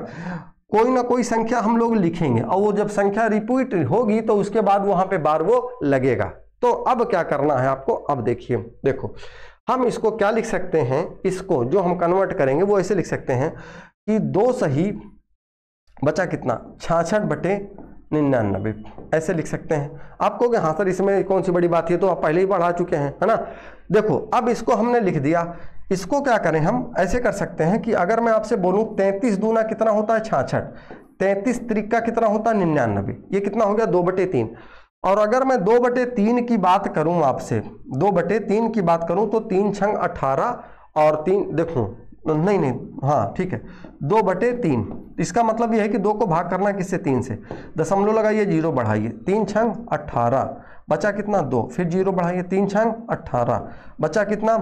Speaker 1: कोई ना कोई संख्या हम लोग लिखेंगे, और वो जब संख्या रिपीट होगी तो उसके बाद वहाँ पे बार वो लगेगा। तो अब क्या करना है आपको, अब देखिए, देखो हम इसको क्या लिख सकते हैं, इसको जो हम कन्वर्ट करेंगे वो ऐसे लिख सकते हैं कि 2 सही बचा कितना, 66/99, ऐसे लिख सकते हैं। आप कहोगे हाँ सर इसमें कौन सी बड़ी बात है, तो आप पहले ही पढ़ा चुके हैं, है ना। देखो अब इसको हमने लिख दिया, इसको क्या करें, हम ऐसे कर सकते हैं कि अगर मैं आपसे बोलूं 33 दूना कितना होता है 66, 33 त्रिका कितना होता है 99, ये कितना हो गया 2/3। और अगर मैं 2/3 की बात करूं आपसे, 2/3 की बात करूं तो 3 छंग 18 और 3 देखो, नहीं हाँ ठीक है 2/3, इसका मतलब यह है कि 2 को भाग करना किससे, 3 से, दशमलव लगाइए 0 बढ़ाइए, 3 छंग 18 बचा कितना 2, फिर 0 बढ़ाइए, 3 छंग 18 बचा कितना,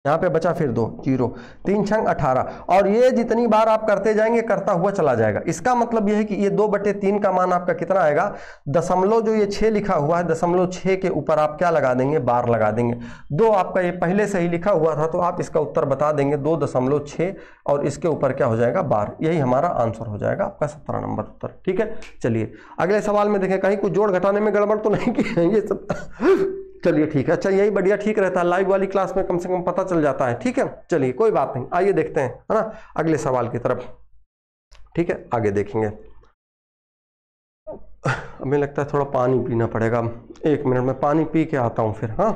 Speaker 1: यहाँ पे बचा फिर 2 0, 3 छंग 18, और ये जितनी बार आप करते जाएंगे करता हुआ चला जाएगा। इसका मतलब ये है कि ये 2/3 का मान आपका कितना आएगा, दशमलव जो ये 6 लिखा हुआ है, दशमलव 6 के ऊपर आप क्या लगा देंगे, बार लगा देंगे। 2 आपका ये पहले से ही लिखा हुआ था तो आप इसका उत्तर बता देंगे 2.6 और इसके ऊपर क्या हो जाएगा, बार। यही हमारा आंसर हो जाएगा आपका 17 नंबर उत्तर। ठीक है, चलिए अगले सवाल में देखें, कहीं कुछ जोड़ घटाने में गड़बड़ तो नहीं की है ये सब। चलिए ठीक है, अच्छा यही बढ़िया ठीक रहता है, लाइव वाली क्लास में कम से कम पता चल जाता है। ठीक है, चलिए कोई बात नहीं, आइए देखते हैं, है ना, अगले सवाल की तरफ। ठीक है, आगे देखेंगे। हमें लगता है थोड़ा पानी पीना पड़ेगा, 1 मिनट में पानी पी के आता हूं फिर। हाँ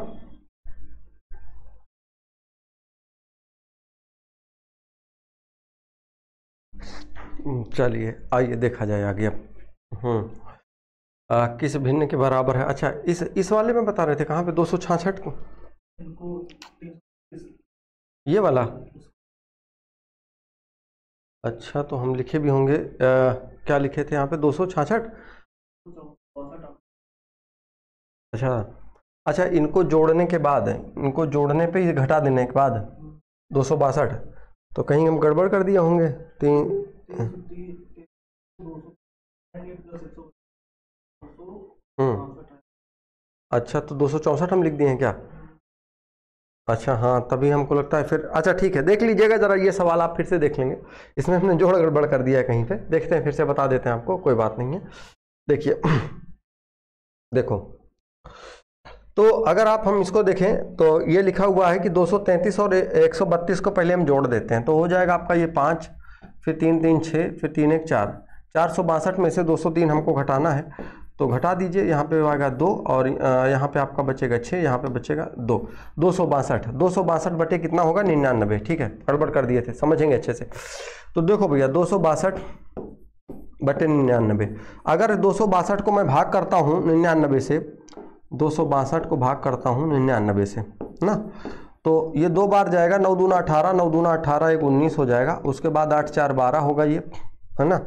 Speaker 1: चलिए आइए देखा जाए आगे अब। किस भिन्न के बराबर है, अच्छा इस वाले में बता रहे थे, कहाँ पे 266 को, ये वाला, अच्छा तो हम लिखे भी होंगे, क्या लिखे थे यहाँ पे 266, अच्छा इनको जोड़ने के बाद, इनको जोड़ने पे घटा देने के बाद 262, तो कहीं हम गड़बड़ कर दिए होंगे। अच्छा तो 264 हम लिख दिए हैं क्या, अच्छा हाँ तभी हमको लगता है फिर, अच्छा ठीक है देख लीजिएगा जरा, ये सवाल आप फिर से देख लेंगे, इसमें हमने जोड़ गड़बड़ कर दिया है कहीं पे, देखते हैं फिर से बता देते हैं आपको, कोई बात नहीं है। देखिए देखो, तो अगर आप हम इसको देखें तो ये लिखा हुआ है कि 233 और 132 को पहले हम जोड़ देते हैं, तो हो जाएगा आपका ये 5, फिर 3 3 6, फिर 3 1 4, 462 में से 203 हमको घटाना है, तो घटा दीजिए, यहाँ पे आएगा 2 और यहाँ पे आपका बचेगा 6, यहाँ पे बचेगा 2, 262 बटे कितना होगा 99। ठीक है, गड़बड़ कर दिए थे, समझेंगे अच्छे से। तो देखो भैया 262 बटे 99, अगर 262 को मैं भाग करता हूँ 99 से, 262 को भाग करता हूँ 99 से ना, तो ये 2 बार जाएगा, 9 दूना 18, 9 दूना 18 1 19 हो जाएगा, उसके बाद 8 4 12 होगा ये, है ना,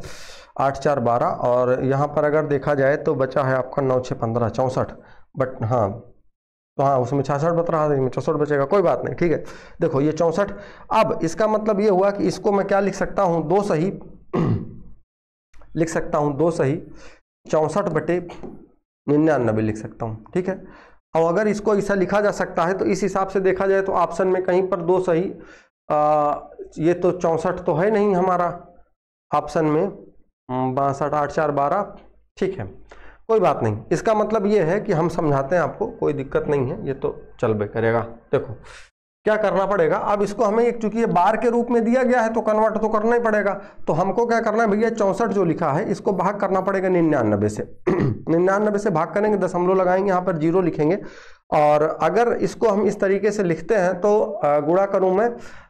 Speaker 1: 8 4 12, और यहाँ पर अगर देखा जाए तो बचा है आपका 9 6 15 64, बट हाँ तो हाँ उसमें 66 बच रहा है, 64 बचेगा, कोई बात नहीं। ठीक है, देखो ये 64, अब इसका मतलब ये हुआ कि इसको मैं क्या लिख सकता हूँ, 2 सही लिख सकता हूँ, 2 सही 64 बटे 99 लिख सकता हूँ। ठीक है, और अगर इसको ऐसा लिखा जा सकता है तो इस हिसाब से देखा जाए तो ऑप्शन में कहीं पर 2 सही, ये तो 64 तो है नहीं हमारा ऑप्शन में, 62 8 4 12, ठीक है कोई बात नहीं। इसका मतलब ये है कि हम समझाते हैं आपको, कोई दिक्कत नहीं है, ये तो चल बे करेगा। देखो क्या करना पड़ेगा, अब इसको हमें एक, चूंकि ये बार के रूप में दिया गया है तो कन्वर्ट तो करना ही पड़ेगा। तो हमको क्या करना है भैया, 64 जो लिखा है इसको भाग करना पड़ेगा 99 से। 99 से भाग करेंगे, दशमलव लगाएंगे, यहाँ पर 0 लिखेंगे। और अगर इसको हम इस तरीके से लिखते हैं तो गुणा करूँ मैं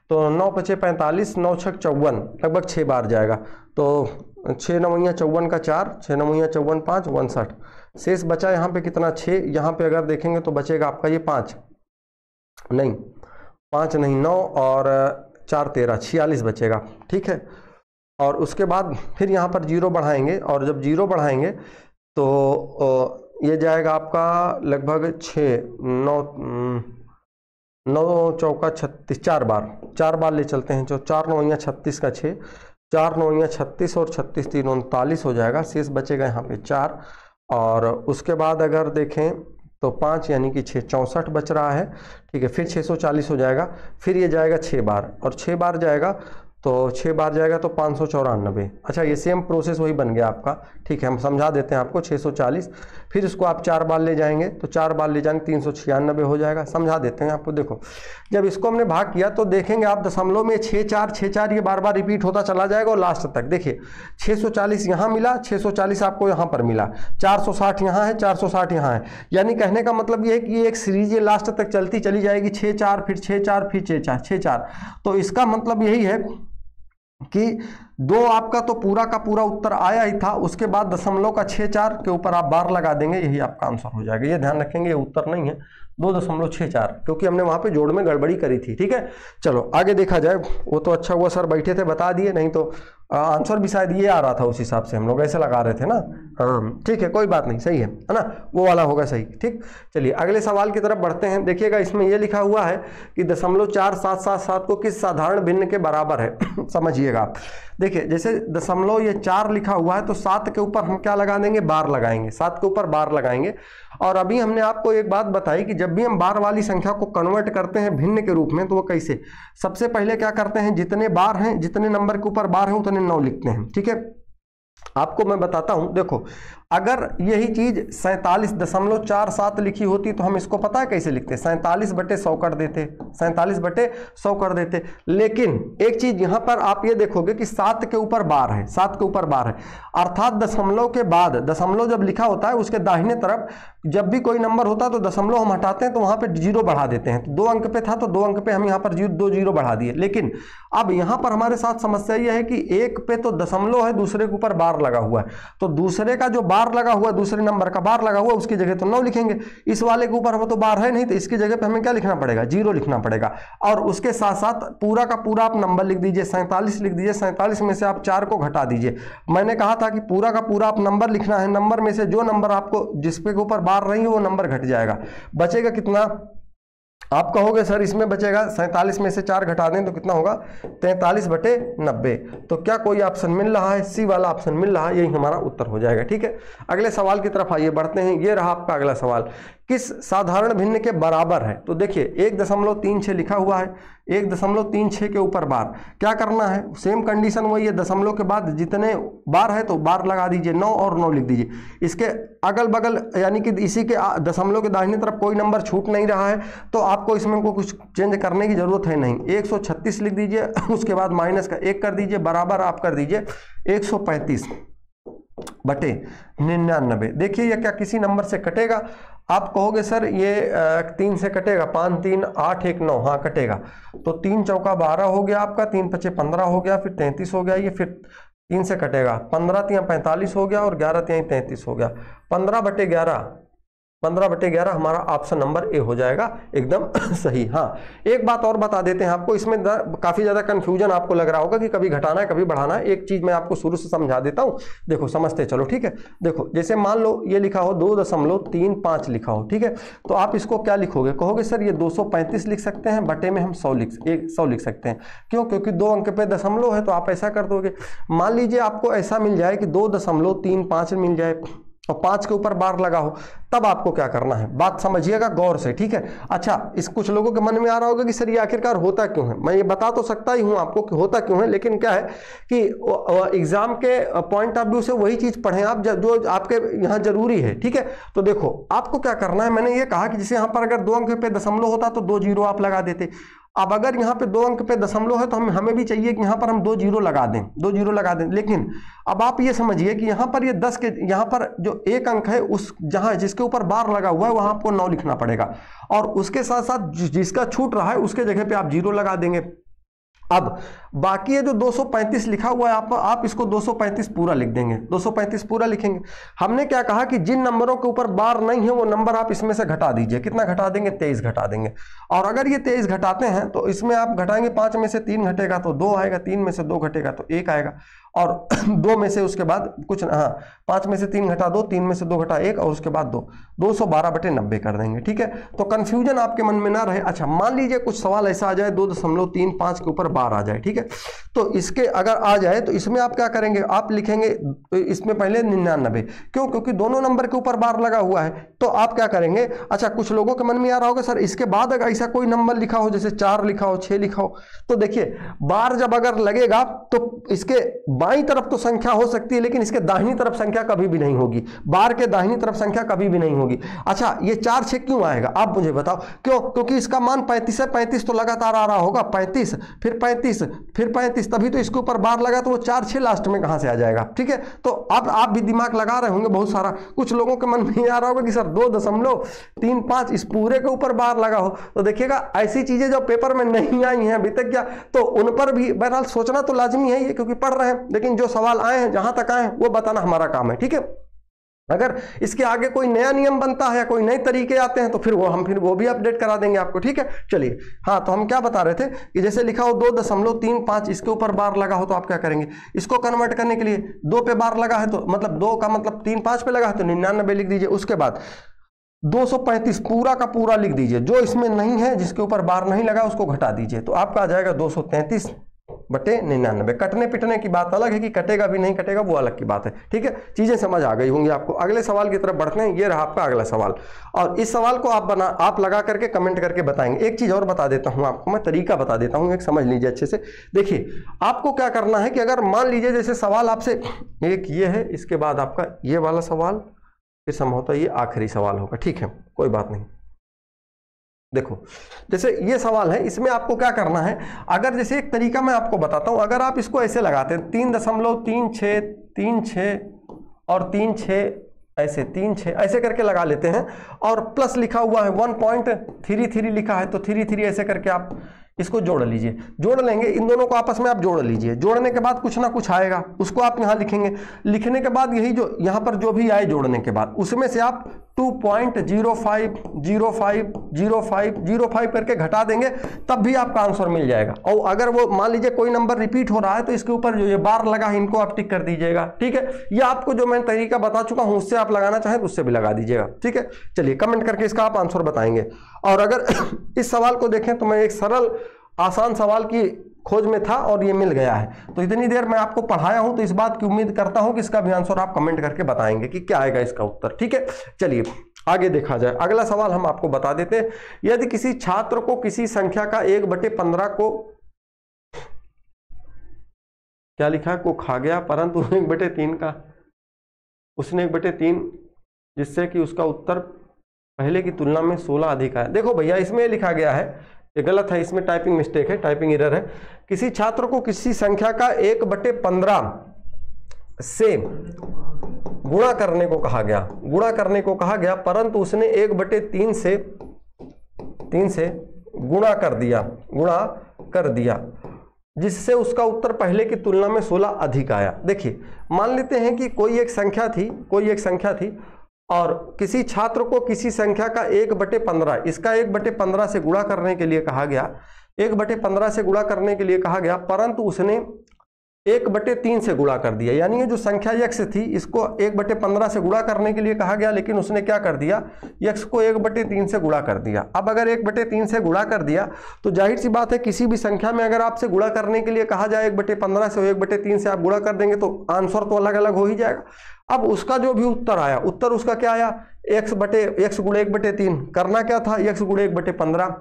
Speaker 1: तो 9 × 5 = 45, 9 × 6 = 54, लगभग 6 बार जाएगा। तो 6 × 9 = 54 का 4, 6 × 9 = 54, 5, 59। शेष बचा यहाँ पे कितना, 6। यहाँ पे अगर देखेंगे तो बचेगा आपका ये 5 नहीं 9 और 4 13 46 बचेगा, ठीक है। और उसके बाद फिर यहाँ पर 0 बढ़ाएंगे, और जब 0 बढ़ाएंगे तो ये जाएगा आपका लगभग 6 9 चौका 36, 4 बार ले चलते हैं। जो 4 9 = 36 का 6, 4 9 = 36 और 36 3 39 हो जाएगा। शेष बचेगा यहाँ पे 4। और उसके बाद अगर देखें तो 5 यानी कि 6 64 बच रहा है, ठीक है। फिर 640 हो जाएगा, फिर ये जाएगा 6 बार, और 6 बार जाएगा तो 6 बार जाएगा तो 594। अच्छा, ये सेम प्रोसेस वही बन गया आपका, ठीक है। हम समझा देते हैं आपको। 640, फिर इसको आप 4 बार ले जाएंगे तो 4 बार ले जाएंगे 396 हो जाएगा। समझा देते हैं आपको। देखो, जब इसको हमने भाग किया तो देखेंगे आप दशमलव में 6 4 ये बार बार रिपीट होता चला जाएगा और लास्ट तक देखिए 640 यहाँ मिला, 640 आपको यहाँ पर मिला, 460 यहाँ है, 460 यहाँ है। यानी कहने का मतलब ये है कि ये एक सीरीज ये लास्ट तक चलती चली जाएगी। 6 4 फिर 6 4 फिर 6 4 6 4। तो इसका मतलब यही है कि 2 आपका तो पूरा का पूरा उत्तर आया ही था। उसके बाद दशमलव का 6 4 के ऊपर आप बार लगा देंगे, यही आपका आंसर हो जाएगा। ये ध्यान रखेंगे, ये उत्तर नहीं है 2.64, क्योंकि हमने वहां पे जोड़ में गड़बड़ी करी थी, ठीक है। चलो आगे देखा जाए। वो तो अच्छा हुआ सर बैठे थे बता दिए, नहीं तो आंसर भी शायद ये आ रहा था उस हिसाब से, हम लोग ऐसे लगा रहे थे ना। हाँ ठीक है, कोई बात नहीं, सही है ना, वो वाला होगा सही, ठीक। चलिए अगले सवाल की तरफ बढ़ते हैं। देखिएगा इसमें ये लिखा हुआ है कि 0.4777 को किस साधारण भिन्न के बराबर है। समझिएगा आप, देखिए जैसे दशमलव ये 4 लिखा हुआ है तो 7 के ऊपर हम क्या लगा देंगे, बार लगाएंगे। 7 के ऊपर बार लगाएंगे। और अभी हमने आपको एक बात बताई कि जब भी हम बार वाली संख्या को कन्वर्ट करते हैं भिन्न के रूप में तो वो कैसे, सबसे पहले क्या करते हैं, जितने बार हैं, जितने नंबर के ऊपर बार हैं उतने 9 लिखते हैं, ठीक है। आपको मैं बताता हूं, देखो अगर यही चीज 47.47 लिखी होती तो हम इसको पता है कैसे लिखते, 47/100 कर देते, 47/100 कर देते। लेकिन एक चीज यहां पर आप ये देखोगे कि 7 के ऊपर बार है, 7 के ऊपर बार है, अर्थात दशमलव के बाद, दशमलव जब लिखा होता है उसके दाहिने तरफ जब भी कोई नंबर होता है तो दशमलव हम हटाते हैं तो वहां पे 0 बढ़ा देते हैं। तो 2 अंक पे था तो 2 अंक पे हम यहाँ पर 2 0 बढ़ा दिए। लेकिन अब यहाँ पर हमारे साथ समस्या यह है कि 1 पे तो दशमलव है, दूसरे के ऊपर बार लगा हुआ है, तो दूसरे का जो बार लगा हुआ, दूसरे नंबर का बार लगा हुआ, उसकी जगह तो 9 लिखेंगे। इस वाले के ऊपर हम तो बार है नहीं, तो इसकी जगह पे हमें क्या लिखना पड़ेगा, 0 लिखना पड़ेगा। और उसके साथ साथ पूरा का पूरा आप नंबर लिख दीजिए, 47 लिख दीजिए। 47 में से आप 4 को घटा दीजिए। मैंने कहा था कि पूरा का पूरा आप नंबर लिखना है, नंबर में से जो नंबर आपको जिसपे के ऊपर बार रही है वो नंबर घट जाएगा। बचेगा कितना, आप कहोगे सर इसमें बचेगा 47 में से 4 घटा दें तो कितना होगा, 43/90। तो क्या कोई ऑप्शन मिल रहा है, सी वाला ऑप्शन मिल रहा है, यही हमारा उत्तर हो जाएगा, ठीक है। अगले सवाल की तरफ आइए बढ़ते हैं। ये रहा आपका अगला सवाल, किस साधारण भिन्न के बराबर है। तो देखिए 1.36 लिखा हुआ है, 1.36 के ऊपर बार, क्या करना है, सेम कंडीशन वही है, दशमलव के बाद जितने बार है तो बार लगा दीजिए, 9 और 9 लिख दीजिए। इसके अगल बगल यानी कि इसी के दशमलव के दाहिने तरफ कोई नंबर छूट नहीं रहा है, तो आपको इसमें को कुछ चेंज करने की जरूरत है नहीं। 136 लिख दीजिए, उसके बाद माइनस का 1 कर दीजिए, बराबर आप कर दीजिए 135/99। देखिए ये क्या किसी नंबर से कटेगा, आप कहोगे सर ये 3 से कटेगा, 5 3 8 1 9, हाँ कटेगा। तो 3 चौका 12 हो गया आपका, 3 पचे 15 हो गया, फिर 33 हो गया, ये फिर 3 से कटेगा, 15 तियां 45 हो गया और 11 तियां 33 हो गया, 15/11 हमारा ऑप्शन नंबर ए हो जाएगा, एकदम सही। हाँ एक बात और बता देते हैं आपको, इसमें काफी ज्यादा कंफ्यूजन आपको लग रहा होगा कि कभी घटाना है कभी बढ़ाना है। एक चीज मैं आपको शुरू से समझा देता हूं, देखो समझते चलो, ठीक है। देखो जैसे मान लो ये लिखा हो 2.35 लिखा हो, ठीक है, तो आप इसको क्या लिखोगे, कहोगे सर ये 235 लिख सकते हैं, बटे में हम 100 लिख सकते हैं। क्यों, क्योंकि 2 अंक पे दशमलव है, तो आप ऐसा कर दोगे। मान लीजिए आपको ऐसा मिल जाए कि 2.35 मिल जाए और 5 के ऊपर बार लगा हो, तब आपको क्या करना है, बात समझिएगा गौर से, ठीक है। अच्छा, इस कुछ लोगों के मन में आ रहा होगा कि सर ये आखिरकार होता क्यों है। मैं ये बता तो सकता ही हूं आपको कि होता क्यों है, लेकिन क्या है कि एग्जाम के पॉइंट ऑफ व्यू से वही चीज पढ़ें आप जो आपके यहाँ जरूरी है, ठीक है। तो देखो आपको क्या करना है, मैंने ये कहा कि जैसे यहाँ पर अगर 2 अंक पे दशमलव होता तो 2 0 आप लगा देते। अब अगर यहाँ पे 2 अंक पे दशमलव है तो हमें भी चाहिए कि यहाँ पर हम 2 जीरो लगा दें, 2 जीरो लगा दें। लेकिन अब आप ये समझिए कि यहाँ पर ये 10 के यहाँ पर जो एक अंक है उस जहाँ जिसके ऊपर बार लगा हुआ है वहाँ आपको 9 लिखना पड़ेगा, और उसके साथ साथ जिसका छूट रहा है उसके जगह पे आप 0 लगा देंगे। अब बाकी ये जो 235 लिखा हुआ है आप इसको 235 पूरा लिख देंगे, 235 पूरा लिखेंगे। हमने क्या कहा कि जिन नंबरों के ऊपर बार नहीं है वो नंबर आप इसमें से घटा दीजिए। कितना घटा देंगे? 23 घटा देंगे। और अगर ये 23 घटाते हैं तो इसमें आप घटाएंगे, 5 में से 3 घटेगा तो 2 आएगा, 3 में से 2 घटेगा तो 1 आएगा, और 2 में से उसके बाद कुछ, हाँ 5 में से 3 घटा 2, 3 में से 2 घटा 1 और उसके बाद 2, 212/90 कर देंगे। ठीक है, तो कंफ्यूजन आपके मन में ना रहे। अच्छा, मान लीजिए कुछ सवाल ऐसा आ जाए 2.35 के ऊपर बार आ जाए, ठीक है, तो इसके अगर आ जाए तो इसमें आप क्या करेंगे? आप लिखेंगे इसमें पहले 99। क्यों? क्योंकि दोनों नंबर के ऊपर बार लगा हुआ है। तो आप क्या करेंगे? अच्छा, कुछ लोगों के मन में आ रहा होगा सर इसके बाद अगर ऐसा कोई नंबर लिखा हो, जैसे 4 लिखा हो, 6 लिखा हो, तो देखिए बार जब अगर लगेगा तो इसके बाईं तरफ तो संख्या हो सकती है लेकिन इसके दाहिनी तरफ संख्या कभी भी नहीं होगी। बार के दाहिनी तरफ संख्या कभी भी नहीं होगी। अच्छा, ये 4 6 क्यों आएगा आप मुझे बताओ? क्यों? क्योंकि इसका मान 35 है, 35 तो लगातार आ रहा होगा, 35 फिर 35 फिर 35, तभी तो इसके ऊपर बार लगा, तो वो 4 6 लास्ट में कहां से आ जाएगा? ठीक है, तो अब आप भी दिमाग लगा रहे होंगे बहुत सारा। कुछ लोगों के मन में आ रहा होगा कि सर 2.35 इस पूरे के ऊपर बार लगा हो, तो देखिएगा ऐसी चीजें जो पेपर में नहीं आई हैं अभी तक क्या, तो उन पर भी बहरहाल सोचना तो लाजमी है ये, क्योंकि पढ़ रहे हैं, लेकिन जो सवाल आए हैं जहां तक आए हैं वो बताना हमारा काम है। ठीक है, अगर इसके आगे कोई नया नियम बनता है या कोई नए तरीके आते हैं तो फिर वो भी अपडेट करा देंगे आपको। ठीक है, चलिए, हाँ, तो हम क्या बता रहे थे कि जैसे लिखा हो 2.35 इसके ऊपर बार लगा हो तो आप क्या करेंगे? इसको कन्वर्ट करने के लिए 2 पे बार लगा है तो मतलब 2 का मतलब 3 5 पे लगा है तो 99 लिख दीजिए। उसके बाद 235 पूरा का पूरा लिख दीजिए। जो इसमें नहीं है, जिसके ऊपर बार नहीं लगा, उसको घटा दीजिए, तो आपका आ जाएगा 233/99। कटने पिटने की बात अलग है कि कटेगा भी नहीं कटेगा वो अलग की बात है। ठीक है, चीजें समझ आ गई होंगी आपको। अगले सवाल की तरफ बढ़ते हैं। ये रहा आपका अगला सवाल, और इस सवाल को आप लगा करके कमेंट करके बताएंगे। एक चीज और बता देता हूं आपको, मैं तरीका बता देता हूं, एक समझ लीजिए अच्छे से। देखिए, आपको क्या करना है कि अगर मान लीजिए जैसे सवाल आपसे एक ये है, इसके बाद आपका ये वाला सवाल, फिर संभवतः ये आखिरी सवाल होगा। ठीक है, कोई बात नहीं। देखो, जैसे ये सवाल है, इसमें आपको क्या करना है, अगर जैसे एक तरीका मैं आपको बताता हूं, अगर आप इसको ऐसे लगाते हैं 3.36 और 3.6 ऐसे 3.6 ऐसे करके लगा लेते हैं, और प्लस लिखा हुआ है 1.33 लिखा है तो 33 ऐसे करके आप इसको जोड़ लीजिए। जोड़ लेंगे, इन दोनों को आपस में आप जोड़ लीजिए। जोड़ने के बाद कुछ ना कुछ आएगा, उसको आप यहाँ लिखेंगे। लिखने के बाद यही जो यहाँ पर जो भी आए जोड़ने के बाद, उसमें से आप 2.05 करके घटा देंगे, तब भी आपका आंसर मिल जाएगा। और अगर वो मान लीजिए कोई नंबर रिपीट हो रहा है तो इसके ऊपर जो ये बार लगा है इनको आप टिक कर दीजिएगा। ठीक है, ये आपको जो मैं तरीका बता चुका हूं उससे आप लगाना चाहें तो उससे भी लगा दीजिएगा। ठीक है, चलिए, कमेंट करके इसका आप आंसर बताएंगे। और अगर इस सवाल को देखें तो मैं एक सरल आसान सवाल की खोज में था और ये मिल गया है, तो इतनी देर मैं आपको पढ़ाया हूं, तो इस बात की उम्मीद करता हूं कि इसका भी आंसर आप कमेंट करके बताएंगे कि क्या आएगा इसका उत्तर। ठीक है, चलिए आगे देखा जाए। अगला सवाल हम आपको बता देते हैं। यदि किसी छात्र को किसी संख्या का 1/15 को क्या लिखा है, को खा गया, परंतु 1/3 का उसने 1/3, जिससे कि उसका उत्तर पहले की तुलना में 16 अधिक है। देखो भैया, इसमें लिखा गया है, ये गलत है, इसमें टाइपिंग मिस्टेक है, टाइपिंग एरर है। किसी छात्र को किसी संख्या का 1/15 से गुणा करने को कहा गया, परंतु उसने 1/3 से गुणा कर दिया, जिससे उसका उत्तर पहले की तुलना में 16 अधिक आया। देखिए, मान लेते हैं कि कोई एक संख्या थी और किसी छात्र को किसी संख्या का 1/15, इसका 1/15 से गुणा करने के लिए कहा गया, 1/15 से गुणा करने के लिए कहा गया, परंतु उसने 1/3 से गुणा कर दिया। यानी ये जो संख्या x थी, इसको 1/15 से गुणा करने के लिए कहा गया, लेकिन उसने क्या कर दिया, x को 1/3 से गुणा कर दिया। अब अगर 1/3 से गुणा कर दिया तो जाहिर सी बात है, किसी भी संख्या में अगर आपसे गुणा करने के लिए कहा जाए 1/15 से, 1/3 से आप गुणा कर देंगे तो आंसर तो अलग अलग हो ही जाएगा। अब उसका जो भी उत्तर आया, उत्तर उसका क्या आया, x गुणे 1/3। करना क्या था, x गुणे 1/15,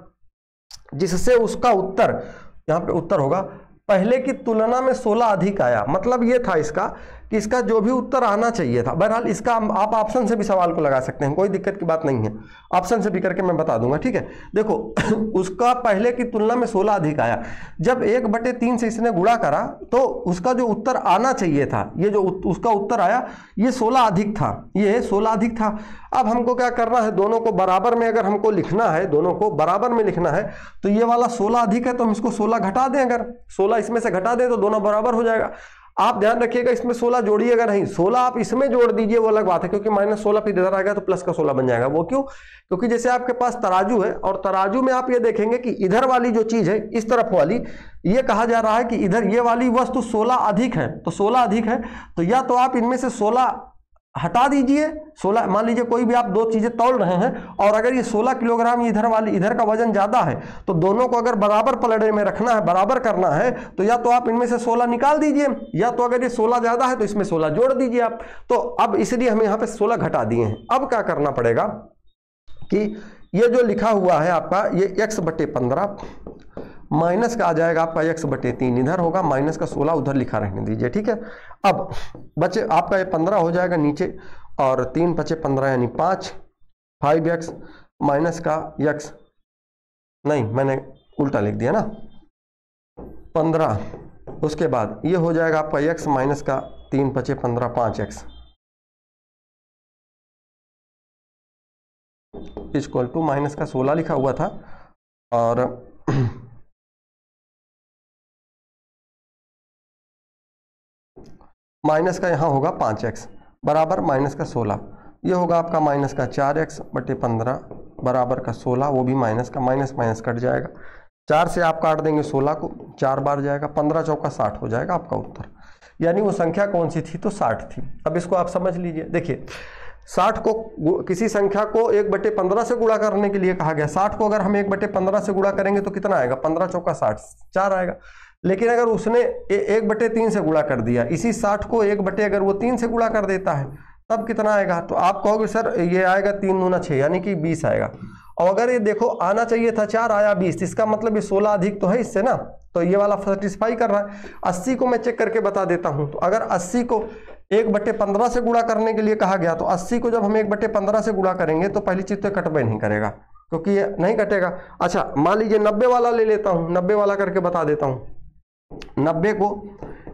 Speaker 1: जिससे उसका उत्तर, यहाँ पे उत्तर होगा पहले की तुलना में 16 अधिक आया। मतलब ये था इसका कि इसका जो भी उत्तर आना चाहिए था, बहरहाल इसका आप ऑप्शन से भी सवाल को लगा सकते हैं, कोई दिक्कत की बात नहीं है, ऑप्शन से भी करके मैं बता दूंगा, ठीक है। देखो उसका पहले की तुलना में 16 अधिक आया, जब 1/3 से इसने गुणा करा तो उसका जो उत्तर आना चाहिए था, ये जो उसका उत्तर आया ये 16 अधिक था, ये 16 अधिक था। अब हमको क्या करना है, दोनों को बराबर में अगर हमको लिखना है, दोनों को बराबर में लिखना है, तो ये वाला 16 अधिक है तो हम इसको 16 घटा दें, अगर 16 इसमें से घटा दें तो दोनों बराबर हो जाएगा। आप ध्यान रखिएगा इसमें 16 जोड़िएगा नहीं, 16 आप इसमें जोड़ दीजिए वो अलग बात है, क्योंकि -16 फिर इधर आएगा तो प्लस का 16 बन जाएगा। वो क्यों? क्योंकि जैसे आपके पास तराजू है और तराजू में आप ये देखेंगे कि इधर वाली जो चीज है, इस तरफ वाली, ये कहा जा रहा है कि इधर ये वाली वस्तु 16 अधिक है, तो 16 अधिक है तो या तो आप इनमें से 16 हटा दीजिए, 16, मान लीजिए कोई भी आप दो चीजें तौल रहे हैं और अगर ये 16 किलोग्राम इधर का वजन ज्यादा है, तो दोनों को अगर बराबर पलड़े में रखना है, बराबर करना है, तो या तो आप इनमें से 16 निकाल दीजिए, या तो अगर ये 16 ज्यादा है तो इसमें 16 जोड़ दीजिए आप। तो अब इसलिए हमें यहाँ पे 16 घटा दिए हैं। अब क्या करना पड़ेगा कि ये जो लिखा हुआ है आपका ये x/15 माइनस का आ जाएगा आपका x/3, इधर होगा माइनस का 16 उधर लिखा रहने दीजिए, ठीक है। अब बचे आपका ये 15 हो जाएगा नीचे, और 3 × 5 = 15 यानी 5x माइनस का x, नहीं मैंने उल्टा लिख दिया ना, 15, उसके बाद ये हो जाएगा आपका x माइनस का 3 × 5 = 15 5x इक्वल टू माइनस का 16 लिखा हुआ था, और माइनस का यहाँ होगा 5x बराबर माइनस का 16, ये होगा आपका माइनस का 4x/15 बराबर का 16, वो भी माइनस का, माइनस माइनस कट जाएगा, 4 से आप काट देंगे 16 को, 4 बार जाएगा, 15 चौका 60 हो जाएगा आपका उत्तर। यानी वो संख्या कौन सी थी? तो 60 थी। अब इसको आप समझ लीजिए, देखिए 60 को किसी संख्या को 1/15 से गुणा करने के लिए कहा गया, 60 को अगर हम 1/15 से गुणा करेंगे तो कितना आएगा? 15 चौका 60, 4 आएगा। लेकिन अगर उसने 1/3 से गुणा कर दिया, इसी 60 को 1/3 से गुणा कर देता है, तब कितना आएगा? तो आप कहोगे सर ये आएगा 3 दूना 6 यानी कि 20 आएगा। और अगर ये देखो आना चाहिए था 4 आया 20, इसका मतलब ये 16 अधिक तो है इससे ना, तो ये वाला सेटिस्फाई कर रहा है। 80 को मैं चेक करके बता देता हूं, तो अगर 80 को 1/15 से गुणा करने के लिए कहा गया, तो 80 को जब हम 1/15 से गुणा करेंगे तो पहली चीज तो कटबे नहीं करेगा, क्योंकि ये नहीं कटेगा। अच्छा मान लीजिए 90 वाला ले लेता हूं, 90 वाला करके बता देता हूं। 90 को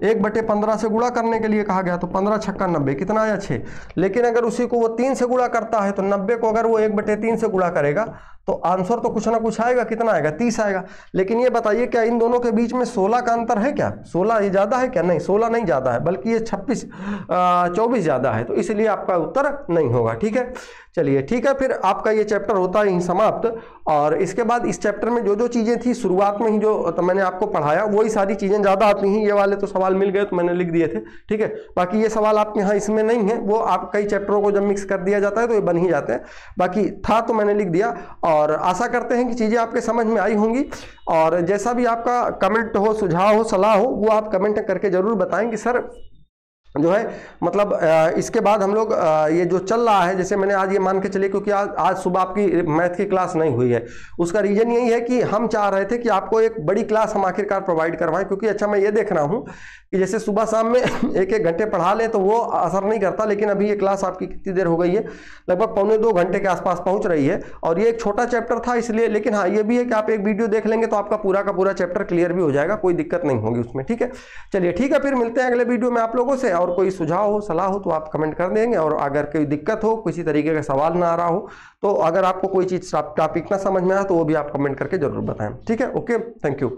Speaker 1: 1/15 से गुणा करने के लिए कहा गया, तो 15 छक्का 90 कितना आया? 6। लेकिन अगर उसी को वो 3 से गुणा करता है, तो 90 को अगर वो 1/3 से गुणा करेगा तो आंसर तो कुछ ना कुछ आएगा, कितना आएगा? 30 आएगा। लेकिन ये बताइए क्या इन दोनों के बीच में 16 का अंतर है क्या? 16 ये ज्यादा है क्या? नहीं, 16 नहीं ज्यादा है, बल्कि ये 24 ज्यादा है, तो इसलिए आपका उत्तर नहीं होगा। ठीक है, चलिए ठीक है, फिर आपका ये चैप्टर होता है यहीं समाप्त। और इसके बाद इस चैप्टर में जो जो चीजें थी शुरुआत में ही जो तो मैंने आपको पढ़ाया, वही सारी चीजें ज्यादा आती हैं। ये वाले तो सवाल मिल गए तो मैंने लिख दिए थे, ठीक है। बाकी ये सवाल आपके यहाँ इसमें नहीं है, वो आप कई चैप्टरों को जब मिक्स कर दिया जाता है तो ये बन ही जाते हैं। बाकी था तो मैंने लिख दिया, और आशा करते हैं कि चीजें आपके समझ में आई होंगी। और जैसा भी आपका कमेंट हो, सुझाव हो, सलाह हो, वो आप कमेंट करके जरूर बताएं कि सर जो है मतलब इसके बाद हम लोग ये जो चल रहा है, जैसे मैंने आज ये मान के चलिए, क्योंकि आज सुबह आपकी मैथ की क्लास नहीं हुई है, उसका रीजन यही है कि हम चाह रहे थे कि आपको एक बड़ी क्लास हम आखिरकार प्रोवाइड करवाएं। क्योंकि अच्छा मैं ये देख रहा हूँ कि जैसे सुबह शाम में 1-1 घंटे पढ़ा ले तो वो असर नहीं करता, लेकिन अभी ये क्लास आपकी कितनी देर हो गई है? लगभग 1.25-2 घंटे के आसपास पहुंच रही है। और ये एक छोटा चैप्टर था इसलिए, लेकिन हाँ ये भी है कि आप एक वीडियो देख लेंगे तो आपका पूरा का पूरा चैप्टर क्लियर भी हो जाएगा, कोई दिक्कत नहीं होगी उसमें। ठीक है, चलिए ठीक है, फिर मिलते हैं अगले वीडियो में आप लोगों से। और कोई सुझाव हो, सलाह हो तो आप कमेंट कर देंगे, और अगर कोई दिक्कत हो, किसी तरीके का सवाल ना आ रहा हो, तो अगर आपको कोई चीज़ टॉपिक ना समझ में आया तो वो भी आप कमेंट करके जरूर बताएं। ठीक है, ओके, थैंक यू।